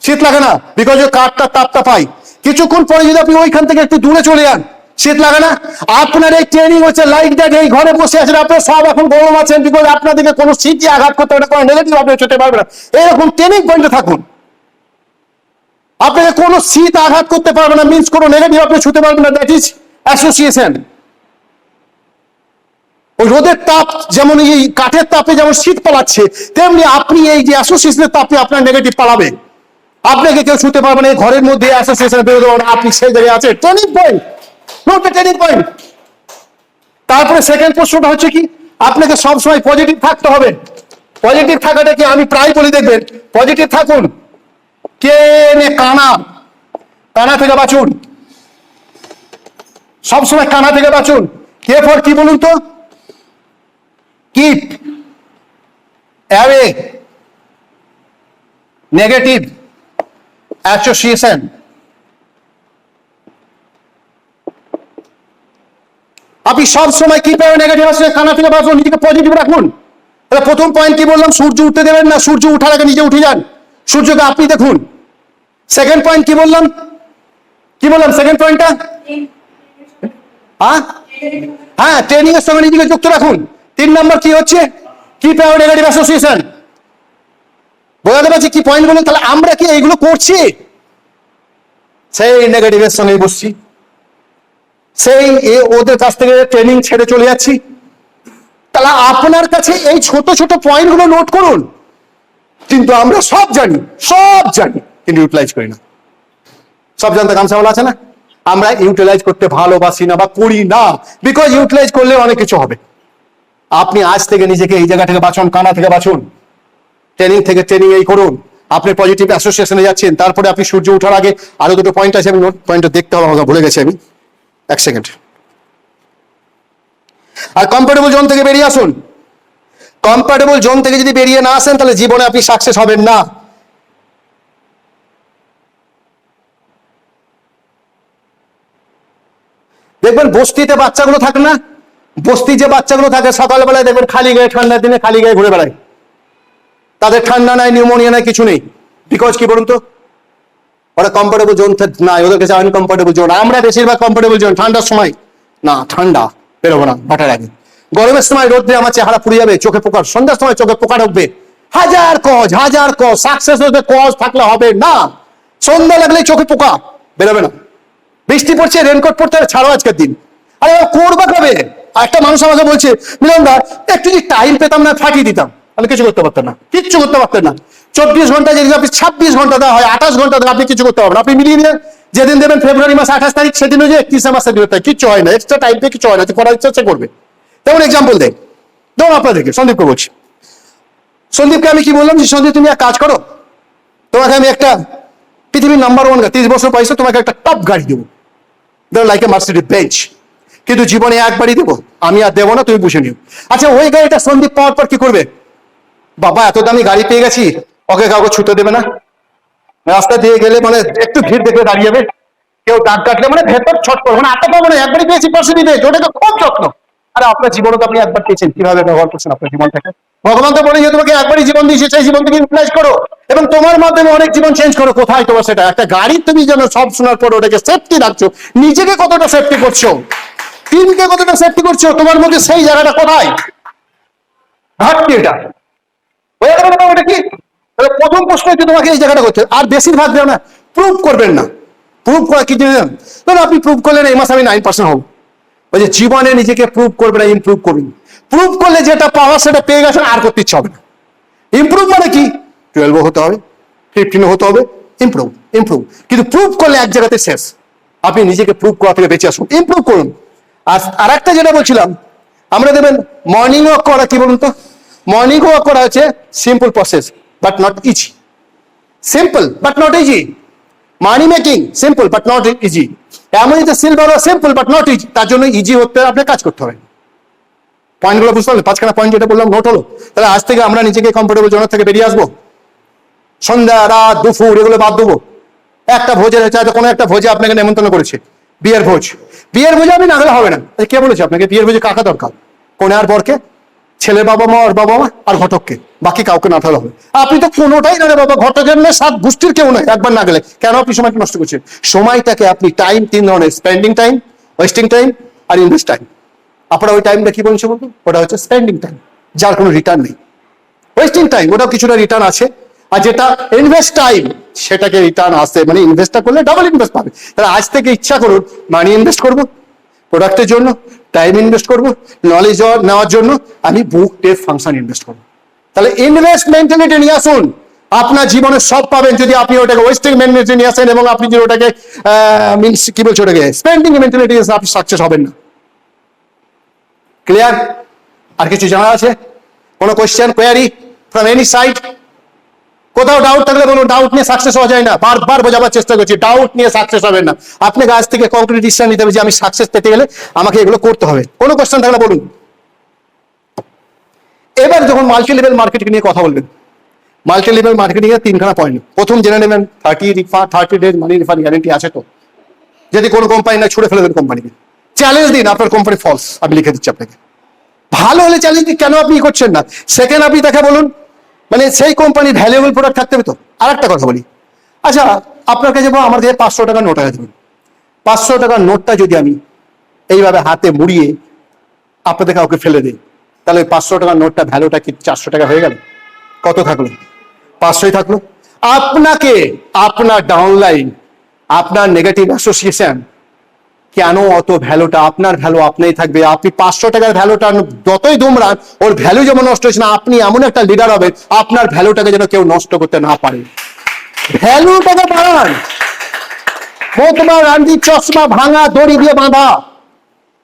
শীত লাগে না, বিকজ ওই কাঠটা তাপটা পাই। কিছুক্ষণ পরে যদি আপনি ওইখান থেকে একটু দূরে চলে যান, শীত লাগে না? আপনার এই ট্রেনিং হচ্ছে লাইক দ্যাট, এই ঘরে বসে আছেন আপনার সব এখন গরম আছেন, বিকজ আপনাদেরকে কোনো শীতই আঘাত করতে পারবে না, কোনো নেগেটিভ আপনি ছুটে পারবে না। এরকম ট্রেনিং পয়েন্টে থাকুন, আপনাকে কোনো শীত আঘাত করতে পারবে না, মিন্স কোনো নেগেটিভ আপনি ছুতে পারবেন না। That is association. ওই রোদের তাপ যেমন এই কাঠের তাপে যেমন শীত পালাচ্ছে, তেমনি আপনি এই যে অ্যাসোসিয়েশনের তাপে আপনার নেগেটিভ পালাবে, আপনাকে কেউ ছুতে পারবে না। এই ঘরের মধ্যে অ্যাসোসিয়েশন বেরোতে পারবেন, আপনি সেই জায়গায় আছেন। Training point, note the training point. তারপরে সেকেন্ড প্রশ্নটা হচ্ছে কি, আপনাকে সবসময় পজিটিভ থাকতে হবে। পজিটিভ থাকাটা কি, আমি প্রায় বলি দেখবেন, পজিটিভ থাকুন। কে নে কানা, কানা থেকে বাঁচুন, সবসময় কানা থেকে বাঁচুন। কে ফর কি বলুন তো, keep away negative association. আপনি সব সময় কি পাবেন, নেগেটিভ অ্যাসোসিয়েশন, কানা থেকে বাঁচুন, নিজেকে পজিটিভ রাখুন। তাহলে প্রথম পয়েন্ট কি বললাম, সূর্য উঠতে দেবেন না, সূর্য উঠার আগে নিজে উঠে যান, সূর্যকে আপনি দেখুন। সেকেন্ড পয়েন্ট কি বললাম, কি বললাম সেকেন্ড পয়েন্টটা? হ্যাঁ, ট্রেনিং এর সঙ্গে নিজেকে যুক্ত রাখুন। 3 নম্বর কি হচ্ছে, কিপ অ্যাওয়ে নেগেটিভ অ্যাসোসিয়েশন। বোঝাতে পারছি কি পয়েন্ট বলুন? তাহলে আমরা কি এইগুলো করছি? সেই নেগেটিভের সঙ্গে বসছি, সেই ওদের কাছ থেকে ট্রেনিং ছেড়ে চলে যাচ্ছি। তাহলে আপনার কাছে এই ছোট ছোট পয়েন্টগুলো নোট করুন। কিন্তু আমরা সব জানি, কিন্তু ইউটিলাইজ করি না। সব জানতে গামছা বলা আছে না, আমরা ইউটিলাইজ করতে ভালোবাসি না বা করি না, বিকজ ইউটিলাইজ করলে অনেক কিছু হবে। আপনি আজ থেকে নিজেকে এই জায়গা থেকে বাঁচুন, কানা থেকে বাঁচুন, ট্রেনিং থেকে ট্রেনিং এই করুন। আপনি পজিটিভ অ্যাসোসিয়েশনে যাচ্ছেন, তারপরে আপনি সূর্য ওঠার আগে আরো দুটো পয়েন্ট আছে, আমি নোট পয়েন্টটা দেখতে হবে, আমাকে ভুলে গেছি আমি, এক সেকেন্ড। আর কমফোর্টেবল জোন থেকে বেরিয়ে আসুন। কমফোর্টেবল জোন থেকে যদি বেরিয়ে না আসেন, তাহলে জীবনে আপনি সাকসেস হবেন না। দেখবেন বস্তিতে বাচ্চাগুলো থাকে না, বস্তি যে বাচ্চাগুলো থাকে সকালবেলায় দেখবেন খালি গায়ে, ঠান্ডার দিনে খালি গায়ে ঘুরে বেড়ায়, তাদের ঠান্ডা নাই, নিউমোনিয়া নাই, কিছু নেই। বিকজ কি বলুন তো, ওরা কমফোর্টেবল জোন নাই, ওদের কাছে আনকমফোর্টেবল জোন। আমরা বেশিরভাগ কমফোর্টেবল জোন, ঠান্ডার সময় না, ঠান্ডা বেরোবো না, ভাটার আগে। গরমের সময় রোদ্রে আমার চেহারা পুড়ে যাবে, চোখে পোকা, সন্ধ্যার সময় চোখে পোকা ঢুকবে, হাজার কজ, সাকসেস হতে কজ থাকলে হবে না। সন্ধ্যা লাগলে চোখে পোকা বেরোবে না। বৃষ্টি পড়ছে, রেনকোট পড়তে হবে, ছাড়ো আজকের দিন। আরে করবা কবে? একটা মানুষ আমাকে বলছে, মিলন দা একটু যদি টাইম পেতাম না ফাটিয়ে দিতাম, তাহলে কিছু করতে পারতেন না, কিচ্ছু করতে পারতেন না। 24 ঘন্টা যদি আপনি 26 ঘন্টা দেওয়া হয়, 28 ঘন্টা দেওয়া, আপনি কিছু করতে পারবেন। আপনি মিলিয়ে নিয়ে যেদিন দেবেন ফেব্রুয়ারি মাস 28 তারিখ, সেদিন যে 31 মাসে দিতে কিচ্ছু হয় না, এক্সট্রা টাইম পেয়ে কিছু হয় না, করার ইচ্ছা সে করবে। তেমন এক্সাম্পল দেয়, যেমন আপনাদেরকে সন্দীপকে বলছি। সন্দীপকে আমি কি বললাম যে সন্দীপ তুমি এক কাজ করো, তোমাকে আমি একটা পৃথিবীর নাম্বার 1 30 বছর বয়সে তোমাকে একটা টপ গাড়ি দেবো, লাইক এ মার্সিডিজ বেঞ্চ, কিন্তু জীবনে একবারই দেবো, আমি আর দেবো না, তুমি বুঝে নিও। আচ্ছা ওই গাড়িটা সন্দীপ পাওয়ার পর কি করবে? বাবা এত দামি গাড়ি পেয়ে গেছি, ওকে কাউকে ছুটে দেবে না, রাস্তা দিয়ে গেলে মানে একটু ভিড় দেখে দাঁড়িয়ে যাবে, কেউ ডাক কাটলে মানে ভেতর ছট করবে, মানে এত পাবো না, একবারই পেয়েছি পার্সেন্ট দিতে, ওটা তো খুব যত্ন। আরে আপনার জীবনে তো আপনি একবার পেয়েছেন, কিভাবে ব্যবহার করছেন আপনার জীবনটাকে? ভগবান তো বলে যে তোমাকে একবারই জীবন দিয়েছে, সেই জীবন থেকে ইউটিলাইজ করো এবং তোমার মাধ্যমে অনেক জীবন চেঞ্জ করো। কোথায় তোমার সেটা? একটা গাড়ি তুমি যেন সব শোনার পর ওটাকে সেফটি রাখছো, নিজেকে কতটা সেফটি করছো, টিমকে কতটা সেফটি করছো, তোমার মধ্যে সেই জায়গাটা কোথায়? ঘাটতি এটা হয়ে গেল না, ওটা কি? প্রথম প্রশ্ন হচ্ছে তোমাকে এই জায়গাটা করতে, আর বেশিরভাগ দেও না, প্রুভ করবেন না। প্রুভ করা কি জানেন? ধরো আপনি প্রুভ করলেন এই মাসে আমি 9% হবো, ওই যে জীবনে নিজেকে প্রুভ করবে না, ইমপ্রুভ করবেন। প্রুভ করলে যেটা পাওয়া সেটা পেয়ে গেছেন, আর করতে ইচ্ছা হবে না। ইমপ্রুভ মানে কি? 12 হতে হবে, 15 হতে হবে, ইমপ্রুভ ইমপ্রুভ। কিন্তু প্রুভ করলে এক জায়গাতে শেষ। আপনি নিজেকে প্রুভ করা থেকে বেঁচে আসুন, ইমপ্রুভ করুন। আর একটা যেটা বলছিলাম, আমরা দেখবেন মর্নিং ওয়াক করা, কি বলুন তো, মর্নিং ওয়াক করা হচ্ছে simple process but not easy. Simple but not easy. Money making simple but not easy. এমনই তো silver simple but not easy, তার জন্য ইজি হতে আপনার কাজ করতে হবে। পয়েন্টগুলো বুঝতে পারলেন? 5খানা পয়েন্ট যেটা বললাম নোট হলো। তাহলে আজ থেকে আমরা নিজেকে কমফোর্টেবল জোন থেকে বেরিয়ে আসবো। সন্ধ্যা, রাত, দুপুর এগুলো বাদ দেবো। একটা ভোজের চাইতে কোনো একটা ভোজে আপনাকে নেমন্তন্ন করেছে, বিয়ের ভোজ, বিয়ের ভোজে আপনি না গেলে হবে না। কে বলেছে আপনাকে বিয়ের ভোজে কাকা দরকার? কোনে আর বরকে, ছেলের বাবা মা আর বাবা মা আর ঘটককে, বাকি কাউকে না থাকলে হবে। আপনি তো কোনোটাই না রে বাবা, ঘটকের নেই, 7 গোষ্ঠীর কেউ নয়। একবার না গেলে কেন আপনি সময়কে নষ্ট করছেন? সময়টাকে আপনি টাইম 3 ধরনের, স্পেন্ডিং টাইম, ওয়েস্টিং টাইম আর ইনভেস্ট টাইম। আপনারা ওই টাইমটা কি বলছে বলতো? ওটা হচ্ছে স্পেন্ডিং টাইম, যার কোনো রিটার্ন নেই। ওয়েস্টিং টাইম ওটাও কিছুটা রিটার্ন আছে, আর যেটা ইনভেস্ট টাইম সেটাকে রিটার্ন আসে, মানে ইনভেস্টটা করলে ডাবল ইনভেস্ট পাবে। তাহলে আজ থেকে ইচ্ছা করুন মানি ইনভেস্ট করবো, প্রোডাক্টের জন্য টাইম ইনভেস্ট করবো, নলেজ নেওয়ার জন্য আমি বুক টেস্ট ফাংশন ইনভেস্ট করবো। তাহলে ইনভেস্ট মেন্টালিটি নিয়ে আসুন, আপনার জীবনে সব পাবেন যদি আপনি ওটাকে ওয়েস্টিং মেন্টালিটি নিয়ে আসেন, এবং আপনি যদি ওটাকে মিনস কি বলছে ওটাকে স্পেন্ডিং মেন্টালিটি, আপনি সাকসেস হবেন না। ক্লিয়ার? আর কিছু জানা আছে? কোনো question, query from any side? কোথাও ডাউট থাকলে বলুন। ডাউট নিয়ে সাকসেস হওয়া যায় না, বারবার বোঝাবার চেষ্টা করছি, ডাউট নিয়ে সাকসেস হবে না। আপনাকে আজ থেকে কংক্রিট ডিসিশন নিতে হবে যে আমি সাকসেস পেতে গেলে আমাকে এগুলো করতে হবে। কোনো কোয়েশ্চেন থাকলে বলুন। এবার যখন মাল্টি লেভেল মার্কেটিং নিয়ে কথা বলবেন, মাল্টি লেভেল মার্কেটিং এর 3খানা পয়েন্ট। প্রথম জেনে নেবেন 30 ডেজ মানি রিফান্ড গ্যারেন্টি আছে তো? যদি কোনো কোম্পানি না, ছুড়ে ফেলে দেন কোম্পানিকে। চ্যালেঞ্জ দিন, আপনার কোম্পানি ফলস, আমি লিখে দিচ্ছি আপনাকে। ভালো হলে চ্যালেঞ্জ দিন, কেন আপনি করছেন না? সেকেন্ড, আপনি দেখা বলুন, মানে সেই কোম্পানির ভ্যালুয়েবল প্রোডাক্ট থাকতে হবে তো। আর একটা কথা বলি, আচ্ছা আপনার কাছে আমার কাছে 500 টাকার নোট আছে, 500 টাকার নোটটা যদি আমি এইভাবে হাতে মুড়িয়ে আপনাদের কাউকে ফেলে দিই, তাহলে ওই 500 টাকার নোটটা ভ্যালুটা কি 400 টাকা হয়ে গেল? কত থাকলো? 500ই থাকলো। আপনাকে আপনার ডাউনলাইন, আপনার নেগেটিভ অ্যাসোসিয়েশন কেন অত ভ্যালুটা, আপনার ভ্যালু আপনাই থাকবে। আপনি 500 টাকার ভ্যালুটা যতই দুমরান, ওর ভ্যালু যেমন নষ্ট হচ্ছে না, আপনি এমন একটা লিডার হবে আপনার ভ্যালুটাকে যেন কেউ নষ্ট করতে না পারে। ভ্যালুটাকে বাড়ান। মহাত্মা গান্ধীর চশমা ভাঙা দড়ি দিয়ে বাঁধা,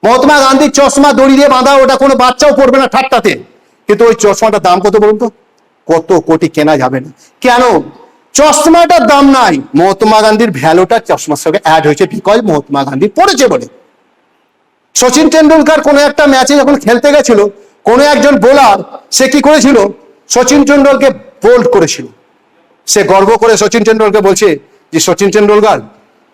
মহাত্মা গান্ধীর চশমা দড়ি দিয়ে বাঁধা, ওটা কোনো বাচ্চাও পড়বে না ঠাট্টাতে। কিন্তু ওই চশমাটার দাম কত বলুন তো? কত কোটি কেনা যাবে না। কেন? চশমাটার দাম নাই, মহাত্মা গান্ধীর ভ্যালুটা চশমার সঙ্গে অ্যাড হয়েছে, বিকজ মহাত্মা গান্ধী পড়েছে বলে। সচিন টেন্ডুলকার কোনো একটা ম্যাচে যখন খেলতে গেছিল, কোনো একজন বোলার সে কি করেছিল, সচিন টেন্ডুলকারকে বোল্ড করেছিল। সে গর্ব করে সচিন টেন্ডুলকারকে বলছে যে সচিন টেন্ডুলকার,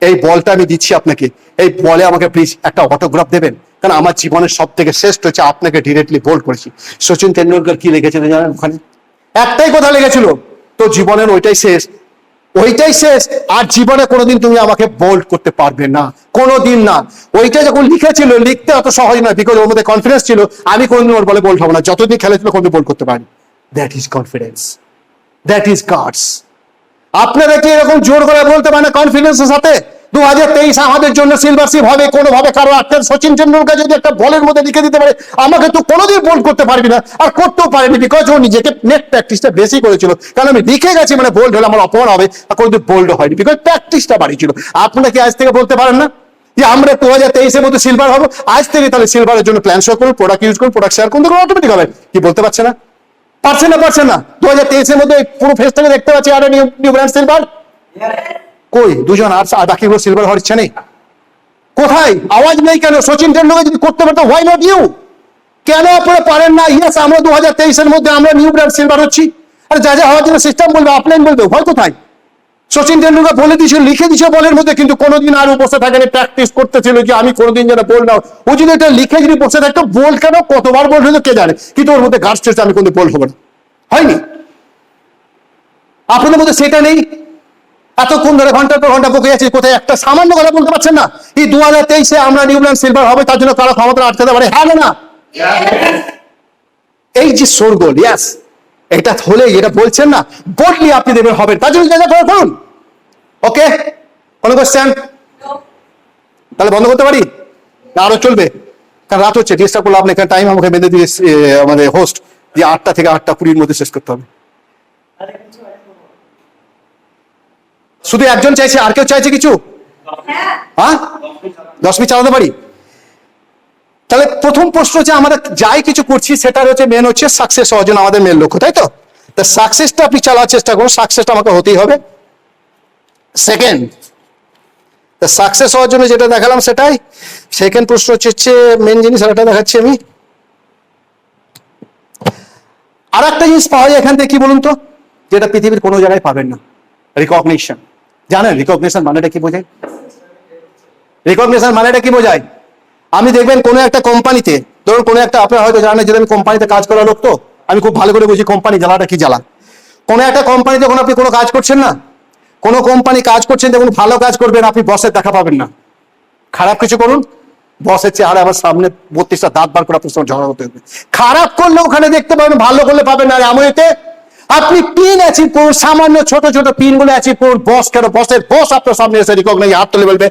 এই বলটা আমি দিচ্ছি আপনাকে, এই বলে আমাকে প্লিজ একটা অটোগ্রাফ দেবেন, কারণ আমার জীবনের সব থেকে শ্রেষ্ঠ হচ্ছে আপনাকে ডিরেক্টলি বোল্ড করেছি। সচিন টেন্ডুলকার কি লিখেছিলেন জানেন? ওখানে একটাই কথা লিখেছিল, তো জীবনের ওইটাই শেষ, ওইটাই শেষ। আর জীবনে কোনোদিন তুমি আমাকে বোল্ড করতে পারবে না, কোনোদিন না। ওইটা যখন লিখেছিল, লিখতে অত সহজ নয়, বিকজ ওর মধ্যে কনফিডেন্স ছিল। আমি কোনোদিন ওর বলে বোল্ড হবো না, যতদিন খেলেছিল কোনোদিন বোল্ড করতে পারি। That is confidence, that is guards. আপনারা কি এরকম জোর করে বলতে পারেন কনফিডেন্সের সাথে 2023 আমাদের জন্য সিলভার শিপ হবে? কোনোভাবে কারো আত্মার সচিন টেন্ডুলকার যদি একটা বলের মধ্যে লিখে দিতে পারে, আমাকে তো কোনোদিন বোল্ড করতে পারবি না, আর করতেও পারেনি, বিকজ ও নিজেকে নেট প্র্যাকটিসটা বেশি করেছিল। কারণ আমি লিখে গেছি মানে বোল্ড হলে আমার অপমান হবে, আর কোনোদিন বোল্ড হয়নি, বিকজ প্র্যাকটিসটা বাড়িয়েছিল। আপনারা কি আজ থেকে বলতে পারেন না যে আমরা 2023-এর মধ্যে সিলভার হবো? আজ থেকে তাহলে সিলভারের জন্য প্ল্যান শো করুন, প্রোডাক্ট ইউজ করুন, প্রোডাক্ট শেয়ার করুন, দেখুন অটোমেটিক হবে। কি বলতে পারছে না? পারছে না, পারছে না। 2023-এর মধ্যে পুরো ফেসটাকে দেখতে পাচ্ছি আর নিউ ব্র্যান্ড সিলভার কই? দুজন, আর বাকিগুলো সিলভার হওয়ার ইচ্ছা নেই? কোথায়? আওয়াজ নেই কেন? সচিন টেন্ডুলকার যদি করতে পারতো, হোয়াই নট ইউ? কেন আপনারা পারেন না? ইয়েস, আমরা 2023-এর মধ্যে আমরা নিউ ব্র্যান্ড সিলভার হচ্ছি। আর যা যা হওয়ার জন্য সিস্টেম বলবে, আপলাইন বলবে, ভয় কোথায়? সচিন টেন্ডুলকার বলে দিয়েছিল, লিখে দিয়েছে বলের মধ্যে, কিন্তু কোনোদিন আর বসে থাকেনি, প্র্যাকটিস করতেছিল যে আমি কোনোদিন যেন বল না। ও যদি এটা লিখে যদি বসে থাকতো, বল কেন, কতবার বল হতো কে জানে, কিন্তু ওর মধ্যে গাছ চেয়েছে আমি কোনোদিন বল হবো না। হয়নি? আপনাদের মধ্যে সেটা নেই। এতক্ষণ ধরে ঘন্টার পর ঘন্টা বকে যাচ্ছে, কোথায় একটা সামান্য কথা বলতে পারছেন না? এই 2023-এ আমরা নিউ ব্র্যান্ড সিলভার হবে, তার জন্য কারো ক্ষমতা আটকাতে পারে? হ্যাঁ না? এই যে শোরগোল, ইয়াস, এটা হলে, এটা বলছেন না, বললি আপনি দেবেন হবেন, তার জন্য যা যা করার করুন। ওকে, কোনো কোশ্চেন? তাহলে বন্ধ করতে পারি না আরো চলবে? কারণ রাত হচ্ছে, ডিস্টার্ব করলে আপনি এখানে টাইম আমাকে বেঁধে দিয়ে আমাদের হোস্ট যে 8টা থেকে 8:20-র মধ্যে শেষ করতে হবে। শুধু একজন চাইছে, আর কেউ চাইছে কিছু? হ্যাঁ, 10 মিনিট চালাতে পারি? তাহলে প্রথম প্রশ্ন হচ্ছে, আমরা যাই কিছু করছি সেটা হচ্ছে মেন হচ্ছে সাকসেস হওয়ার জন্য আমাদের মেন লক্ষ্য, তাই তো? তা সাকসেসটা আপনি চালার চেষ্টা করুন, সাকসেসটা আমাকে হতেই হবে। সেকেন্ড, তা সাকসেস হওয়ার জন্য যেটা দেখালাম সেটাই। সেকেন্ড প্রশ্ন হচ্ছে মেন জিনিস, আর এটা দেখাচ্ছি আমি। আর একটা জিনিস পাওয়া যায় এখান থেকে, কি বলুন তো, যেটা পৃথিবীর কোনো জায়গায় পাবেন না, রিকগনিশন। জানেন রিকগনিশন মানেটা কি বোঝায়? রিকগনিশন মানেটা কি বোঝায়? আমি দেখবেন কোনো একটা কোম্পানিতে, ধরুন কোনো একটা, আপনারা হয়তো জানেন, যদি আমি কোম্পানিতে কাজ করা লোক, তো আমি খুব ভালো করে বুঝি কোম্পানি জ্বালাটা কি জ্বালা। কোনো একটা কোম্পানিতে যখন আপনি কোনো কাজ করছেন না, কোনো কোম্পানি কাজ করছেন, দেখুন ভালো কাজ করবেন, আপনি বসের দেখা পাবেন না। খারাপ কিছু করুন, বসের চেহারা আবার সামনে 32টা দাঁত বার করে আপনার সঙ্গে ঝগড়া করতে হবে। খারাপ করলে ওখানে দেখতে পাবেন, ভালো করলে পাবেন না। আর এমনিতে আপনি পিন অ্যাচিভ করুন, সামান্য ছোট ছোট পিন গুলো অ্যাচিভ করুন, বস কেন, বসের বস আপনার সামনে এসে রিকগনাইজ হাত তুলে বলবে,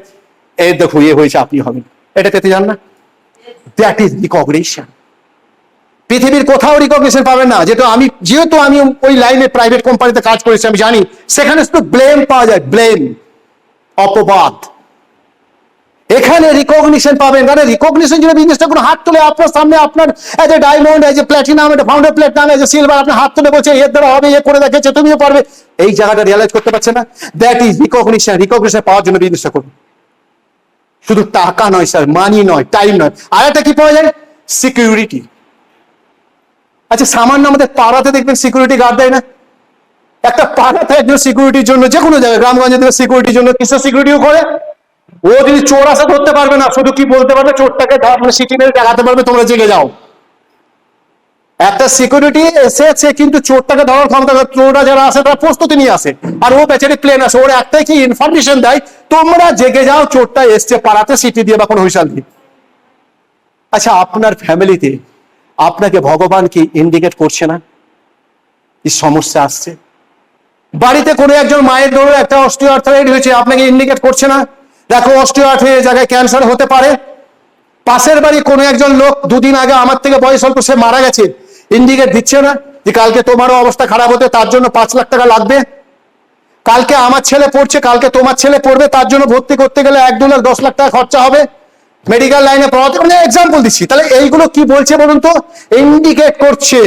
এই দেখো ইয়ে হয়েছে, আপনি হবেন। এটা পেতে যান না? That is recognition. পৃথিবীর কোথাও রিকগনিশন পাবেন না। যেহেতু আমি ওই লাইনে প্রাইভেট কোম্পানিতে কাজ করেছি, আমি জানি সেখানে শুধু ব্লেম পাওয়া যায়, ব্লেম, অপবাদ। এখানে রিকগনিশন পাবেন, কারণ রিকগনিশন জন্য বিজনেসটা কোনো হাত তুলে আপনার সামনে, আপনার as a diamond, as a platinum, as a founder platinum, as a silver, আপনার হাত তুলে বলছে এর দ্বারা হবে, এ করে দেখেছে, তুমিও পারবে। এই জায়গাটা রিয়ালাইজ করতে পারছে না? That is recognition. রিকগনিশন পাওয়ার জন্য বিজনেসটা করুন। শুধু টাকা নয় স্যার, মানি নয়, টাইম নয়, আর একটা কি পাওয়া যায়? সিকিউরিটি। আচ্ছা, সামান্য আমাদের পাড়াতে দেখবেন সিকিউরিটি গার্ড দেয় না? একটা পাড়াতে একজন সিকিউরিটির জন্য, যে কোনো জায়গায় গ্রামগঞ্জে দেখবেন সিকিউরিটির জন্য কিসের সিকিউরিটিও করে? ও যদি চোর আসে ধরতে পারবে না, শুধু কি বলতে পারবে, চোরটাকে সিটি মেরে দেখাতে পারবে তোমরা জেগে যাও। একটা সিকিউরিটি এসে, সে কিন্তু চোরটাকে ধরার ক্ষমতা, চোররা যারা আসে তারা প্রস্তুতি নিয়ে আসে, আর ও বেচারি প্লেন আসে, ওর একটাই কি ইনফরমেশন দেয়, তোমরা জেগে যাও, চোরটা এসছে পাড়াতে, সিটি দিয়ে বা কোনো হুইসাল দিয়ে। আচ্ছা, আপনার ফ্যামিলিতে আপনাকে ভগবান কি ইন্ডিকেট করছে না এই সমস্যা আসছে? বাড়িতে কোনো একজন মায়ের ধরো একটা অস্টিওআর্থ্রাইটিস হয়েছে, আপনাকে ইন্ডিকেট করছে না, দেখো অস্টিওআর্থ্রাইটিস জায়গায় ক্যান্সার হতে পারে? পাশের বাড়ি কোনো একজন লোক 2 দিন আগে আমার থেকে বয়স অল্প, সে মারা গেছে, ইন্ডিকেট দিচ্ছে না যে কালকে তোমারও অবস্থা খারাপ হতে, তার জন্য 5 লাখ টাকা লাগবে? কালকে আমার ছেলে পড়ছে, কালকে তোমার ছেলে পড়বে, তার জন্য ভর্তি করতে গেলে 1-2 লাখ 10 লাখ টাকা খরচা হবে, মেডিকেল লাইনে পড়াতে। মানে এক্সাম্পল দিচ্ছি। তাহলে এইগুলো কি বলছে বলুন তো? ইন্ডিকেট করছে।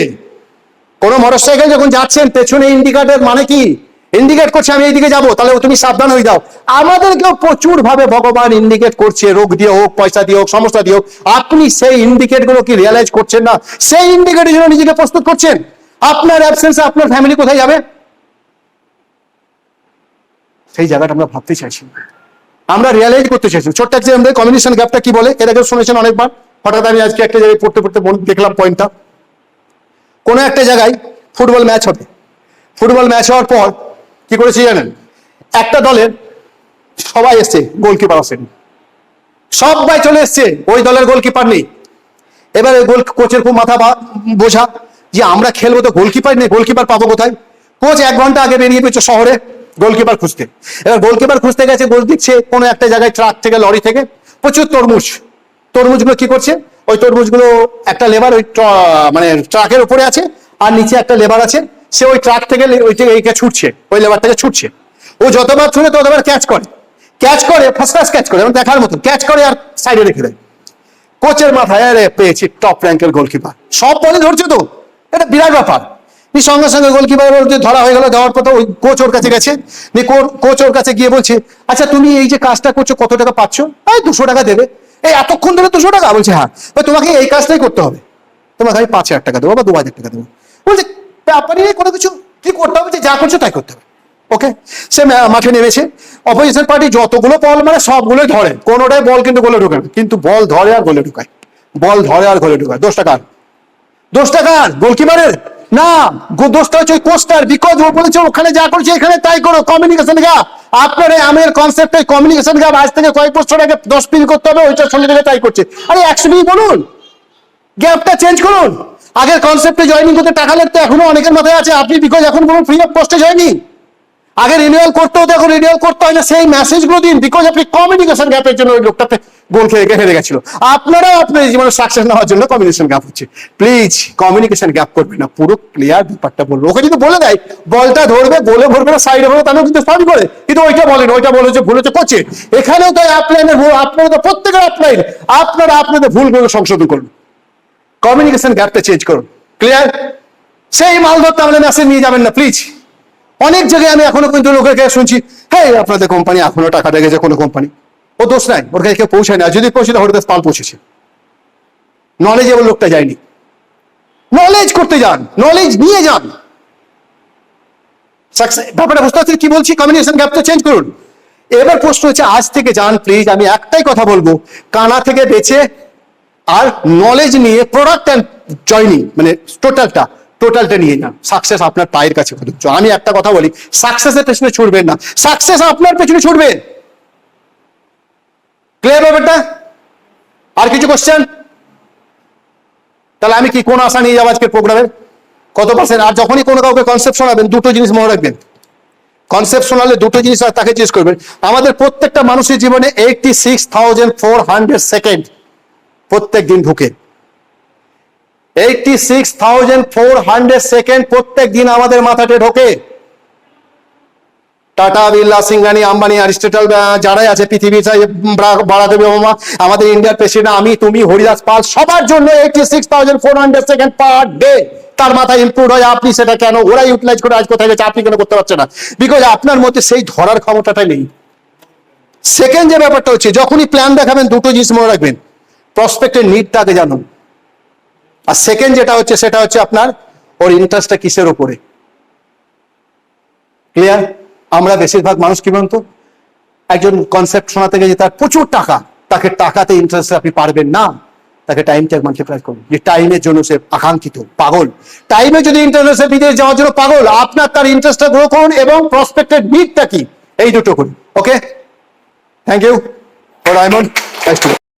কোনো মোটরসাইকেল যখন যাচ্ছেন, পেছনে ইন্ডিকেটর মানে কি? ইন্ডিকেট করছে আমি এইদিকে যাবো, তাহলে তুমি সাবধান হয়ে যাও। আমাদেরকেও প্রচুর ভাবে ভগবান ইন্ডিকেট করছে, রোগ দিয়ে হোক, পয়সা দিয়ে হোক, সমস্যা দিয়ে হোক। আপনি সেই ইন্ডিকেট গুলো কি রিয়ালাইজ করছেন না? সেই ইন্ডিকেটের জন্য নিজেকে প্রস্তুত করছেন। আপনার অ্যাবসেন্সে আপনার ফ্যামিলি কোথায় যাবে? সেই জায়গাটা আমরা ভাবতে চাইছি, আমরা রিয়ালাইজ করতে চাইছি। ছোট্ট একটা আমাদের কমিউনিকেশন গ্যাপটা কি বলে, এর আগে শুনেছেন অনেকবার। হঠাৎ আমি আজকে একটা জায়গায় পড়তে পড়তে দেখলাম পয়েন্টটা। কোনো একটা জায়গায় ফুটবল ম্যাচ হবে, ফুটবল ম্যাচ হওয়ার পর কি করেছি জানেন? একটা দলের সবাই এসছে, গোলকিপার আসেন, সবাই চলে এসছে, ওই দলের গোলকিপার নেই। এবারে কোচের খুব মাথা বোঝা যে আমরা খেলবো তো গোলকিপার নেই, গোলকিপার পাবো কোথায়? কোচ 1 ঘন্টা আগে বেরিয়ে পেয়েছে শহরে গোলকিপার খুঁজতে। এবার গোলকিপার খুঁজতে গেছে, গোল দিচ্ছে কোনো একটা জায়গায়, ট্রাক থেকে, লরি থেকে প্রচুর তরমুজগুলো কি করছে, ওই তরমুজগুলো একটা লেবার ওই মানে ট্রাকের উপরে আছে, আর নিচে একটা লেবার আছে, সে ওই ট্রাক থেকে এইকে ছুটছে, ওই লেবারটাকে ছুটছে। ও যতবার ছুটে ততবার ক্যাচ করে ফার্স্ট ক্লাস ক্যাচ করে, এবং দেখার মতো ক্যাচ করে আর সাইডে রেখে দেয়। কোচের মাথায়, আরে পেয়েছি টপ র্যাঙ্কের গোলকিপার, সব বলে ধরছে তো, এটা বিরাট ব্যাপার। সঙ্গে সঙ্গে গোলকিপার ধরা হয়ে গেল, দেওয়ার পর ওই কোচ ওর কাছে গেছে, কোচ ওর কাছে গিয়ে বলছে, আচ্ছা তুমি এই যে কাজটা করছো কত টাকা পাচ্ছ? এই 200 টাকা দেবে। এই এতক্ষণ ধরে 200 টাকা? বলছে হ্যাঁ। তোমাকে এই কাজটাই করতে হবে, তোমাকে আমি 5,000 টাকা দেবো বা 2,000 টাকা দেবো। বলছে ব্যাপারই কোনো কিছু, কি করতে হবে, যে যা করছো তাই করতে হবে। ওকে, সে মাঠে নেমেছে, অপোজিশন পার্টি যতগুলো বল মানে সবগুলোই ধরে, কোনোটাই বল কিন্তু গোলে ঢোকে না, কিন্তু বল ধরে আর গোলে ঢোকায়, দোষটা কার? গোলকিপারের না, দোষটা হচ্ছে ওই কোস্টার, বিকজ ও বলেছে ওখানে যা করছে এখানে তাই করো, কমিউনিকেশন গ্যাপ। আপনার আমের কনসেপ্টে কমিউনিকেশন গ্যাপ আজ থেকে কয়েক বছর আগে 10 পিল করতে হবে, ওইটার সঙ্গে থেকে তাই করছে। আরে 100 পিল বলুন, গ্যাপটা চেঞ্জ করুন। আগের কনসেপ্টে জয়েনিং করতে টাকা লাগতো, এখনো অনেকের মাথায় আছে, আপনি বিকজ এখন বলুন ফ্রি অফ কস্টে জয়েনিং। আগে রিনিউয়াল করতে হতো, এখন রিনিউয়াল করতে হয় না, সেই মেসেজগুলো দিন, বিকজ আপনি কমিউনিকেশন গ্যাপের জন্য ওই লোকটাতে গোল খেয়ে হেরে গেছিল। আপনারাও আপনার জীবনে সাকসেস নেওয়ার জন্য কমিউনিকেশন গ্যাপ হচ্ছে। প্লিজ কমিউনিকেশন গ্যাপ করবে না, পুরো ক্লিয়ার ব্যাপারটা বলবো। ওকে যদি বলে দেয় বলটা ধরবে, গোলে ভরবে না, সাইডে ভরবে, তাহলেও কিন্তু ফাউল করে, কিন্তু ওইটা বলেন, ওইটা বলে যে ভুল হচ্ছে কোচে। এখানেও তাই আপলাইনের ভুল, আপনারা তো প্রত্যেকের আপলাইন, আপনারা আপনাদের ভুলগুলো সংশোধন করুন, কমিউনিকেশন গ্যাপটা চেঞ্জ করুন। ক্লিয়ার? সেই মাল ধরতে আমাদের মেসেজ নিয়ে যাবেন না প্লিজ। অনেক জায়গায় আমি এখনো কিন্তু লোকের কাছে শুনছি, হ্যাঁ আপনাদের কোম্পানি এখনো টাকা রেখেছে, কোনো কোম্পানি, ও দোষ নাই, ওর কাছে কেউ পৌঁছায় না, যদি পৌঁছে হরিদাস পাল পৌঁছেছে। নলেজেবল লোকটা যায়নি, নলেজ করতে যান, নলেজ নিয়ে যান। ব্যাপারটা বুঝতে পারছেন কি বলছি? কমিউনিকেশন গ্যাপটা চেঞ্জ করুন। এবার প্রশ্ন হচ্ছে, আজ থেকে যান প্লিজ, আমি একটাই কথা বলবো, কানা থেকে বেঁচে আর নলেজ নিয়ে প্রোডাক্ট অ্যান্ড জয়নিং মানে টোটালটা নিয়ে যান। সাকসেস আপনার পায়ের কাছে প্রযোজ্য। আমি একটা কথা বলি, সাকসেসের পেছনে ছুটবেন না, সাকসেস আপনার পেছনে ছুটবে। ক্লিয়ার ব্যাপারটা? আর কিছু কোশ্চেন? তাহলে আমি কি কোন আশা নিয়ে যাবো আজকের প্রোগ্রামের? কত পার্সেন্ট? আর যখনই কোনো কাউকে কনসেপ্ট শোনাবেন, দুটো জিনিস মনে রাখবেন। কনসেপ্ট শোনালে দুটো জিনিস তাকে জিজ্ঞেস করবেন। আমাদের প্রত্যেকটা মানুষের জীবনে 86,400 সেকেন্ড প্রত্যেক দিন ঢুকে, 86,400 সেকেন্ড প্রত্যেক দিন আমাদের মাথাতে ঢোকে। টাটা, বিড়লা, সিংহানি, আম্বানি, অ্যারিস্টটল, যারাই আছে পৃথিবীর, বারাক ওবামা, আমাদের ইন্ডিয়ার প্রেসিডেন্ট, আমি, তুমি, হরিদাস পাল, সবার জন্য 86,400 সেকেন্ড পার ডে তার মাথায় ইনপুট হয়। আপনি সেটা কেন, ওরা ইউটিলাইজ করে আজ কোথায় গেছে, আপনি কেন করতে পারছেন না? বিকজ আপনার মধ্যে সেই ধরার ক্ষমতাটা নেই। সেকেন্ড যে ব্যাপারটা হচ্ছে, যখনই প্ল্যান দেখাবেন দুটো জিনিস মনে রাখবেন, প্রসপেক্টের নিডটাকে জানুন, আর সেকেন্ড যেটা হচ্ছে সেটা হচ্ছে আপনার ওর ইন্টারেস্টটা কিসের উপরে। ক্লিয়ার? আমরা বেশিরভাগ মানুষ কি বলুন তো, একজন কনসেপ্ট শোনাতে গেছে, তার প্রচুর টাকা, তাকে টাকাতে ইন্টারেস্ট আপনি পারবেন না, তাকে টাইমটা মাল্টিপ্লাই করুন। যে টাইমের জন্য সে আকাঙ্ক্ষিত পাগল, টাইমে যদি ইন্টারেস্ট বিদেশ যাওয়ার জন্য পাগল, আপনার তার ইন্টারেস্টটা গ্রো করুন, এবং প্রসপেক্টের নিডটা কি, এই দুটো করুন। ওকে, থ্যাংক ইউ। রায়মন্ড,